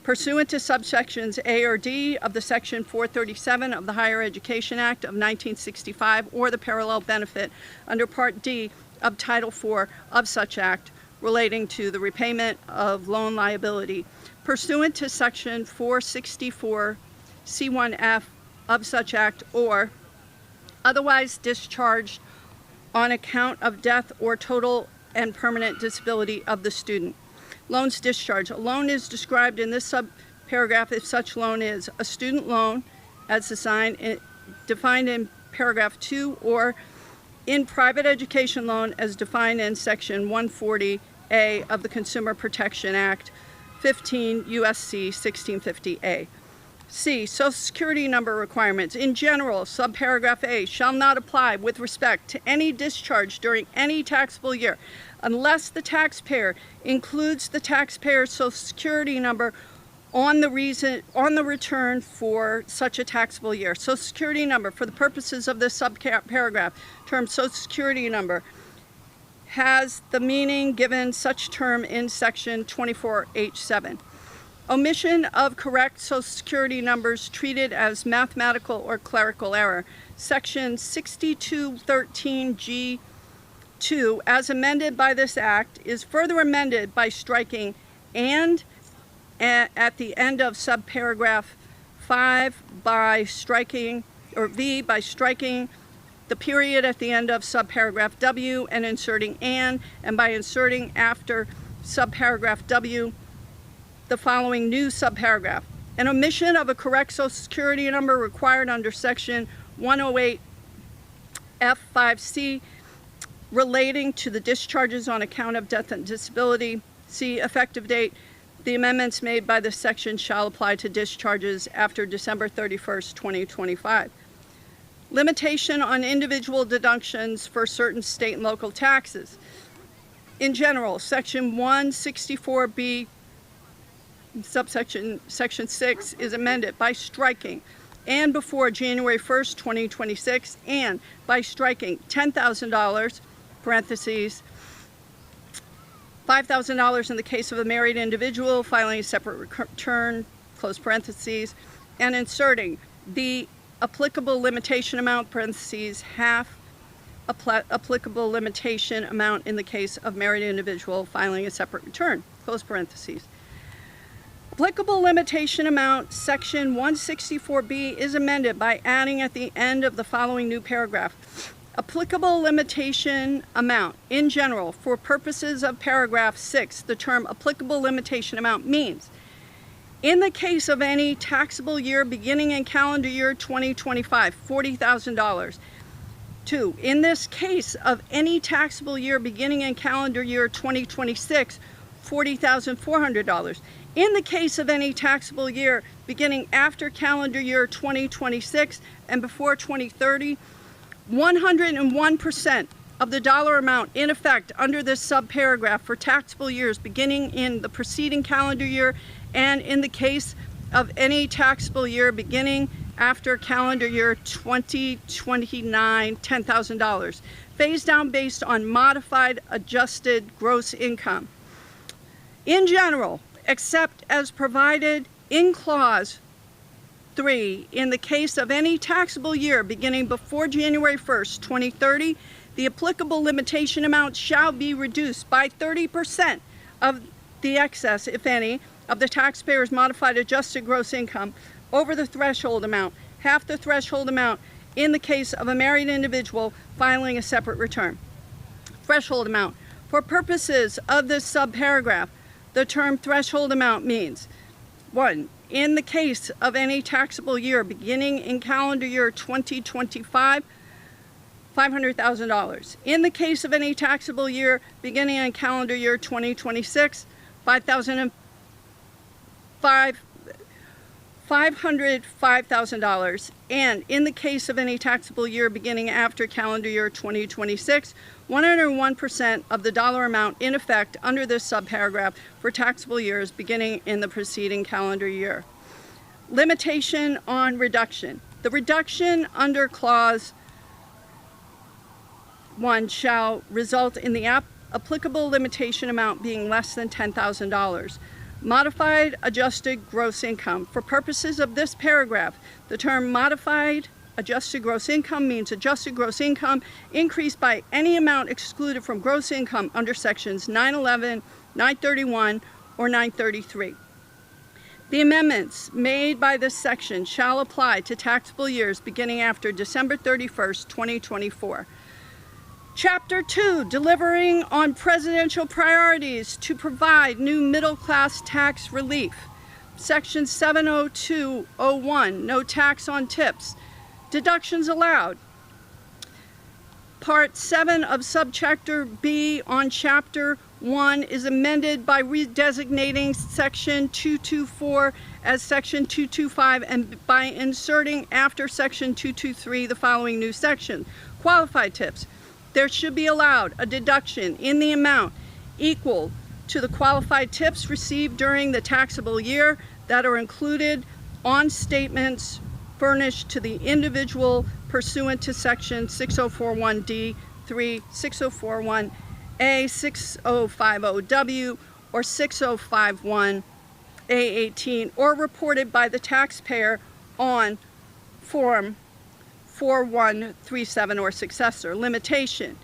Pursuant to subsections A or D of the Section 437 of the Higher Education Act of 1965 or the parallel benefit under Part D of Title IV of such act relating to the repayment of loan liability. Pursuant to Section 464 C1F of such act or otherwise discharged on account of death or total and permanent disability of the student. Loans discharged. A loan is described in this subparagraph if such loan is a student loan as defined in paragraph 2 or in private education loan as defined in Section 140A of the Consumer Protection Act 15 U.S.C. 1650A. C. Social Security number requirements. In general, subparagraph A shall not apply with respect to any discharge during any taxable year unless the taxpayer includes the taxpayer's Social Security number on the return for such a taxable year. Social Security number, for the purposes of this subparagraph, term Social Security number has the meaning given such term in Section 24H7. Omission of correct Social Security numbers treated as mathematical or clerical error. Section 6213G2, as amended by this Act, is further amended by striking and at the end of subparagraph 5 by striking, or V, by striking the period at the end of subparagraph W and inserting and by inserting after subparagraph W the following new subparagraph. An omission of a correct Social Security number required under Section 108F5C relating to the discharges on account of death and disability. C. Effective date. The amendments made by this section shall apply to discharges after December 31st, 2025. Limitation on individual deductions for certain state and local taxes. In general, Section 164B subsection Section 6 is amended by striking and before January 1st, 2026, and by striking $10,000, parentheses, $5,000 in the case of a married individual filing a separate return, close parentheses, and inserting the applicable limitation amount, parentheses, half applicable limitation amount in the case of married individual filing a separate return, close parentheses. Applicable limitation amount, Section 164B, is amended by adding at the end of the following new paragraph. Applicable limitation amount, in general, for purposes of paragraph 6, the term applicable limitation amount means, in the case of any taxable year beginning in calendar year 2025, $40,000. 2, in this case of any taxable year beginning in calendar year 2026, $40,400. In the case of any taxable year beginning after calendar year 2026 and before 2030, 101% of the dollar amount in effect under this subparagraph for taxable years beginning in the preceding calendar year and in the case of any taxable year beginning after calendar year 2029, $10,000. Phased down based on modified adjusted gross income. In general, except as provided in clause 3, in the case of any taxable year beginning before January 1st, 2030, the applicable limitation amount shall be reduced by 30% of the excess, if any, of the taxpayer's modified adjusted gross income over the threshold amount, half the threshold amount in the case of a married individual filing a separate return. Threshold amount. For purposes of this subparagraph, the term threshold amount means 1. In the case of any taxable year beginning in calendar year 2025, $500,000. In the case of any taxable year beginning in calendar year 2026, $505,000, and in the case of any taxable year beginning after calendar year 2026, 101% of the dollar amount in effect under this subparagraph for taxable years beginning in the preceding calendar year. Limitation on reduction. The reduction under clause 1 shall result in the applicable limitation amount being less than $10,000. Modified adjusted gross income. For purposes of this paragraph, the term modified adjusted gross income means adjusted gross income increased by any amount excluded from gross income under sections 911, 931, or 933. The amendments made by this section shall apply to taxable years beginning after December 31st, 2024. Chapter 2, delivering on presidential priorities to provide new middle-class tax relief. Section 70201, no tax on tips. Deductions allowed. Part 7 of Subchapter B on Chapter 1 is amended by redesignating Section 224 as Section 225 and by inserting after Section 223 the following new section. Qualified tips. There should be allowed a deduction in the amount equal to the qualified tips received during the taxable year that are included on statements furnished to the individual pursuant to Section 6041D3, 6041A, 6050W, or 6051A18, or reported by the taxpayer on Form 4137 or successor. Limitation.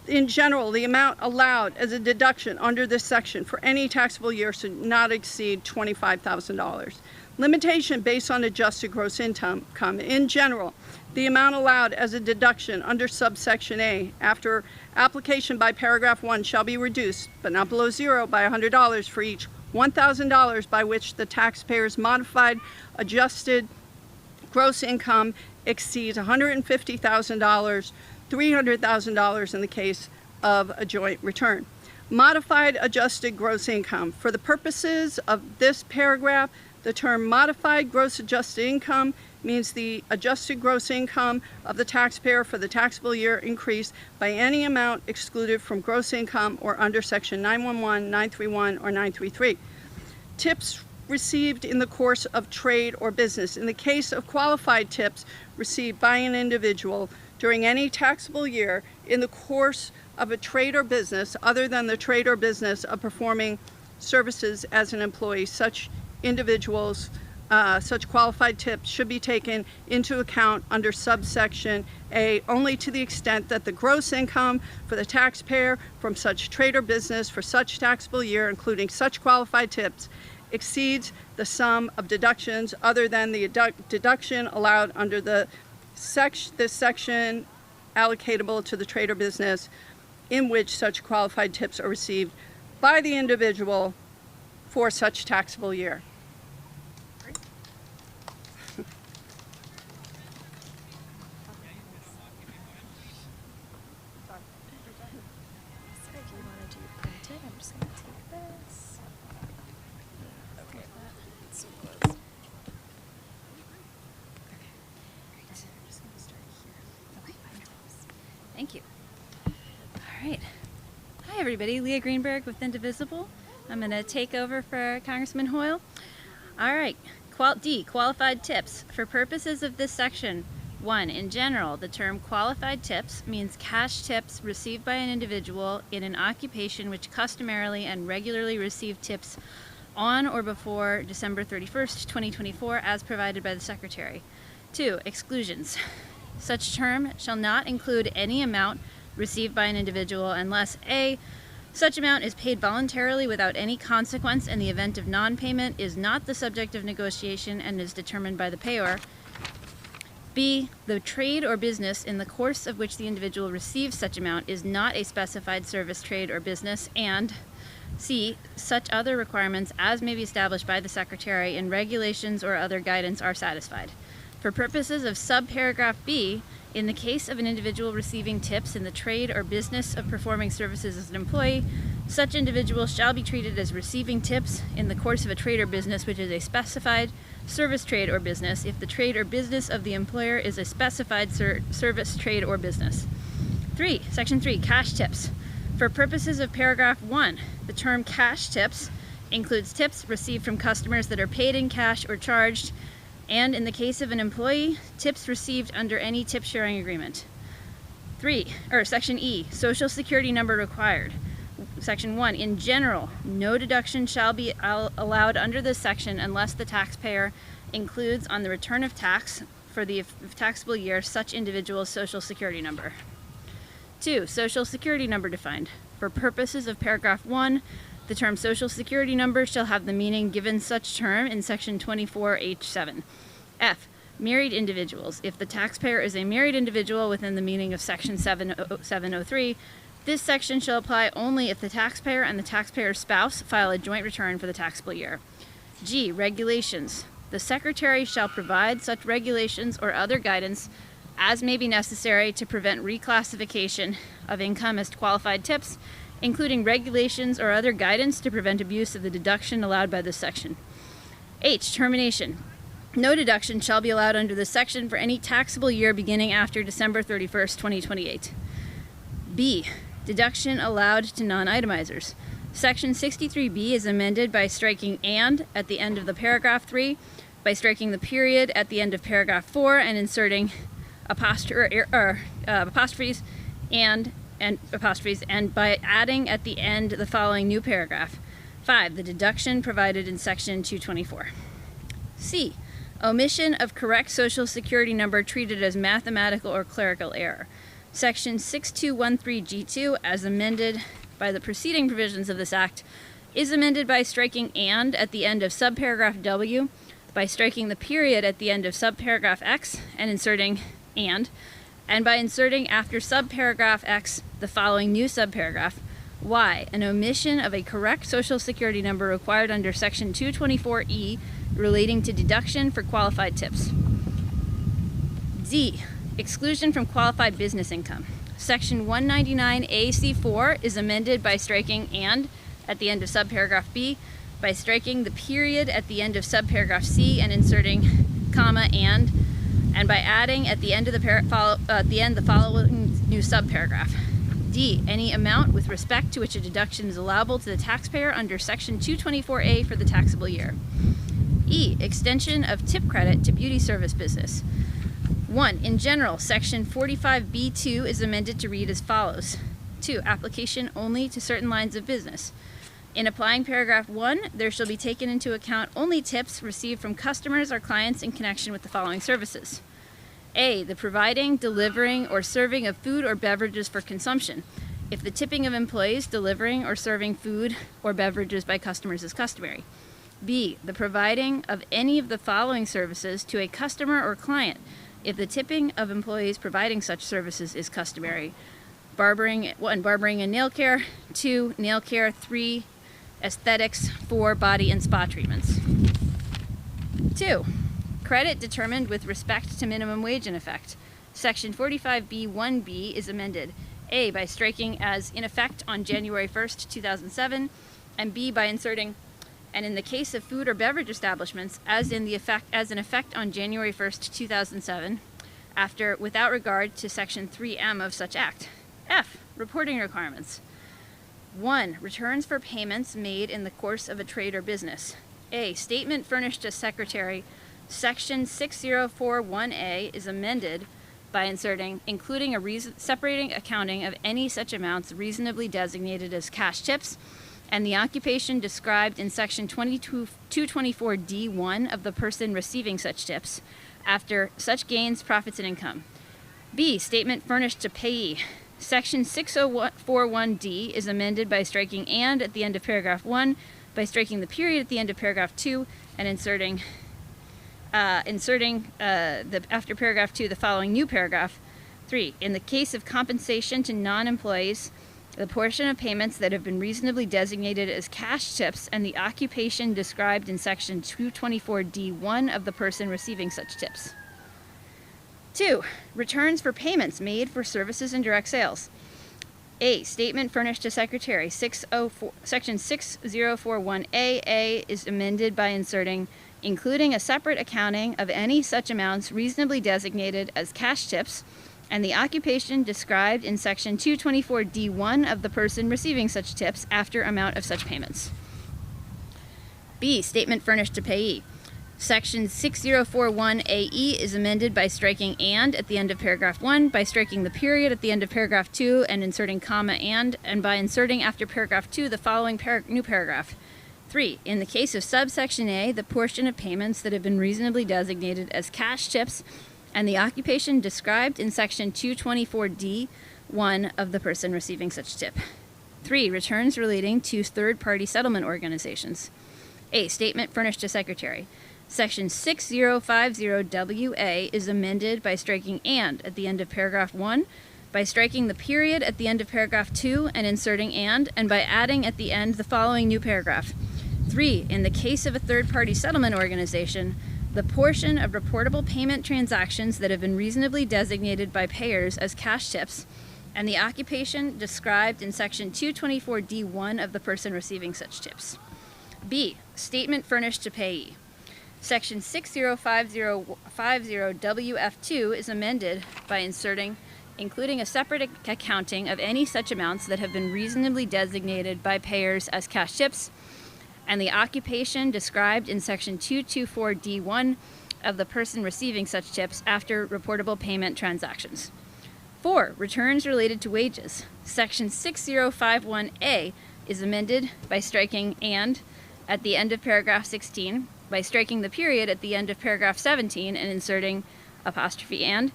In general, the amount allowed as a deduction under this section for any taxable year should not exceed $25,000. Limitation based on adjusted gross income. In general, the amount allowed as a deduction under subsection A after application by paragraph 1 shall be reduced, but not below zero, by $100 for each $1,000 by which the taxpayer's modified adjusted gross income exceeds $150,000, $300,000 in the case of a joint return. Modified adjusted gross income. For the purposes of this paragraph, the term modified gross adjusted income means the adjusted gross income of the taxpayer for the taxable year increased by any amount excluded from gross income or under Section 911, 931, or 933. Tips received in the course of trade or business. In the case of qualified tips received by an individual during any taxable year in the course of a trade or business other than the trade or business of performing services as an employee, such individuals, such qualified tips should be taken into account under subsection A only to the extent that the gross income for the taxpayer from such trade or business for such taxable year, including such qualified tips, exceeds the sum of deductions other than the deduction allowed under this section allocatable to the trade or business in which such qualified tips are received by the individual for such taxable year. Thank you. All right. Hi, everybody. Leah Greenberg with Indivisible. I'm going to take over for Congressman Hoyle. All right. D, qualified tips. For purposes of this section, 1, in general, the term qualified tips means cash tips received by an individual in an occupation which customarily and regularly receive tips on or before December 31st, 2024, as provided by the Secretary. 2. Exclusions. Such term shall not include any amount received by an individual unless A. Such amount is paid voluntarily without any consequence in the event of non-payment, is not the subject of negotiation, and is determined by the payer. B. The trade or business in the course of which the individual receives such amount is not a specified service, trade, or business. And C. Such other requirements as may be established by the Secretary in regulations or other guidance are satisfied. For purposes of subparagraph B, in the case of an individual receiving tips in the trade or business of performing services as an employee, such individual shall be treated as receiving tips in the course of a trade or business which is a specified service, trade, or business if the trade or business of the employer is a specified service, trade, or business. 3. Section 3. Cash tips. For purposes of paragraph 1, the term cash tips includes tips received from customers that are paid in cash or charged, and in the case of an employee, tips received under any tip sharing agreement. Section E, Social Security number required. Section 1, in general, no deduction shall be allowed under this section unless the taxpayer includes on the return of tax for the taxable year such individual's Social Security number. 2, Social Security number defined. For purposes of paragraph 1, the term Social Security number shall have the meaning given such term in section 24H7. F. Married individuals. If the taxpayer is a married individual within the meaning of section 703, this section shall apply only if the taxpayer and the taxpayer's spouse file a joint return for the taxable year. G. Regulations. The Secretary shall provide such regulations or other guidance as may be necessary to prevent reclassification of income as qualified tips, including regulations or other guidance to prevent abuse of the deduction allowed by this section. H. Termination. No deduction shall be allowed under this section for any taxable year beginning after December 31st, 2028. B. Deduction allowed to non-itemizers. Section 63B is amended by striking "and" at the end of the paragraph 3, by striking the period at the end of paragraph 4, and inserting apostrophes and by adding at the end the following new paragraph. 5. The deduction provided in section 224. C. Omission of correct Social Security number treated as mathematical or clerical error. Section 6213G2, as amended by the preceding provisions of this Act, is amended by striking "and" at the end of subparagraph W, by striking the period at the end of subparagraph X and inserting "and by inserting after subparagraph X the following new subparagraph. Y. An omission of a correct Social Security number required under section 224E relating to deduction for qualified tips. Z. Exclusion from qualified business income. Section 199AC4 is amended by striking "and" at the end of subparagraph B, by striking the period at the end of subparagraph C and inserting comma "and by adding at the end of the following new subparagraph. D. Any amount with respect to which a deduction is allowable to the taxpayer under section 224A for the taxable year. E. Extension of tip credit to beauty service business. 1. In general, section 45B2 is amended to read as follows. 2. Application only to certain lines of business. In applying paragraph 1, there shall be taken into account only tips received from customers or clients in connection with the following services. A. The providing, delivering, or serving of food or beverages for consumption, if the tipping of employees delivering or serving food or beverages by customers is customary. B. The providing of any of the following services to a customer or client, if the tipping of employees providing such services is customary. 1. Barbering and nail care. 2. Nail care. 3. Aesthetics. 4. Body and spa treatments. 2. Credit determined with respect to minimum wage in effect. Section 45B1B is amended. A. By striking as in effect on January 1st, 2007, and B. By inserting "and in the case of food or beverage establishments, as in effect on January 1st, 2007, after without regard to section 3M of such act." F. Reporting requirements. 1. Returns for payments made in the course of a trade or business. A. Statement furnished to Secretary. Section 6041A is amended by inserting including separating accounting of any such amounts reasonably designated as cash tips and the occupation described in Section 224D1 of the person receiving such tips after such gains, profits, and income. B. Statement furnished to payee. Section 6041D is amended by striking "and" at the end of paragraph 1, by striking the period at the end of paragraph 2, and inserting after paragraph 2 the following new paragraph. 3. In the case of compensation to non-employees, the portion of payments that have been reasonably designated as cash tips and the occupation described in Section 224D1 of the person receiving such tips. 2. Returns for payments made for services and direct sales. A. Statement furnished to Secretary. Section 6041AA is amended by inserting "including a separate accounting of any such amounts reasonably designated as cash tips and the occupation described in Section 224D1 of the person receiving such tips after amount of such payments." B. Statement furnished to payee. Section 6041AE is amended by striking "and" at the end of paragraph 1, by striking the period at the end of paragraph 2 and inserting comma "and by inserting after paragraph 2 the following new paragraph. 3. In the case of subsection A, the portion of payments that have been reasonably designated as cash tips and the occupation described in Section 224D1 of the person receiving such tip. 3. Returns relating to third-party settlement organizations. A. Statement furnished to Secretary. Section 6050WA is amended by striking "and" at the end of paragraph 1, by striking the period at the end of paragraph 2 and inserting "and by adding at the end the following new paragraph. 3. In the case of a third-party settlement organization, the portion of reportable payment transactions that have been reasonably designated by payers as cash tips and the occupation described in Section 224D1 of the person receiving such tips. B. Statement furnished to payee. Section 6050WF2 is amended by inserting "including a separate accounting of any such amounts that have been reasonably designated by payers as cash tips and the occupation described in Section 224D1 of the person receiving such tips after reportable payment transactions." 4. Returns related to wages. Section 6051A is amended by striking "and" at the end of paragraph 16, by striking the period at the end of paragraph 17 and inserting apostrophe "and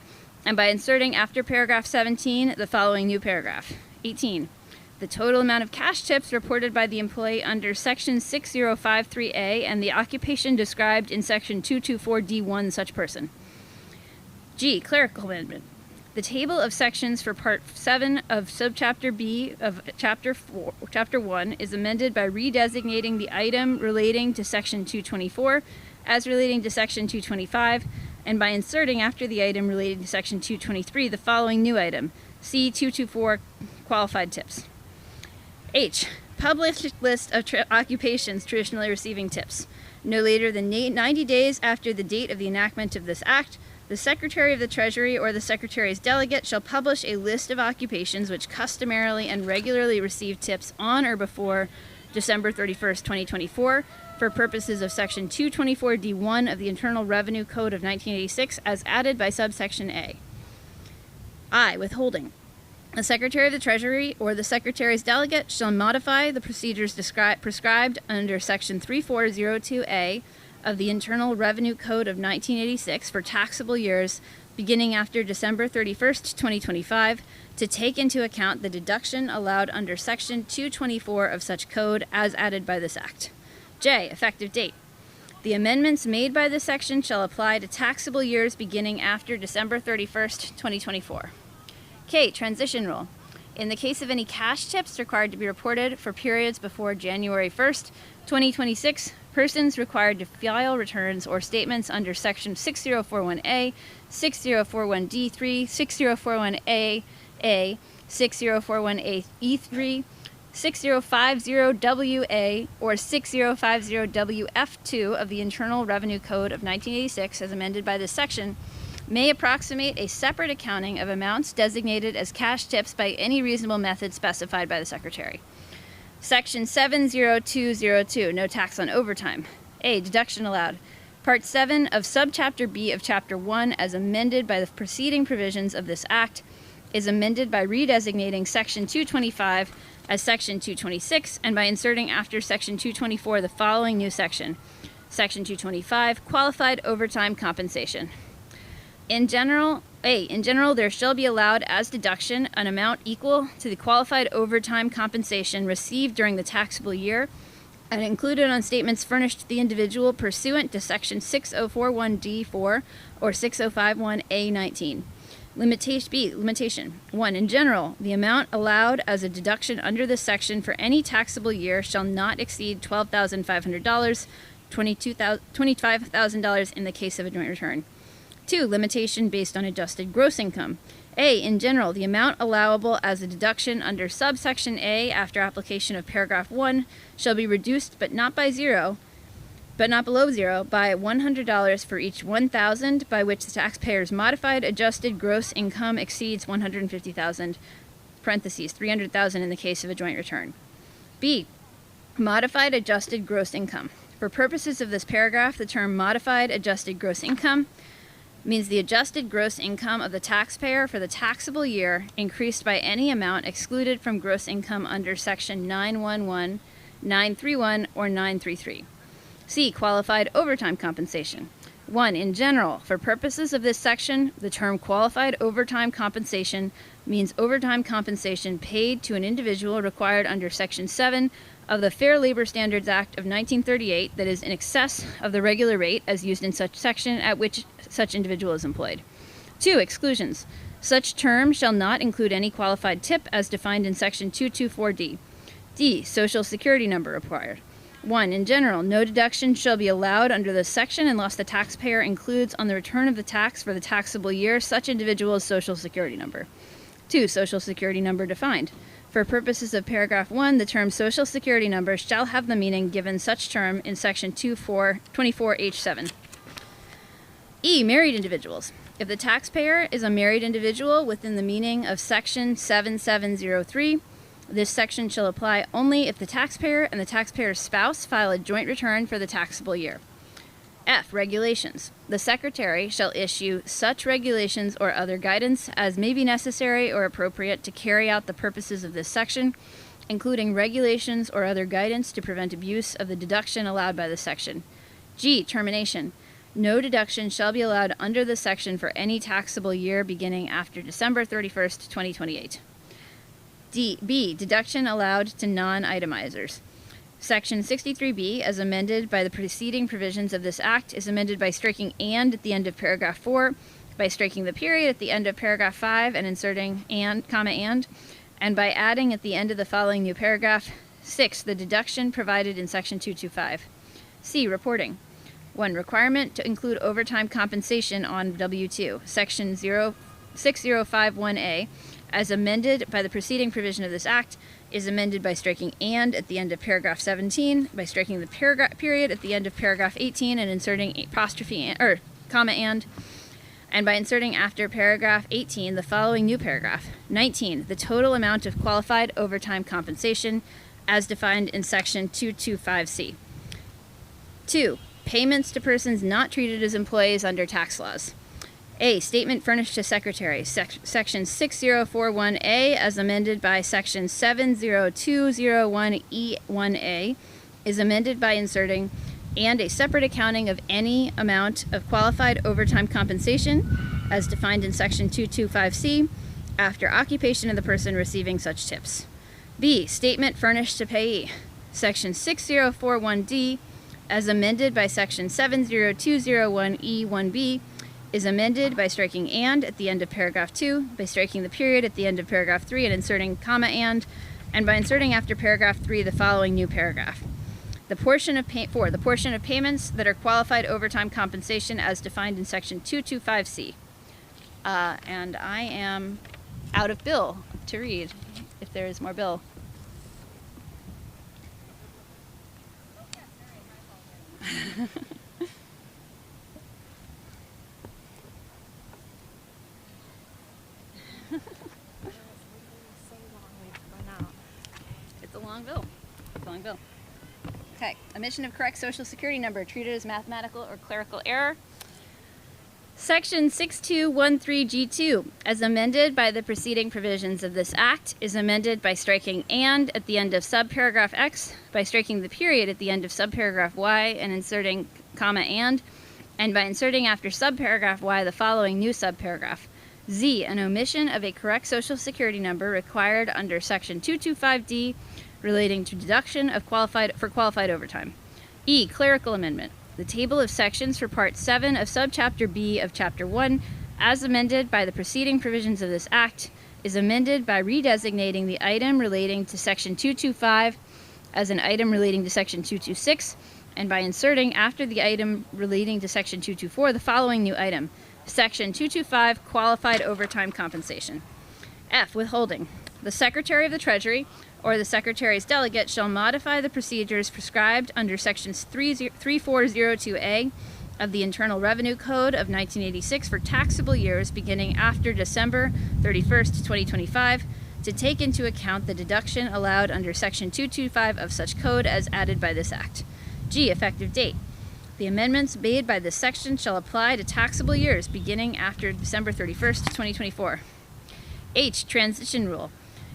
by inserting after paragraph 17 the following new paragraph. 18. The total amount of cash tips reported by the employee under Section 6053A and the occupation described in Section 224D1 such person. G. Clerical amendment. The table of sections for Part 7 of Subchapter B of Chapter 1 is amended by redesignating the item relating to Section 224 as relating to Section 225, and by inserting after the item relating to Section 223 the following new item, C224 qualified tips. H. Published list of occupations traditionally receiving tips. No later than 90 days after the date of the enactment of this Act, the Secretary of the Treasury or the Secretary's delegate shall publish a list of occupations which customarily and regularly receive tips on or before December 31st, 2024, for purposes of Section 224D1 of the Internal Revenue Code of 1986 as added by subsection A. I. Withholding. The Secretary of the Treasury or the Secretary's delegate shall modify the procedures prescribed under Section 3402A of the Internal Revenue Code of 1986 for taxable years beginning after December 31st, 2025, to take into account the deduction allowed under Section 224 of such code as added by this Act. J. Effective date. The amendments made by this section shall apply to taxable years beginning after December 31st, 2024. K. Transition rule. In the case of any cash tips required to be reported for periods before January 1st, 2026, persons required to file returns or statements under Section 6041A, 6041D3, 6041AA, 6041AE3, 6050WA, or 6050WF2 of the Internal Revenue Code of 1986, as amended by this section, may approximate a separate accounting of amounts designated as cash tips by any reasonable method specified by the Secretary. Section 70202, no tax on overtime. A. Deduction allowed. Part 7 of Subchapter B of Chapter 1, as amended by the preceding provisions of this Act, is amended by redesignating Section 225 as Section 226 and by inserting after Section 224 the following new section. Section 225, qualified overtime compensation. In general, there shall be allowed as deduction an amount equal to the qualified overtime compensation received during the taxable year and included on statements furnished to the individual pursuant to Section 6041D4 or 6051A19. Limitation. 1. In general, the amount allowed as a deduction under this section for any taxable year shall not exceed $12,500, $25,000 in the case of a joint return. 2. Limitation based on adjusted gross income. A. In general, the amount allowable as a deduction under subsection A after application of paragraph 1 shall be reduced but not below zero, by $100 for each $1,000 by which the taxpayer's modified adjusted gross income exceeds $150,000, parentheses, $300,000 in the case of a joint return. B. Modified adjusted gross income. For purposes of this paragraph, the term modified adjusted gross income means the adjusted gross income of the taxpayer for the taxable year increased by any amount excluded from gross income under Section 911, 931, or 933. C. Qualified overtime compensation. 1. In general, for purposes of this section, the term qualified overtime compensation means overtime compensation paid to an individual required under Section 7 of the Fair Labor Standards Act of 1938 that is in excess of the regular rate as used in such section at which such individual is employed. 2. Exclusions. Such term shall not include any qualified tip as defined in Section 224D. D. Social Security number required. 1. In general, no deduction shall be allowed under this section unless the taxpayer includes on the return of the tax for the taxable year such individual's Social Security number. 2. Social Security number defined. For purposes of paragraph 1, the term Social Security number shall have the meaning given such term in Section 24H7. E. Married individuals. If the taxpayer is a married individual within the meaning of Section 7703, this section shall apply only if the taxpayer and the taxpayer's spouse file a joint return for the taxable year. F. Regulations. The Secretary shall issue such regulations or other guidance as may be necessary or appropriate to carry out the purposes of this section, including regulations or other guidance to prevent abuse of the deduction allowed by this section. G. Termination. No deduction shall be allowed under this section for any taxable year beginning after December 31st, 2028. B. Deduction allowed to non-itemizers. Section 63B, as amended by the preceding provisions of this Act, is amended by striking "and" at the end of paragraph 4, by striking the period at the end of paragraph 5 and inserting "and," and by adding at the end of the following new paragraph 6 the deduction provided in Section 225. C. Reporting. 1. Requirement to include overtime compensation on W-2, Section 6051A, as amended by the preceding provision of this Act, is amended by striking "and" at the end of paragraph 17, by striking the period at the end of paragraph 18 and inserting apostrophe comma and by inserting after paragraph 18 the following new paragraph. 19. The total amount of qualified overtime compensation as defined in Section 225C. 2. Payments to persons not treated as employees under tax laws. A. Statement furnished to Secretary. Section 6041A, as amended by Section 70201E1A, is amended by inserting "and a separate accounting of any amount of qualified overtime compensation, as defined in Section 225C, after occupation of the person receiving such tips." B. Statement furnished to payee. Section 6041D, as amended by Section 70201E1B, is amended by striking "and" at the end of paragraph 2, by striking the period at the end of paragraph 3 and inserting comma and by inserting after paragraph 3 the following new paragraph. The portion of payments that are qualified overtime compensation as defined in Section 225C. And I am out of bill to read, if there is more bill. It's a long bill. Okay. Omission of correct Social Security number treated as mathematical or clerical error. Section 6213G2, as amended by the preceding provisions of this Act, is amended by striking "and" at the end of subparagraph X, by striking the period at the end of subparagraph Y and inserting comma "and by inserting after subparagraph Y the following new subparagraph. Z, an omission of a correct Social Security number required under Section 225D relating to deduction of qualified overtime. E, clerical amendment. The table of sections for Part 7 of Subchapter B of Chapter 1, as amended by the preceding provisions of this Act, is amended by redesignating the item relating to Section 225 as an item relating to Section 226, and by inserting after the item relating to Section 224 the following new item, Section 225, qualified overtime compensation. F, withholding. The Secretary of the Treasury or the Secretary's delegate shall modify the procedures prescribed under Sections 3402A of the Internal Revenue Code of 1986 for taxable years beginning after December 31st, 2025, to take into account the deduction allowed under Section 225 of such code as added by this Act. G, effective date. The amendments made by this section shall apply to taxable years beginning after December 31st, 2024. H, transition rule.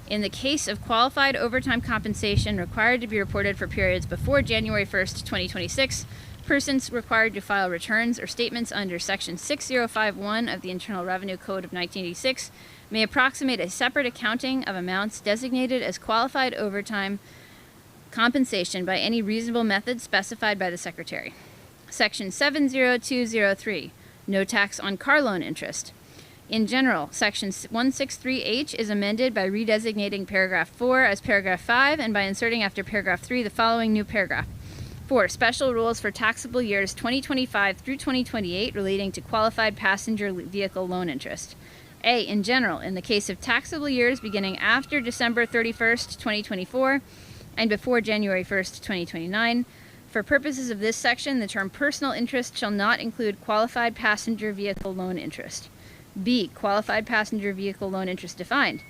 In the case of qualified overtime compensation required to be reported for periods before January 1st, 2026, persons required to file returns or statements under Section 6051 of the Internal Revenue Code of 1986 may approximate a separate accounting of amounts designated as qualified overtime compensation by any reasonable method specified by the Secretary. Section 70203, no tax on car loan interest. In general, Section 163H is amended by redesignating paragraph 4 as paragraph 5 and by inserting after paragraph 3 the following new paragraph. 4. Special rules for taxable years 2025 through 2028 relating to qualified passenger vehicle loan interest. A. In general, in the case of taxable years beginning after December 31st, 2024 and before January 1st, 2029, for purposes of this section, the term personal interest shall not include qualified passenger vehicle loan interest. B. Qualified passenger vehicle loan interest defined.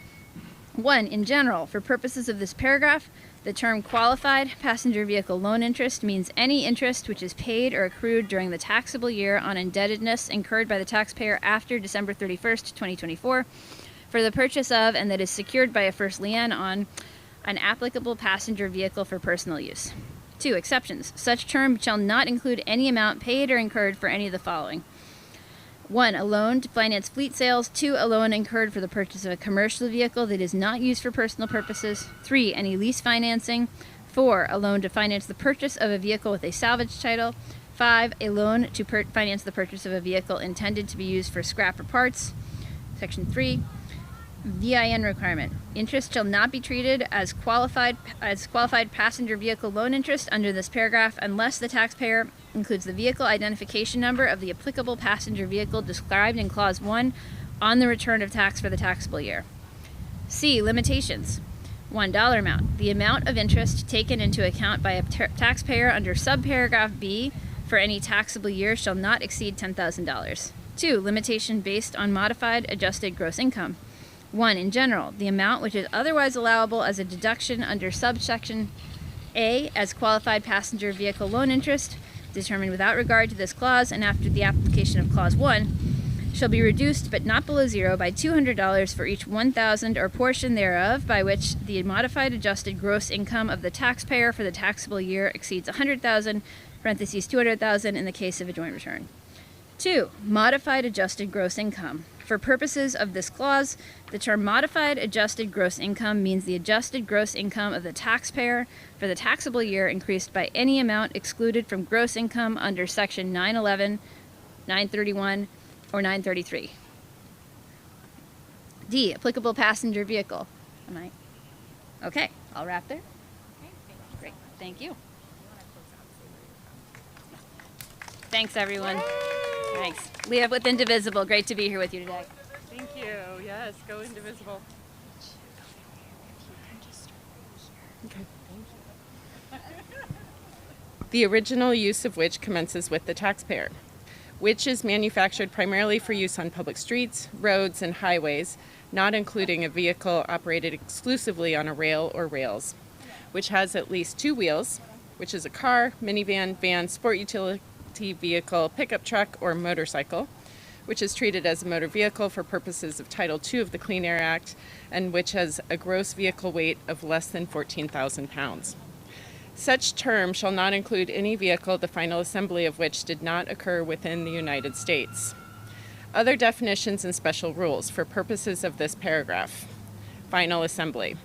1. In general, for purposes of this paragraph, the term qualified passenger vehicle loan interest means any interest which is paid or accrued during the taxable year on indebtedness incurred by the taxpayer after December 31st, 2024, for the purchase of and that is secured by a first lien on an applicable passenger vehicle for personal use. 2. Exceptions. Such term shall not include any amount paid or incurred for any of the following. 1. A loan to finance fleet sales. 2. A loan incurred for the purchase of a commercial vehicle that is not used for personal purposes. 3. Any lease financing. 4. A loan to finance the purchase of a vehicle with a salvage title. 5. A loan to finance the purchase of a vehicle intended to be used for scrap or parts. Section 3. VIN requirement. Interest shall not be treated as qualified passenger vehicle loan interest under this paragraph unless the taxpayer includes the vehicle identification number of the applicable passenger vehicle described in Clause 1 on the return of tax for the taxable year. C. Limitations. $1 amount. The amount of interest taken into account by a taxpayer under subparagraph B for any taxable year shall not exceed $10,000. 2. Limitation based on modified adjusted gross income. 1. In general, the amount which is otherwise allowable as a deduction under subsection A as qualified passenger vehicle loan interest, determined without regard to this clause and after the application of Clause 1, shall be reduced but not below zero by $200 for each 1,000 or portion thereof by which the modified adjusted gross income of the taxpayer for the taxable year exceeds $100,000, parentheses $200,000 in the case of a joint return. 2. Modified adjusted gross income. For purposes of this clause, the term modified adjusted gross income means the adjusted gross income of the taxpayer for the taxable year increased by any amount excluded from gross income under Section 911, 931, or 933. D. Applicable passenger vehicle. Okay, I'll wrap there. Great, thank you. Thanks, everyone. Thanks. Leah with Indivisible. Great to be here with you today. Thank you. Yes, go Indivisible. Okay. The original use of which commences with the taxpayer, which is manufactured primarily for use on public streets, roads, and highways, not including a vehicle operated exclusively on a rail or rails, which has at least 2 wheels, which is a car, minivan, van, sport utility vehicle, pickup truck, or motorcycle, which is treated as a motor vehicle for purposes of Title II of the Clean Air Act, and which has a gross vehicle weight of less than 14,000 pounds. Such term shall not include any vehicle the final assembly of which did not occur within the United States. Other definitions and special rules for purposes of this paragraph. Final assembly.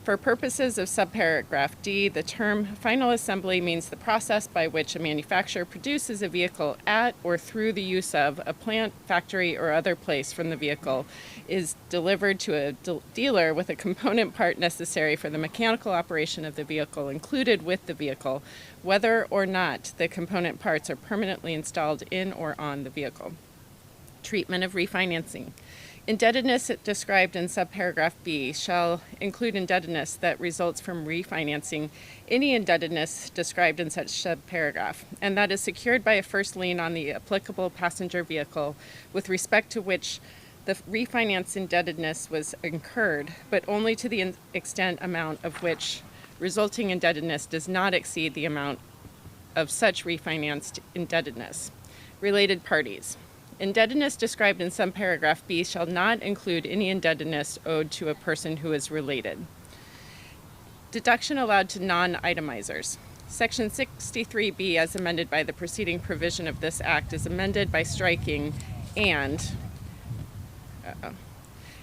For purposes of subparagraph D, the term final assembly means the process by which a manufacturer produces a vehicle at or through the use of a plant, factory, or other place from the vehicle is delivered to a dealer with a component part necessary for the mechanical operation of the vehicle included with the vehicle, whether or not the component parts are permanently installed in or on the vehicle. Treatment of refinancing. Indebtedness described in subparagraph B shall include indebtedness that results from refinancing any indebtedness described in such subparagraph, and that is secured by a first lien on the applicable passenger vehicle with respect to which the refinance indebtedness was incurred, but only to the extent amount of which resulting indebtedness does not exceed the amount of such refinanced indebtedness. Related parties. Indebtedness described in subparagraph B shall not include any indebtedness owed to a person who is related. Deduction allowed to non-itemizers. Section 63B, as amended by the preceding provision of this act, is amended by striking and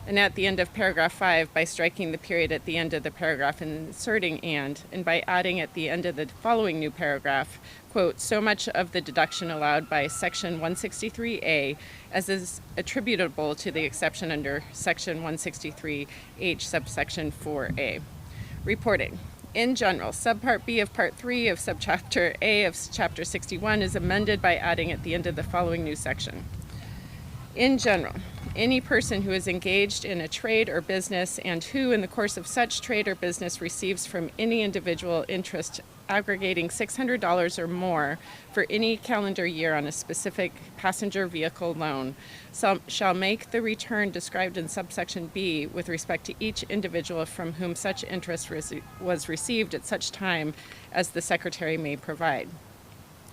at the end of paragraph 5 by striking the period at the end of the paragraph and inserting and by adding at the end of the following new paragraph, quote, so much of the deduction allowed by section 163A as is attributable to the exception under section 163H subsection 4A. Reporting. In general, subpart B of part 3 of subchapter A of chapter 61 is amended by adding at the end of the following new section. In general, any person who is engaged in a trade or business and who, in the course of such trade or business, receives from any individual interest aggregating $600 or more for any calendar year on a specific passenger vehicle loan shall make the return described in subsection B with respect to each individual from whom such interest was received at such time as the Secretary may provide.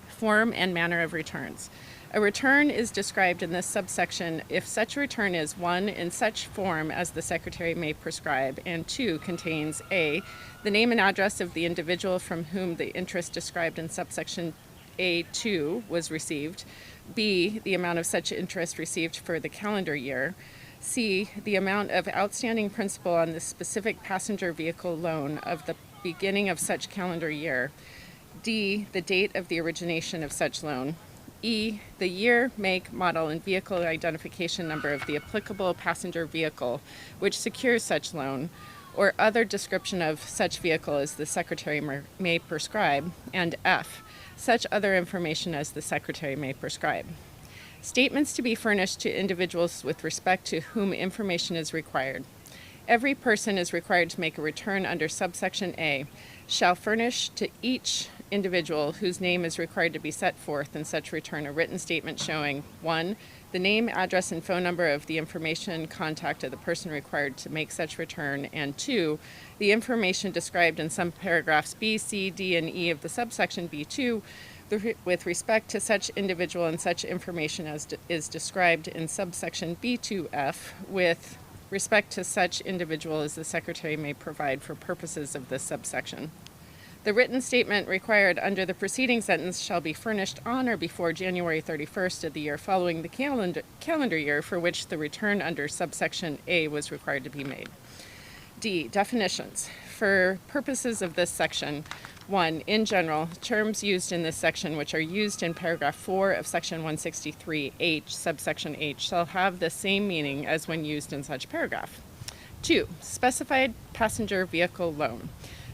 Form and manner of returns. A return is described in this subsection if such return is 1, in such form as the Secretary may prescribe, and 2, contains A, the name and address of the individual from whom the interest described in subsection A2 was received, B, the amount of such interest received for the calendar year, C, the amount of outstanding principal on the specific passenger vehicle loan of the beginning of such calendar year, D, the date of the origination of such loan, E, the year, make, model, and vehicle identification number of the applicable passenger vehicle which secures such loan, or other description of such vehicle as the Secretary may prescribe, and F, such other information as the Secretary may prescribe. Statements to be furnished to individuals with respect to whom information is required. Every person is required to make a return under subsection A, shall furnish to each individual whose name is required to be set forth in such return a written statement showing 1, the name, address, and phone number of the information contact of the person required to make such return, and 2, the information described in some paragraphs B, C, D, and E of the subsection B2 with respect to such individual and such information as is described in subsection B2F with respect to such individual as the Secretary may provide for purposes of this subsection. The written statement required under the preceding sentence shall be furnished on or before January 31st of the year following the calendar year for which the return under subsection A was required to be made. D, definitions. For purposes of this section, 1, in general, terms used in this section which are used in paragraph 4 of section 163H, subsection H, shall have the same meaning as when used in such paragraph. 2, specified passenger vehicle loan.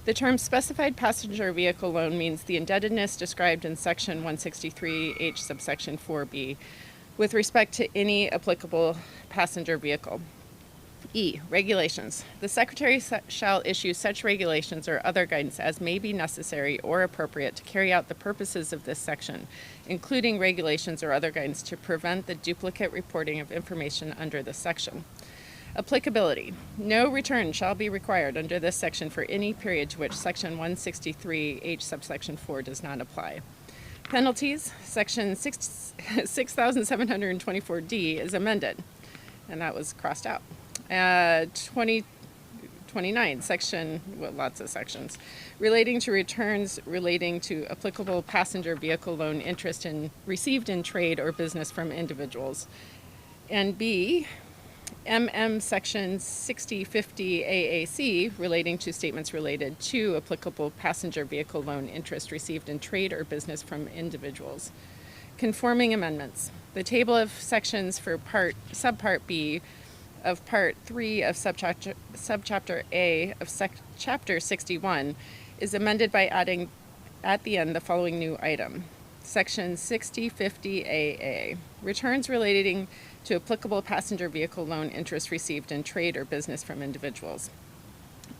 The term specified passenger vehicle loan means the indebtedness described in section 163H subsection 4B with respect to any applicable passenger vehicle. E, regulations. The Secretary shall issue such regulations or other guidance as may be necessary or appropriate to carry out the purposes of this section, including regulations or other guidance to prevent the duplicate reporting of information under this section. Applicability. No return shall be required under this section for any period to which section 163H subsection 4 does not apply. Penalties, section 6724D is amended, and that was crossed out. 29, section, well, lots of sections, relating to returns relating to applicable passenger vehicle loan interest received in trade or business from individuals. And B, section 6050 AAC, relating to statements related to applicable passenger vehicle loan interest received in trade or business from individuals. Conforming amendments. The table of sections for subpart B of Part 3 of Subchapter A of Chapter 61 is amended by adding at the end the following new item. Section 6050 AA. Returns relating to applicable passenger vehicle loan interest received in trade or business from individuals.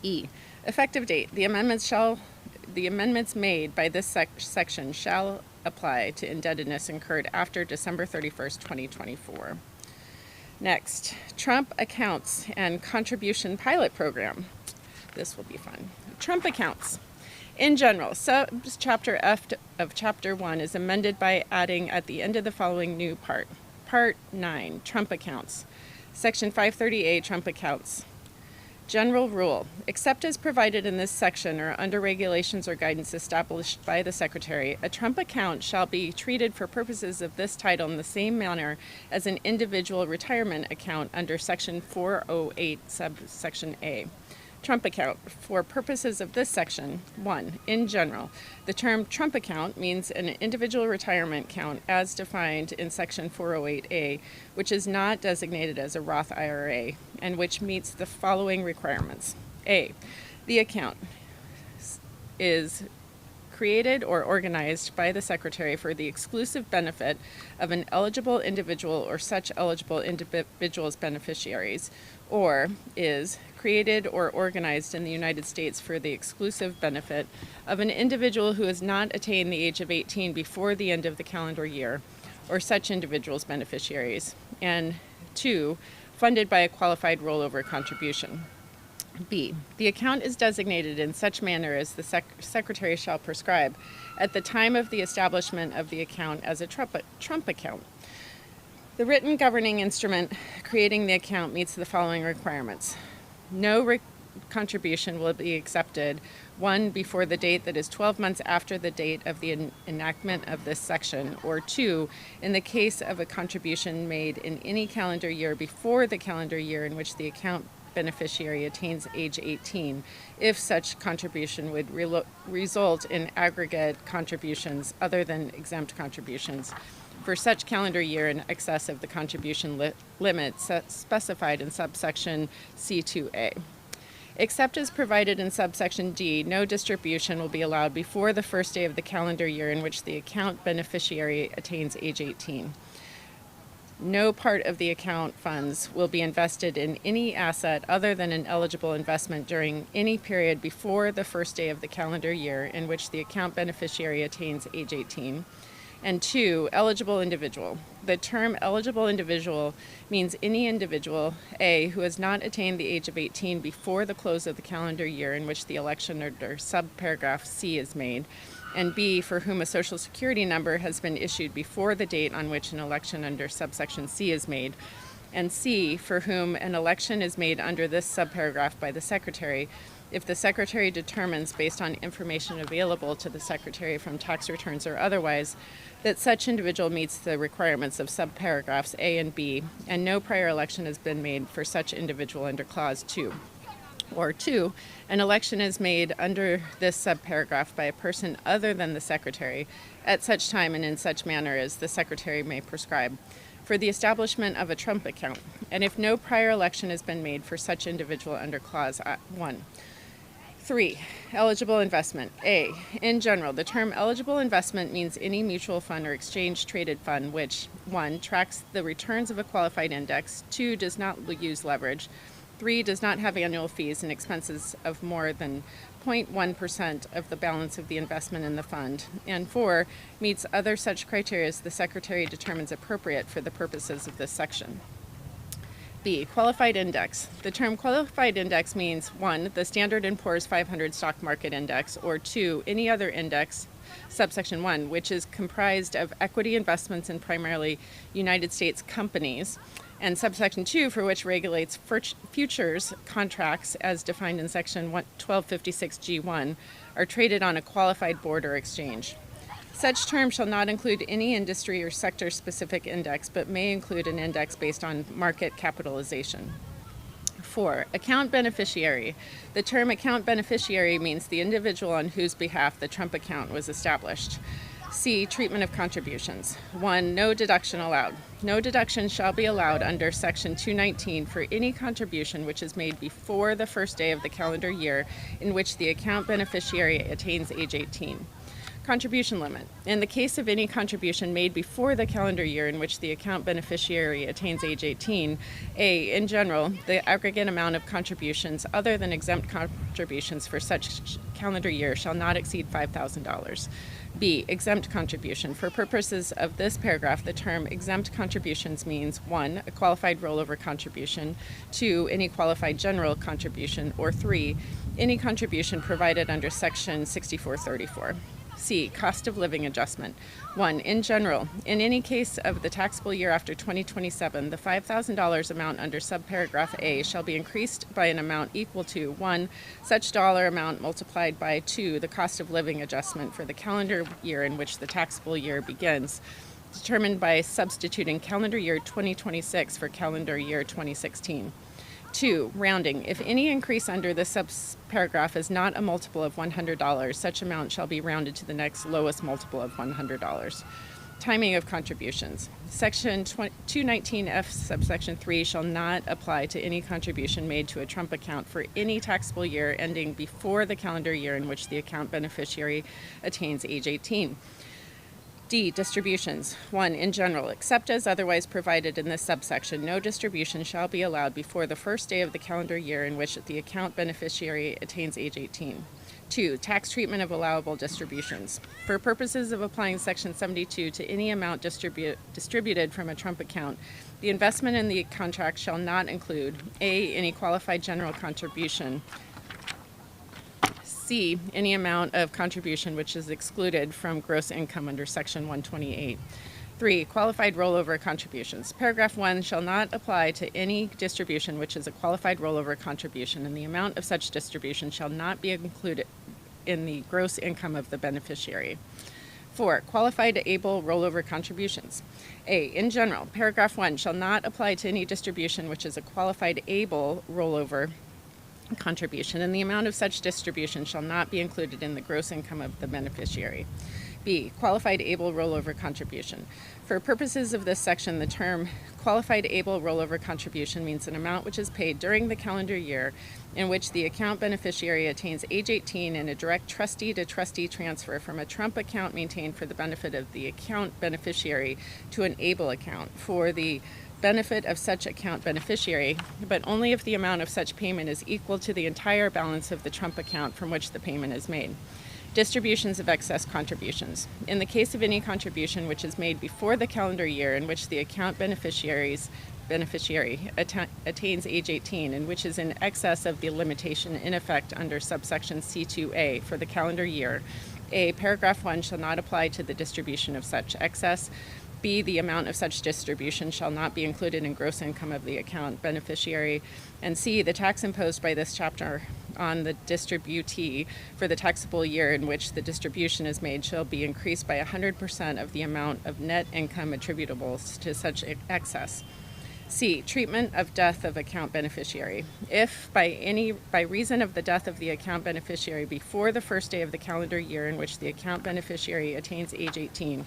E. Effective date. The amendments made by this section shall apply to indebtedness incurred after December 31st, 2024. Next, Trump Accounts and Contribution Pilot Program. This will be fun. Trump Accounts. In general, Subchapter F of Chapter 1 is amended by adding at the end of the following new part. Part 9, Trump Accounts. Section 530A, Trump Accounts. General Rule. Except as provided in this section or under regulations or guidance established by the Secretary, a Trump account shall be treated for purposes of this title in the same manner as an individual retirement account under Section 408, subsection A. Trump account. For purposes of this section, 1. In general, the term Trump account means an individual retirement account as defined in Section 408A, which is not designated as a Roth IRA, and which meets the following requirements. A. The account is created or organized by the Secretary for the exclusive benefit of an eligible individual or such eligible individual's beneficiaries, or is created or organized in the United States for the exclusive benefit of an individual who has not attained the age of 18 before the end of the calendar year, or such individual's beneficiaries. And 2, funded by a qualified rollover contribution. B. The account is designated in such manner as the Secretary shall prescribe at the time of the establishment of the account as a Trump account. The written governing instrument creating the account meets the following requirements. No contribution will be accepted, 1, before the date that is 12 months after the date of the enactment of this section, or 2, in the case of a contribution made in any calendar year before the calendar year in which the account beneficiary attains age 18, if such contribution would result in aggregate contributions other than exempt contributions for such calendar year in excess of the contribution limit specified in subsection C2A. Except as provided in subsection D, no distribution will be allowed before the first day of the calendar year in which the account beneficiary attains age 18. No part of the account funds will be invested in any asset other than an eligible investment during any period before the first day of the calendar year in which the account beneficiary attains age 18. And 2, eligible individual. The term eligible individual means any individual, A, who has not attained the age of 18 before the close of the calendar year in which the election under subparagraph C is made, and B, for whom a Social Security number has been issued before the date on which an election under subsection C is made, and C, for whom an election is made under this subparagraph by the Secretary, if the Secretary determines, based on information available to the Secretary from tax returns or otherwise, that such individual meets the requirements of subparagraphs A and B, and no prior election has been made for such individual under Clause 2. Or 2, an election is made under this subparagraph by a person other than the Secretary at such time and in such manner as the Secretary may prescribe for the establishment of a Trump account, and if no prior election has been made for such individual under Clause 1. 3, eligible investment. A, in general, the term eligible investment means any mutual fund or exchange-traded fund which, 1, tracks the returns of a qualified index, 2, does not use leverage, 3, does not have annual fees and expenses of more than 0.1% of the balance of the investment in the fund, and 4, meets other such criteria as the Secretary determines appropriate for the purposes of this section. B, qualified index. The term qualified index means 1, the Standard & Poor's 500 stock market index, or 2, any other index subsection 1, which is comprised of equity investments in primarily United States companies, and subsection 2, for which regulates futures contracts as defined in section 1256G1, are traded on a qualified board or exchange. Such term shall not include any industry or sector-specific index, but may include an index based on market capitalization. 4. Account beneficiary. The term account beneficiary means the individual on whose behalf the Trump account was established. C. Treatment of contributions. 1. No deduction allowed. No deduction shall be allowed under Section 219 for any contribution which is made before the first day of the calendar year in which the account beneficiary attains age 18. Contribution limit. In the case of any contribution made before the calendar year in which the account beneficiary attains age 18, A. In general, the aggregate amount of contributions other than exempt contributions for such calendar year shall not exceed $5,000. B. Exempt contribution. For purposes of this paragraph, the term exempt contributions means 1. A qualified rollover contribution, 2. Any qualified general contribution, or 3. Any contribution provided under Section 6434. C. Cost of living adjustment. 1. In general, in any case of the taxable year after 2027, the $5,000 amount under subparagraph A shall be increased by an amount equal to 1. Such dollar amount multiplied by 2. The cost of living adjustment for the calendar year in which the taxable year begins, determined by substituting calendar year 2026 for calendar year 2016. 2. Rounding. If any increase under this subparagraph is not a multiple of $100, such amount shall be rounded to the next lowest multiple of $100. Timing of contributions. Section 219F subsection 3 shall not apply to any contribution made to a Trump account for any taxable year ending before the calendar year in which the account beneficiary attains age 18. D. Distributions. 1. In general, except as otherwise provided in this subsection, no distribution shall be allowed before the first day of the calendar year in which the account beneficiary attains age 18. 2. Tax treatment of allowable distributions. For purposes of applying Section 72 to any amount distributed from a Trump account, the investment in the contract shall not include A. Any qualified general contribution, C. Any amount of contribution which is excluded from gross income under Section 128. 3. Qualified rollover contributions. Paragraph 1 shall not apply to any distribution which is a qualified rollover contribution, and the amount of such distribution shall not be included in the gross income of the beneficiary. 4. Qualified able rollover contributions. A. In general, paragraph 1 shall not apply to any distribution which is a qualified able rollover contribution, and the amount of such distribution shall not be included in the gross income of the beneficiary. B. Qualified able rollover contribution. For purposes of this section, the term qualified able rollover contribution means an amount which is paid during the calendar year in which the account beneficiary attains age 18 in a direct trustee-to-trustee transfer from a Trump account maintained for the benefit of the account beneficiary to an able account for the benefit of such account beneficiary, but only if the amount of such payment is equal to the entire balance of the Trump account from which the payment is made. Distributions of excess contributions. In the case of any contribution which is made before the calendar year in which the account beneficiary attains age 18 and which is in excess of the limitation in effect under subsection C2A for the calendar year, A. Paragraph 1 shall not apply to the distribution of such excess. B. The amount of such distribution shall not be included in gross income of the account beneficiary. And C. The tax imposed by this chapter on the distributee for the taxable year in which the distribution is made shall be increased by 100% of the amount of net income attributable to such excess. C. Treatment of death of account beneficiary. If by reason of the death of the account beneficiary before the first day of the calendar year in which the account beneficiary attains age 18,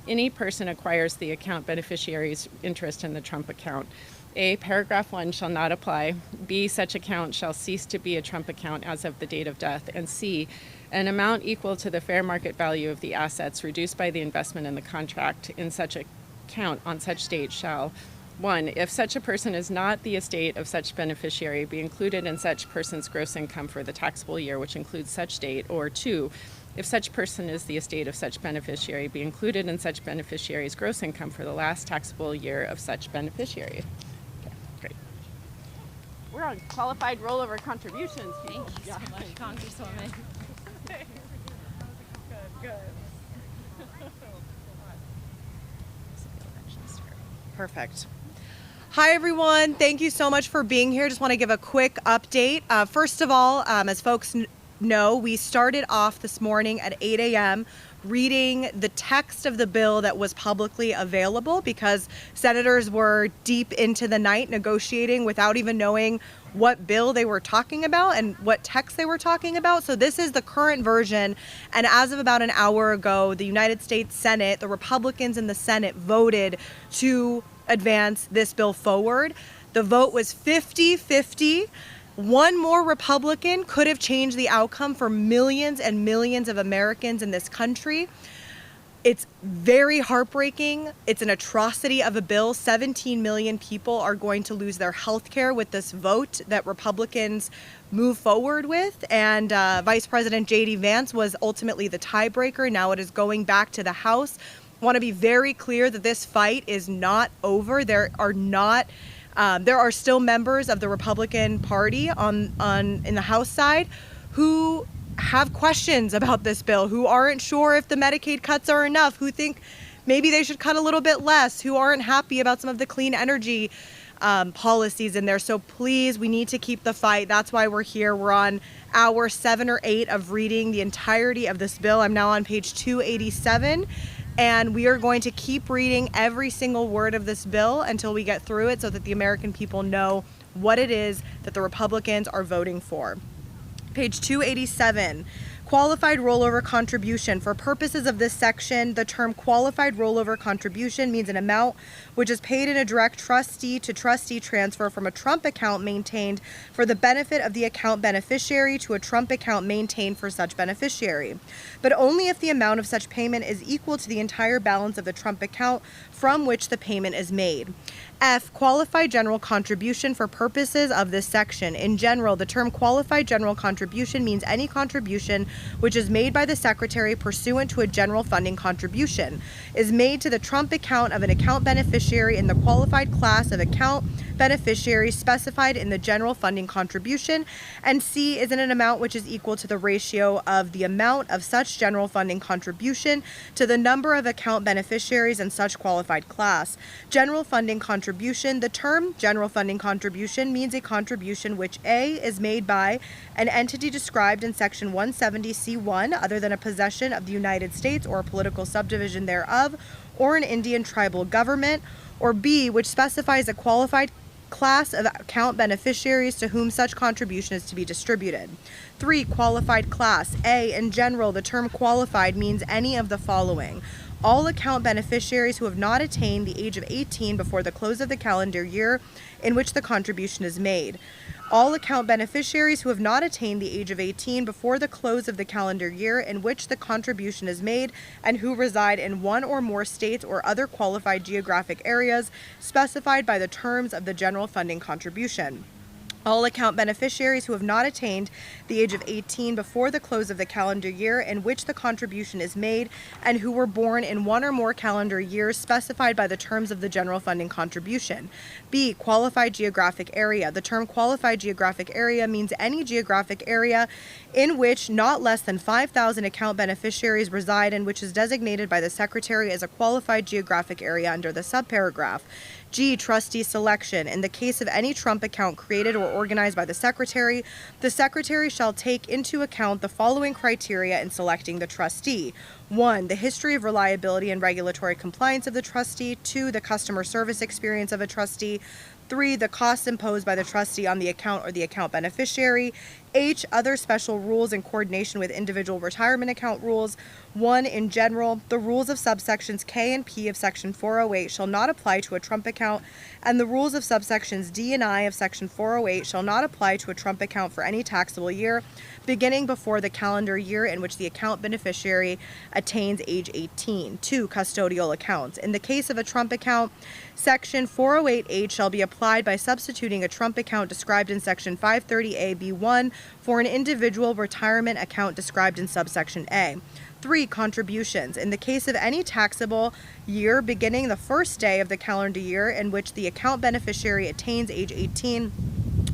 any person acquires the account beneficiary's interest in the Trump account, A. Paragraph 1 shall not apply. B. Such account shall cease to be a Trump account as of the date of death. And C. An amount equal to the fair market value of the assets reduced by the investment in the contract in such account on such date shall 1. If such a person is not the estate of such beneficiary, be included in such person's gross income for the taxable year which includes such date, or 2. If such person is the estate of such beneficiary, be included in such beneficiary's gross income for the last taxable year of such beneficiary. Okay, great. We're on qualified rollover contributions. Thank you so much, Congresswoman. Good, good. Perfect. Hi, everyone. Thank you so much for being here. Just want to give a quick update. First of all, as folks know, we started off this morning at 8 a.m. reading the text of the bill that was publicly available because senators were deep into the night negotiating without even knowing what bill they were talking about and what text they were talking about. So this is the current version. And as of about an hour ago, the United States Senate, the Republicans in the Senate voted to advance this bill forward. The vote was 50-50. One more Republican could have changed the outcome for millions and millions of Americans in this country. It's very heartbreaking. It's an atrocity of a bill. 17 million people are going to lose their health care with this vote that Republicans move forward with. And Vice President J.D. Vance was ultimately the tiebreaker. Now it is going back to the House. I want to be very clear that this fight is not over. There are still members of the Republican Party in the House side who have questions about this bill, who aren't sure if the Medicaid cuts are enough, who think maybe they should cut a little bit less, who aren't happy about some of the clean energy policies in there. So please, we need to keep the fight. That's why we're here. We're on hour 7 or 8 of reading the entirety of this bill. I'm now on page 287. And we are going to keep reading every single word of this bill until we get through it so that the American people know what it is that the Republicans are voting for. Page 287, qualified rollover contribution. For purposes of this section, the term qualified rollover contribution means an amount which is paid in a direct trustee-to-trustee transfer from a Trump account maintained for the benefit of the account beneficiary to a Trump account maintained for such beneficiary, but only if the amount of such payment is equal to the entire balance of the Trump account from which the payment is made. F, qualified general contribution. For purposes of this section, in general, the term qualified general contribution means any contribution which is made by the Secretary pursuant to a general funding contribution, is made to the Trump account of an account beneficiary in the qualified class of account beneficiaries specified in the general funding contribution, and C is in an amount which is equal to the ratio of the amount of such general funding contribution to the number of account beneficiaries in such qualified class. General funding contribution. The term general funding contribution means a contribution which A is made by an entity described in section 170C1 other than a possession of the United States or a political subdivision thereof or an Indian tribal government, or B, which specifies a qualified class of account beneficiaries to whom such contribution is to be distributed. 3, qualified class. A, in general, the term qualified means any of the following: all account beneficiaries who have not attained the age of 18 before the close of the calendar year in which the contribution is made. All account beneficiaries who have not attained the age of 18 before the close of the calendar year in which the contribution is made and who reside in one or more states or other qualified geographic areas specified by the terms of the general funding contribution. All account beneficiaries who have not attained the age of 18 before the close of the calendar year in which the contribution is made and who were born in one or more calendar years specified by the terms of the general funding contribution. B, qualified geographic area. The term qualified geographic area means any geographic area in which not less than 5,000 account beneficiaries reside and which is designated by the Secretary as a qualified geographic area under the subparagraph. G, trustee selection. In the case of any Trump account created or organized by the Secretary shall take into account the following criteria in selecting the trustee. 1, the history of reliability and regulatory compliance of the trustee. 2, the customer service experience of a trustee. 3, the costs imposed by the trustee on the account or the account beneficiary. H, other special rules in coordination with individual retirement account rules. 1, in general, the rules of subsections K and P of Section 408 shall not apply to a Trump account, and the rules of subsections D and I of Section 408 shall not apply to a Trump account for any taxable year beginning before the calendar year in which the account beneficiary attains age 18. 2, custodial accounts. In the case of a Trump account, Section 408H shall be applied by substituting a Trump account described in Section 530A(b)(1) for an individual retirement account described in subsection A. 3, contributions. In the case of any taxable year beginning the first day of the calendar year in which the account beneficiary attains age 18,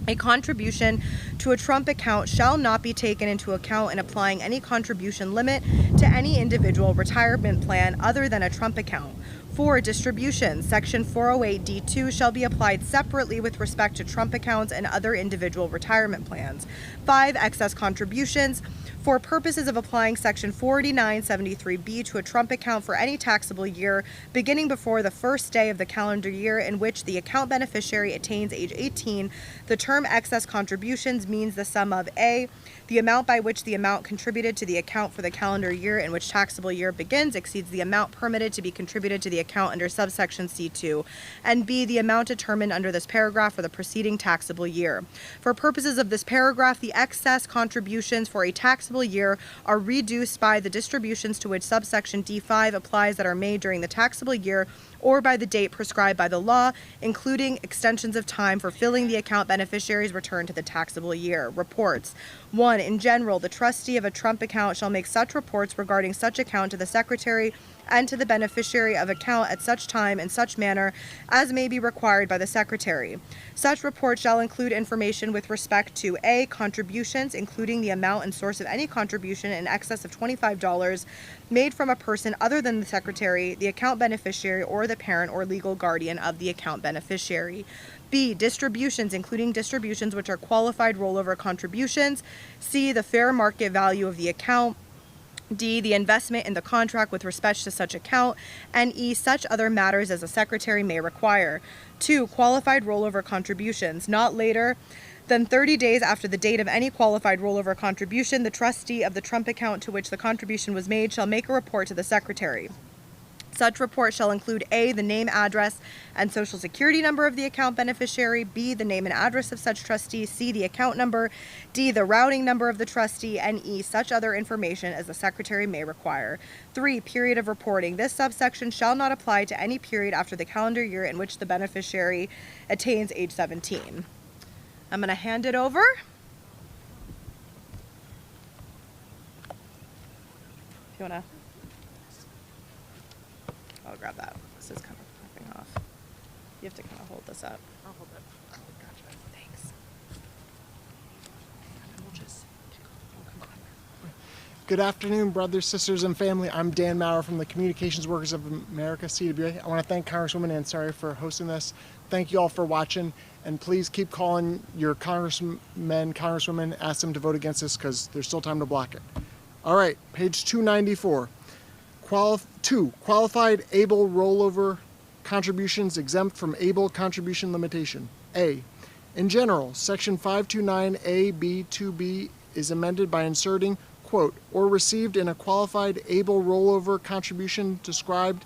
a contribution to a Trump account shall not be taken into account in applying any contribution limit to any individual retirement plan other than a Trump account. 4. Distributions. Section 408D2 shall be applied separately with respect to Trump accounts and other individual retirement plans. 5. Excess contributions. For purposes of applying Section 48973B to a Trump account for any taxable year beginning before the first day of the calendar year in which the account beneficiary attains age 18, the term excess contributions means the sum of A, the amount by which the amount contributed to the account for the calendar year in which taxable year begins exceeds the amount permitted to be contributed to the account under subsection C2, and B, the amount determined under this paragraph for the preceding taxable year. For purposes of this paragraph, the excess contributions for a taxable year are reduced by the distributions to which subsection D5 applies that are made during the taxable year or by the date prescribed by the law, including extensions of time for filling the account beneficiary's return to the taxable year. Reports. 1. In general, the trustee of a Trump account shall make such reports regarding such account to the secretary and to the beneficiary of account at such time and such manner as may be required by the secretary. Such report shall include information with respect to A. Contributions, including the amount and source of any contribution in excess of $25 made from a person other than the secretary, the account beneficiary, or the parent or legal guardian of the account beneficiary. B. Distributions, including distributions which are qualified rollover contributions. C. The fair market value of the account. D. The investment in the contract with respect to such account. And E. Such other matters as the secretary may require. 2. Qualified rollover contributions. Not later than 30 days after the date of any qualified rollover contribution, the trustee of the Trump account to which the contribution was made shall make a report to the secretary. Such report shall include A. The name, address, and social security number of the account beneficiary. B. The name and address of such trustee. C. The account number. D. The routing number of the trustee. And E. Such other information as the secretary may require. 3. Period of reporting. This subsection shall not apply to any period after the calendar year in which the beneficiary attains age 17. I'm going to hand it over. If you want to... I'll grab that. This is kind of popping off. You have to kind of hold this up. I'll hold it. Oh, gotcha. Thanks. And we'll just Good afternoon, brothers, sisters, and family. I'm Dan Maurer from the Communications Workers of America, CWA. I want to thank Congresswoman Ansari for hosting this. Thank you all for watching, and please keep calling your congressmen, congresswomen, ask them to vote against this because there's still time to block it. All right, page 294. 2. Qualified able rollover contributions exempt from able contribution limitation. A. In general, section 529A, B, 2B is amended by inserting, quote, or received in a qualified able rollover contribution described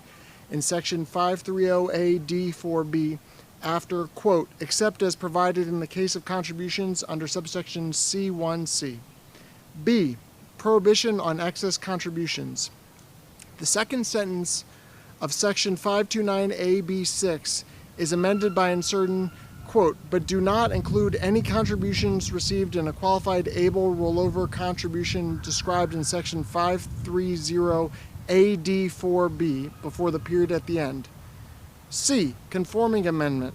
in section 530A, D, 4B after, quote, except as provided in the case of contributions under subsection C1C. B. Prohibition on excess contributions. The second sentence of section 529A-B6 is amended by inserting, quote, but do not include any contributions received in a qualified able rollover contribution described in section 530AD4B before the period at the end. C. Conforming amendment.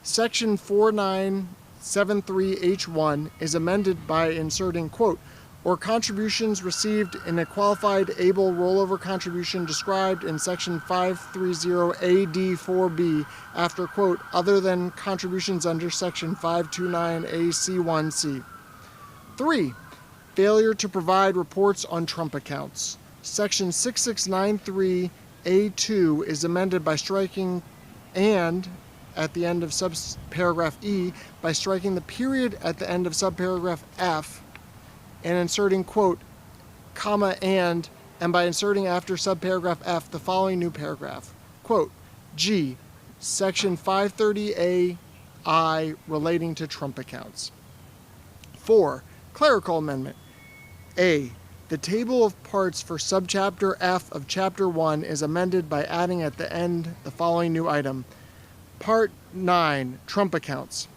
Section 4973H1 is amended by inserting, quote, or contributions received in a qualified able rollover contribution described in section 530AD4B after, quote, other than contributions under section 529AC1C. 3. Failure to provide reports on Trump accounts. Section 6693A2 is amended by striking and at the end of subparagraph E by striking the period at the end of subparagraph F and inserting, quote, comma, and by inserting after subparagraph F the following new paragraph, quote, G, section 530AI relating to Trump accounts. 4. Clerical amendment. A. The table of parts for subchapter F of chapter 1 is amended by adding at the end the following new item, Part 9, Trump accounts.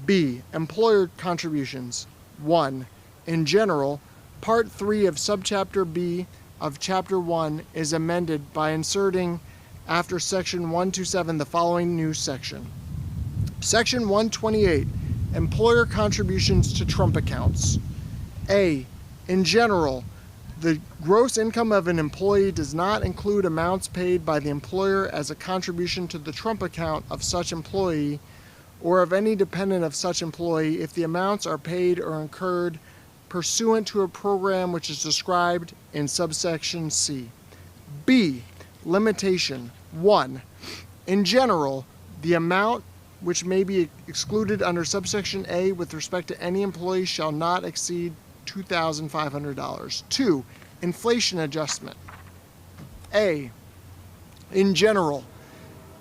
B. Employer contributions. 1. In general, Part 3 of Subchapter B of Chapter 1 is amended by inserting after Section 127 the following new section. Section 128, Employer contributions to Trump accounts. A. In general, The gross income of an employee does not include amounts paid by the employer as a contribution to the Trump account of such employee or of any dependent of such employee if the amounts are paid or incurred pursuant to a program which is described in subsection C. B. Limitation. 1. In general, the amount which may be excluded under subsection A with respect to any employee shall not exceed $2,500. 2. Inflation adjustment. A. In general,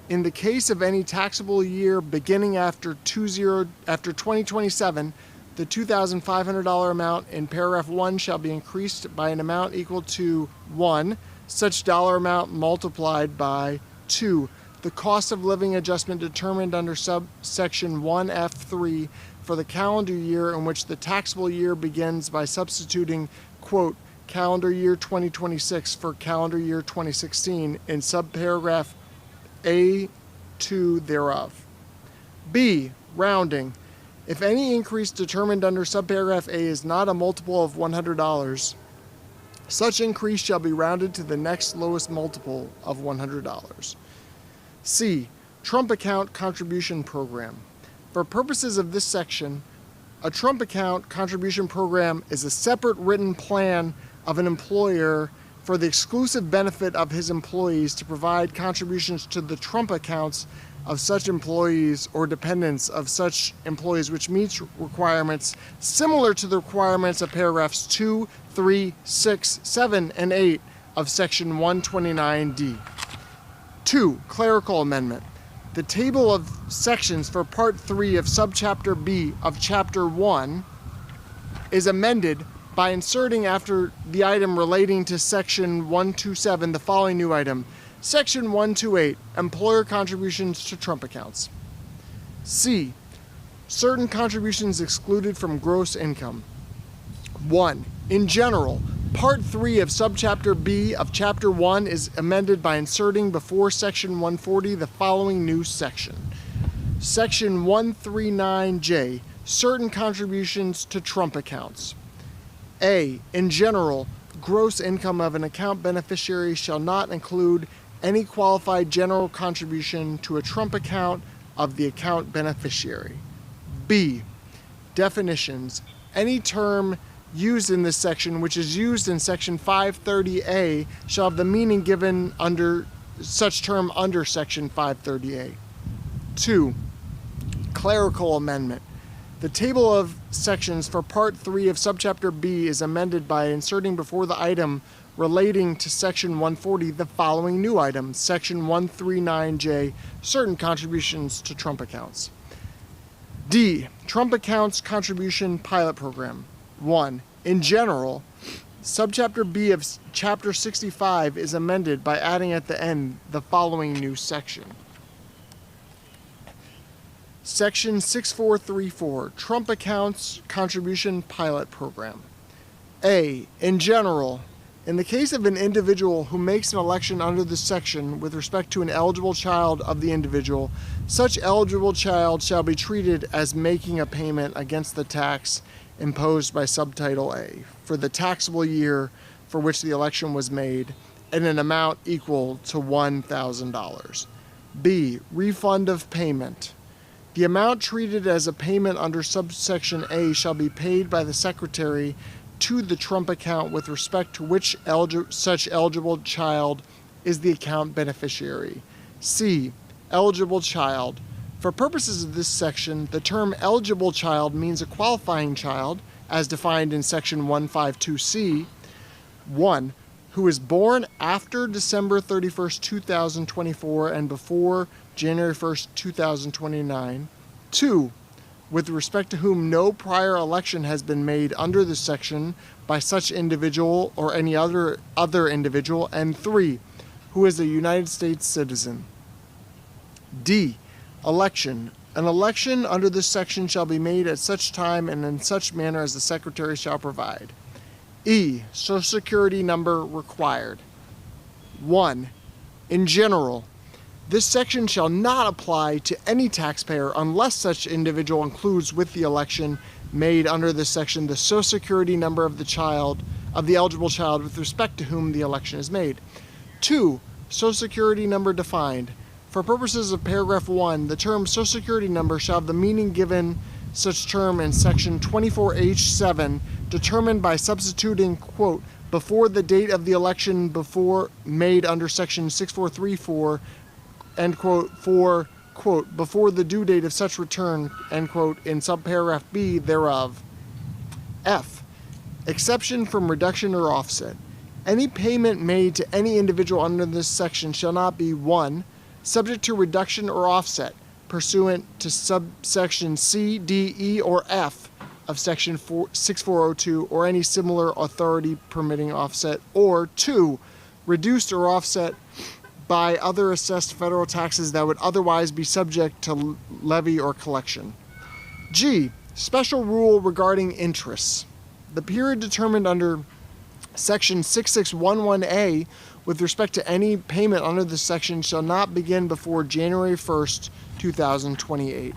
in the case of any taxable year beginning after 2027, the $2,500 amount in paragraph 1 shall be increased by an amount equal to 1. Such dollar amount multiplied by 2. The cost of living adjustment determined under subsection 1F3 for the calendar year in which the taxable year begins by substituting, quote, calendar year 2026 for calendar year 2016 in subparagraph A2 thereof. B. Rounding. If any increase determined under subparagraph A is not a multiple of $100, such increase shall be rounded to the next lowest multiple of $100. C. Trump Account Contribution Program. For purposes of this section, a Trump Account Contribution Program is a separate written plan of an employer for the exclusive benefit of his employees to provide contributions to the Trump accounts of such employees or dependents of such employees, which meets requirements similar to the requirements of paragraphs 2, 3, 6, 7, and 8 of section 129D. 2. Clerical amendment. The table of sections for Part 3 of Subchapter B of Chapter 1 is amended by inserting after the item relating to Section 127 the following new item: Section 128, Employer Contributions to Trump Accounts. C. Certain contributions excluded from gross income. 1. In general, Part 3 of Subchapter B of Chapter 1 is amended by inserting before Section 140 the following new section. Section 139J, Certain Contributions to Trump Accounts. A. In general, gross income of an account beneficiary shall not include any qualified general contribution to a Trump account of the account beneficiary. B. Definitions. Any term used in this section, which is used in Section 530A, shall have the meaning given under such term under Section 530A. 2. Clerical amendment. The table of sections for Part 3 of Subchapter B is amended by inserting before the item relating to Section 140 the following new item: Section 139J, Certain Contributions to Trump Accounts. D. Trump Accounts Contribution Pilot Program. 1. In general, Subchapter B of Chapter 65 is amended by adding at the end the following new section. Section 6434, Trump Accounts Contribution Pilot Program. A. In general, in the case of an individual who makes an election under this section with respect to an eligible child of the individual, such eligible child shall be treated as making a payment against the tax imposed by Subtitle A for the taxable year for which the election was made in an amount equal to $1,000. B. Refund of payment. The amount treated as a payment under subsection A shall be paid by the Secretary to the Trump account with respect to which such eligible child is the account beneficiary. C. Eligible child. For purposes of this section, the term eligible child means a qualifying child, as defined in Section 152C, 1. Who is born after December 31st, 2024 and before January 1st, 2029. 2. With respect to whom no prior election has been made under this section by such individual or any other individual. And 3. Who is a United States citizen. D. Election. An election under this section shall be made at such time and in such manner as the Secretary shall provide. E. Social Security number required. 1. In general, this section shall not apply to any taxpayer unless such individual includes with the election made under this section the Social Security number of the child of the eligible child with respect to whom the election is made. 2. Social Security number defined. For purposes of paragraph 1, the term Social Security number shall have the meaning given such term in section 24H7, determined by substituting, quote, before the date of the election before made under section 6434, end quote, for, quote, before the due date of such return, end quote, in subparagraph B thereof. F. Exception from reduction or offset. Any payment made to any individual under this section shall not be 1. Subject to reduction or offset pursuant to subsection C, D, E, or F of section 6402 or any similar authority permitting offset, or 2. Reduced or offset by other assessed federal taxes that would otherwise be subject to levy or collection. G. Special rule regarding interests. The period determined under section 6611A with respect to any payment under this section shall not begin before January 1st, 2028.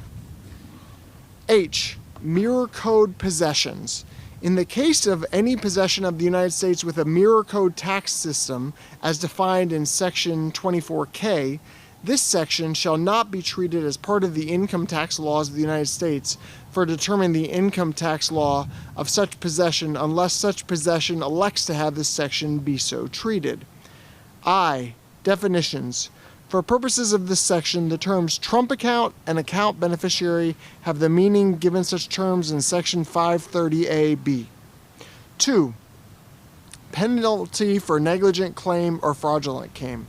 H. Mirror code possessions. In the case of any possession of the United States with a mirror code tax system, as defined in section 24K, this section shall not be treated as part of the income tax laws of the United States for determining the income tax law of such possession unless such possession elects to have this section be so treated. I. Definitions. For purposes of this section, the terms Trump account and account beneficiary have the meaning given such terms in section 530A(b). 2. Penalty for negligent claim or fraudulent claim.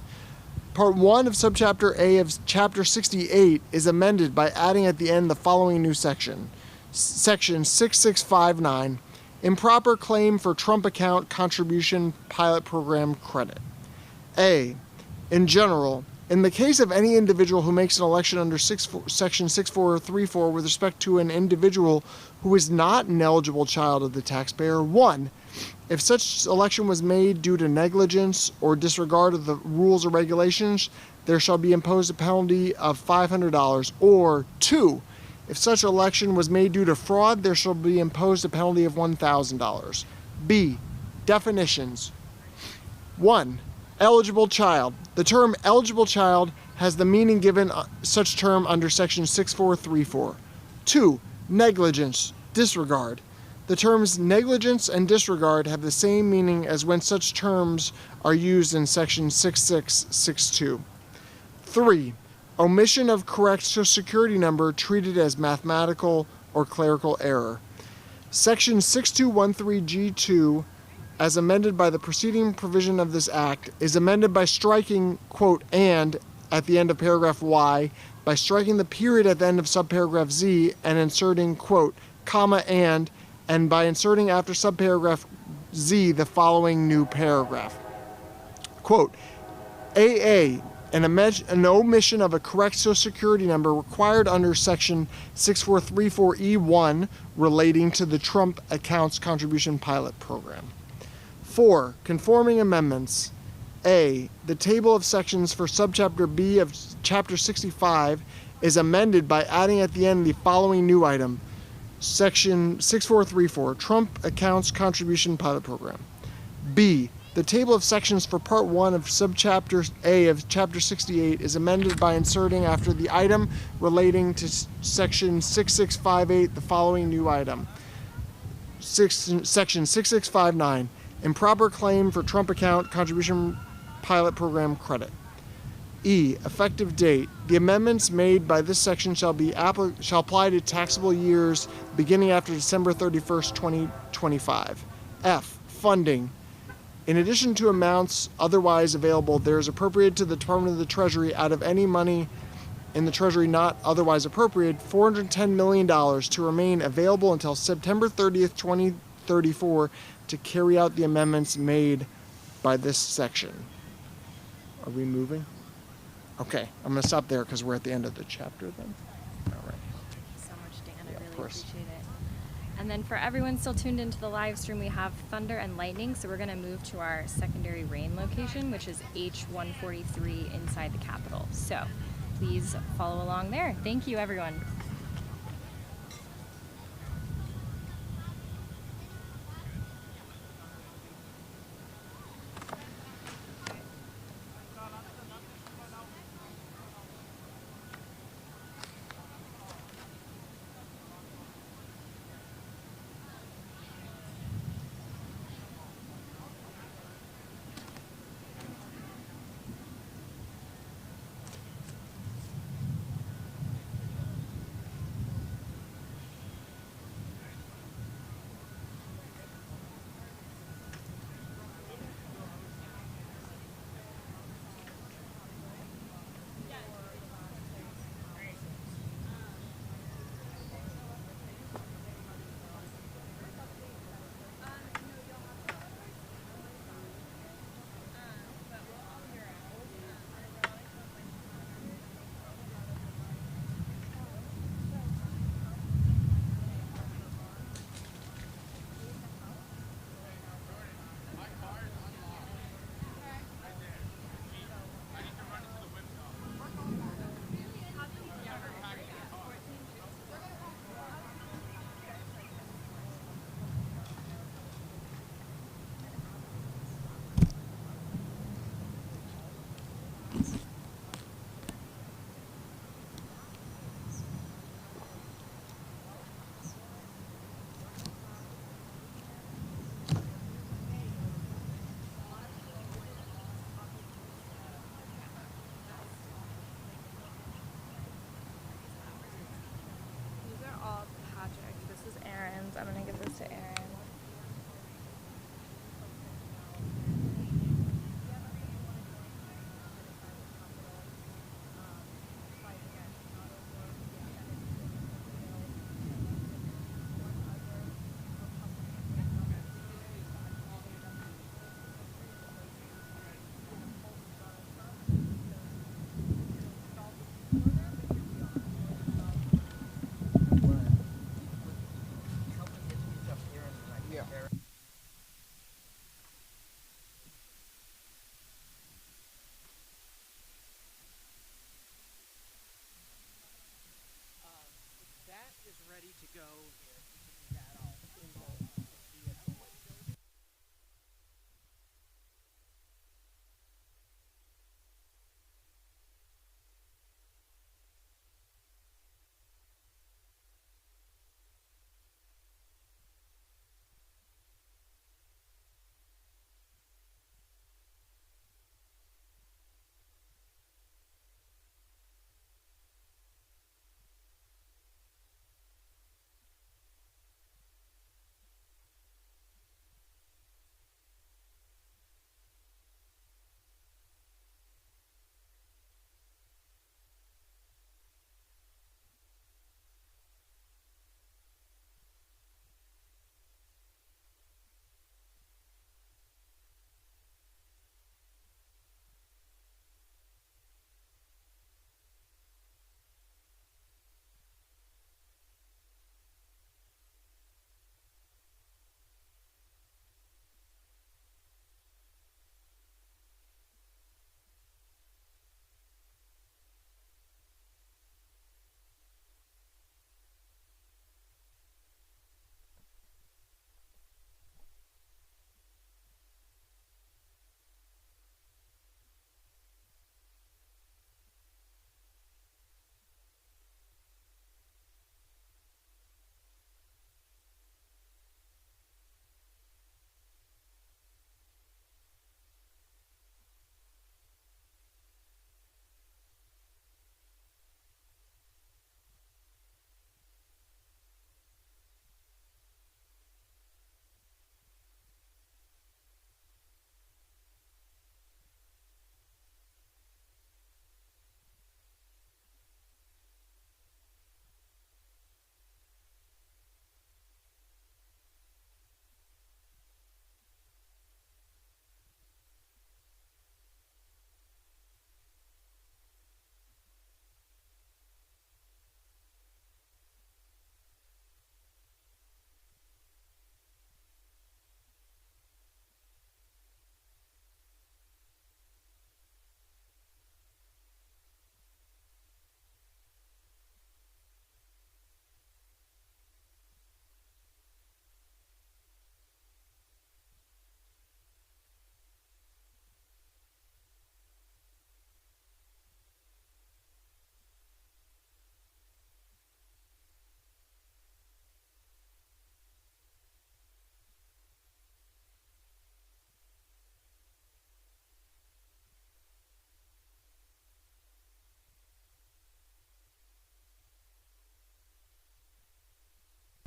Part 1 of subchapter A of chapter 68 is amended by adding at the end the following new section. Section 6659, improper claim for Trump account contribution pilot program credit. A. In general, in the case of any individual who makes an election under section 6434 with respect to an individual who is not an eligible child of the taxpayer, 1. If such election was made due to negligence or disregard of the rules or regulations, there shall be imposed a penalty of $500, or 2. If such election was made due to fraud, there shall be imposed a penalty of $1,000. B. Definitions. 1. Eligible child. The term eligible child has the meaning given such term under section 6434. 2. Negligence, disregard. The terms negligence and disregard have the same meaning as when such terms are used in section 6662. 3. Omission of correct Social Security number treated as mathematical or clerical error. Section 6213G2, as amended by the preceding provision of this act, is amended by striking, quote, and at the end of paragraph Y, by striking the period at the end of subparagraph Z and inserting, quote, comma, and by inserting after subparagraph Z the following new paragraph. Quote, AA, an omission of a correct Social Security number required under section 6434E1 relating to the Trump Accounts Contribution Pilot Program. 4. Conforming amendments. A. The table of sections for subchapter B of chapter 65 is amended by adding at the end the following new item. Section 6434, Trump Accounts Contribution Pilot Program. B. The table of sections for Part 1 of Subchapter A of Chapter 68 is amended by inserting after the item relating to Section 6658 the following new item. Section 6659, Improper Claim for Trump Account Contribution Pilot Program Credit. E. Effective date. The amendments made by this section shall apply to taxable years beginning after December 31st, 2025. F. Funding. In addition to amounts otherwise available, there is appropriated to the Department of the Treasury out of any money in the Treasury not otherwise appropriated, $410 million to remain available until September 30th, 2034 to carry out the amendments made by this section. Are we moving? Okay, I'm going to stop there because we're at the end of the chapter then. All right. Thank you so much, Dan. I really course. appreciate it. And then for everyone still tuned into the live stream, we have thunder and lightning. So we're going to move to our secondary rain location, which is H143 inside the Capitol. So please follow along there. Thank you, everyone.